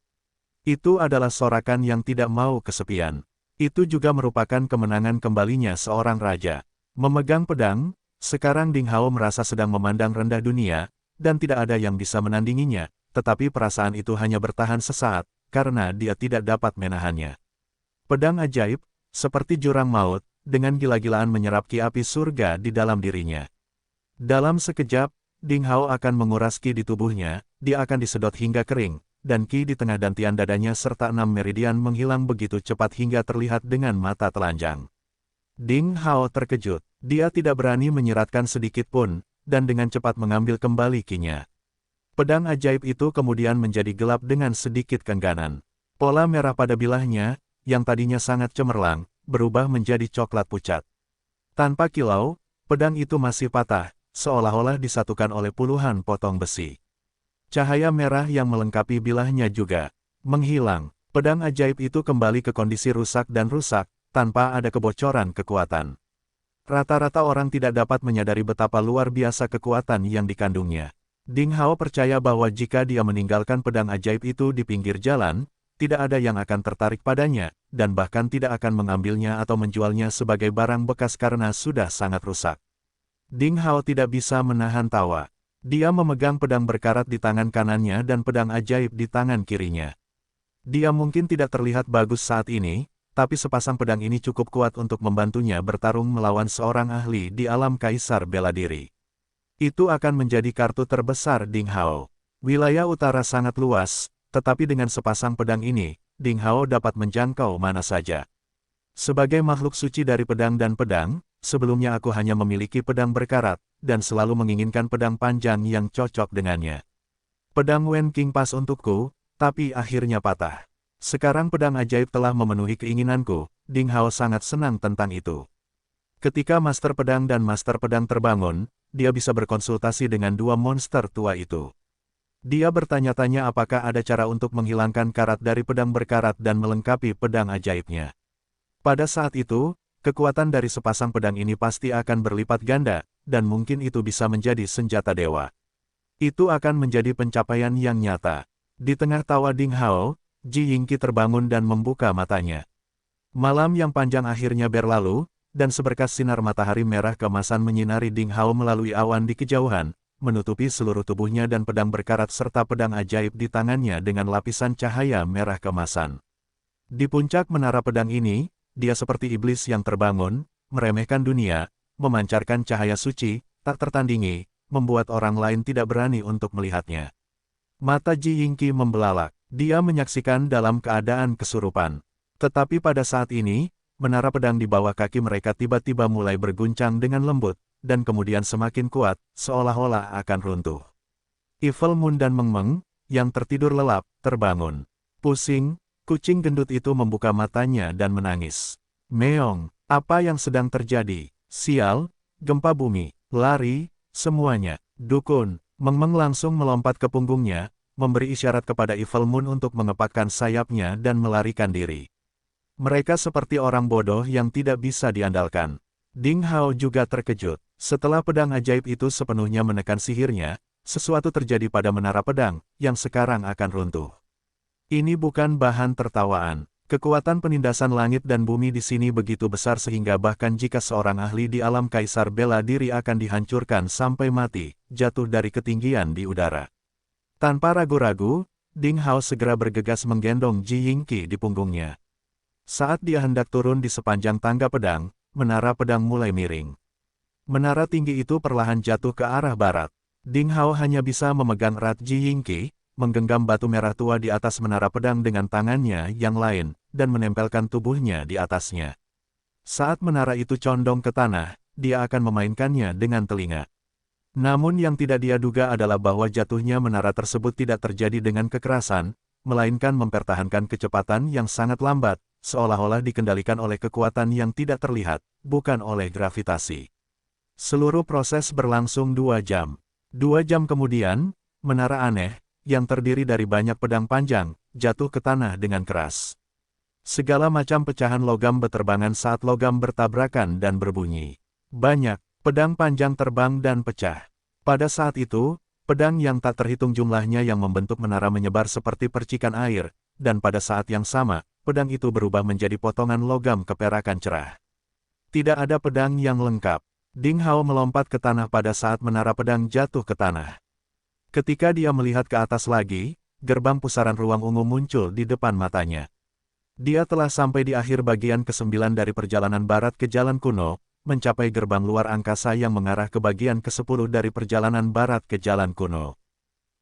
Itu adalah sorakan yang tidak mau kesepian. Itu juga merupakan kemenangan kembalinya seorang raja. Memegang pedang, sekarang Ding Hao merasa sedang memandang rendah dunia, dan tidak ada yang bisa menandinginya, tetapi perasaan itu hanya bertahan sesaat, karena dia tidak dapat menahannya. Pedang ajaib, seperti jurang maut, dengan gila-gilaan menyerap ki api surga di dalam dirinya. Dalam sekejap, Ding Hao akan menguras ki di tubuhnya, dia akan disedot hingga kering, dan ki di tengah dantian dadanya serta 6 meridian menghilang begitu cepat hingga terlihat dengan mata telanjang. Ding Hao terkejut, dia tidak berani menyiratkan sedikit pun, dan dengan cepat mengambil kembali ki-nya. Pedang ajaib itu kemudian menjadi gelap dengan sedikit keengganan. Pola merah pada bilahnya, yang tadinya sangat cemerlang, berubah menjadi coklat pucat. Tanpa kilau, pedang itu masih patah, seolah-olah disatukan oleh puluhan potong besi. Cahaya merah yang melengkapi bilahnya juga menghilang. Pedang ajaib itu kembali ke kondisi rusak dan rusak, tanpa ada kebocoran kekuatan. Rata-rata orang tidak dapat menyadari betapa luar biasa kekuatan yang dikandungnya. Ding Hao percaya bahwa jika dia meninggalkan pedang ajaib itu di pinggir jalan, tidak ada yang akan tertarik padanya, dan bahkan tidak akan mengambilnya atau menjualnya sebagai barang bekas karena sudah sangat rusak. Ding Hao tidak bisa menahan tawa. Dia memegang pedang berkarat di tangan kanannya dan pedang ajaib di tangan kirinya. Dia mungkin tidak terlihat bagus saat ini, tapi sepasang pedang ini cukup kuat untuk membantunya bertarung melawan seorang ahli di alam kaisar bela diri. Itu akan menjadi kartu terbesar Ding Hao. Wilayah utara sangat luas, tetapi dengan sepasang pedang ini, Ding Hao dapat menjangkau mana saja. Sebagai makhluk suci dari pedang dan pedang, sebelumnya aku hanya memiliki pedang berkarat, dan selalu menginginkan pedang panjang yang cocok dengannya. Pedang Wen King pas untukku, tapi akhirnya patah. Sekarang pedang ajaib telah memenuhi keinginanku, Ding Hao sangat senang tentang itu. Ketika Master Pedang dan Master Pedang terbangun, dia bisa berkonsultasi dengan dua monster tua itu. Dia bertanya-tanya apakah ada cara untuk menghilangkan karat dari pedang berkarat dan melengkapi pedang ajaibnya. Pada saat itu, kekuatan dari sepasang pedang ini pasti akan berlipat ganda, dan mungkin itu bisa menjadi senjata dewa. Itu akan menjadi pencapaian yang nyata. Di tengah tawa Ding Hao, Ji Yingqi terbangun dan membuka matanya. Malam yang panjang akhirnya berlalu, dan seberkas sinar matahari merah keemasan menyinari Ding Hao melalui awan di kejauhan, menutupi seluruh tubuhnya dan pedang berkarat serta pedang ajaib di tangannya dengan lapisan cahaya merah keemasan. Di puncak menara pedang ini, dia seperti iblis yang terbangun, meremehkan dunia, memancarkan cahaya suci, tak tertandingi, membuat orang lain tidak berani untuk melihatnya. Mata Ji Yingqi membelalak, dia menyaksikan dalam keadaan kesurupan. Tetapi pada saat ini, menara pedang di bawah kaki mereka tiba-tiba mulai berguncang dengan lembut, dan kemudian semakin kuat, seolah-olah akan runtuh. Evil Moon dan Meng Meng, yang tertidur lelap, terbangun. Pusing, kucing gendut itu membuka matanya dan menangis. Meong, apa yang sedang terjadi? Sial, gempa bumi, lari, semuanya. Dukun, Meng Meng langsung melompat ke punggungnya, memberi isyarat kepada Evil Moon untuk mengepakkan sayapnya dan melarikan diri. Mereka seperti orang bodoh yang tidak bisa diandalkan. Ding Hao juga terkejut. Setelah pedang ajaib itu sepenuhnya menekan sihirnya, sesuatu terjadi pada menara pedang, yang sekarang akan runtuh. Ini bukan bahan tertawaan. Kekuatan penindasan langit dan bumi di sini begitu besar sehingga bahkan jika seorang ahli di alam kaisar bela diri akan dihancurkan sampai mati, jatuh dari ketinggian di udara. Tanpa ragu-ragu, Ding Hao segera bergegas menggendong Ji Yingqi di punggungnya. Saat dia hendak turun di sepanjang tangga pedang, menara pedang mulai miring. Menara tinggi itu perlahan jatuh ke arah barat. Ding Hao hanya bisa memegang erat Ji Yingqi, menggenggam batu merah tua di atas menara pedang dengan tangannya yang lain, dan menempelkan tubuhnya di atasnya. Saat menara itu condong ke tanah, dia akan memainkannya dengan telinga. Namun yang tidak dia duga adalah bahwa jatuhnya menara tersebut tidak terjadi dengan kekerasan, melainkan mempertahankan kecepatan yang sangat lambat, seolah-olah dikendalikan oleh kekuatan yang tidak terlihat, bukan oleh gravitasi. Seluruh proses berlangsung 2 jam. 2 jam kemudian, menara aneh, yang terdiri dari banyak pedang panjang, jatuh ke tanah dengan keras. Segala macam pecahan logam beterbangan saat logam bertabrakan dan berbunyi. Banyak pedang panjang terbang dan pecah. Pada saat itu, pedang yang tak terhitung jumlahnya yang membentuk menara menyebar seperti percikan air, dan pada saat yang sama, pedang itu berubah menjadi potongan logam keperakan cerah. Tidak ada pedang yang lengkap. Ding Hao melompat ke tanah pada saat menara pedang jatuh ke tanah. Ketika dia melihat ke atas lagi, gerbang pusaran ruang ungu muncul di depan matanya. Dia telah sampai di akhir bagian ke-9 dari perjalanan barat ke jalan kuno, mencapai gerbang luar angkasa yang mengarah ke bagian ke-10 dari perjalanan barat ke jalan kuno.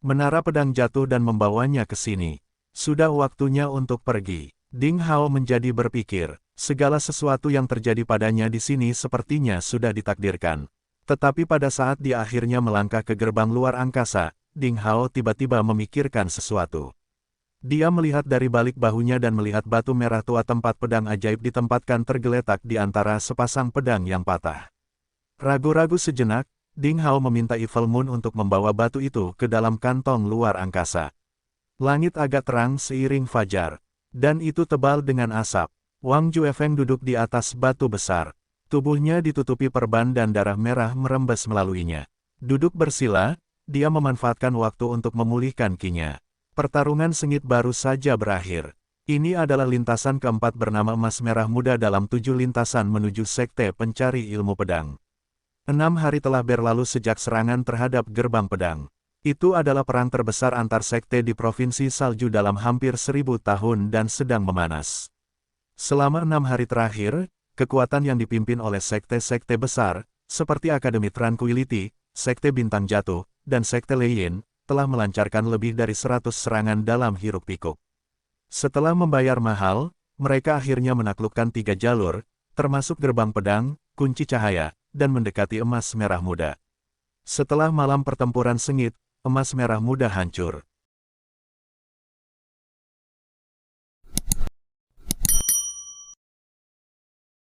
Menara pedang jatuh dan membawanya ke sini. Sudah waktunya untuk pergi. Ding Hao menjadi berpikir, segala sesuatu yang terjadi padanya di sini sepertinya sudah ditakdirkan. Tetapi pada saat dia akhirnya melangkah ke gerbang luar angkasa, Ding Hao tiba-tiba memikirkan sesuatu. Dia melihat dari balik bahunya dan melihat batu merah tua tempat pedang ajaib ditempatkan tergeletak di antara sepasang pedang yang patah. Ragu-ragu sejenak, Ding Hao meminta Evil Moon untuk membawa batu itu ke dalam kantong luar angkasa. Langit agak terang seiring fajar, dan itu tebal dengan asap. Wang Juefeng duduk di atas batu besar. Tubuhnya ditutupi perban dan darah merah merembes melaluinya. Duduk bersila, dia memanfaatkan waktu untuk memulihkan kinya. Pertarungan sengit baru saja berakhir. Ini adalah lintasan keempat bernama Emas Merah Muda dalam 7 lintasan menuju Sekte Pencari Ilmu Pedang. 6 hari telah berlalu sejak serangan terhadap gerbang pedang. Itu adalah perang terbesar antar sekte di Provinsi Salju dalam hampir 1000 tahun dan sedang memanas. Selama 6 hari terakhir, kekuatan yang dipimpin oleh sekte-sekte besar, seperti Akademi Tranquility, Sekte Bintang Jatuh, dan Sekte Leiyin, telah melancarkan lebih dari 100 serangan dalam hiruk-pikuk. Setelah membayar mahal, mereka akhirnya menaklukkan 3 jalur, termasuk gerbang pedang, kunci cahaya, dan mendekati Emas Merah Muda. Setelah malam pertempuran sengit, emas merah muda hancur.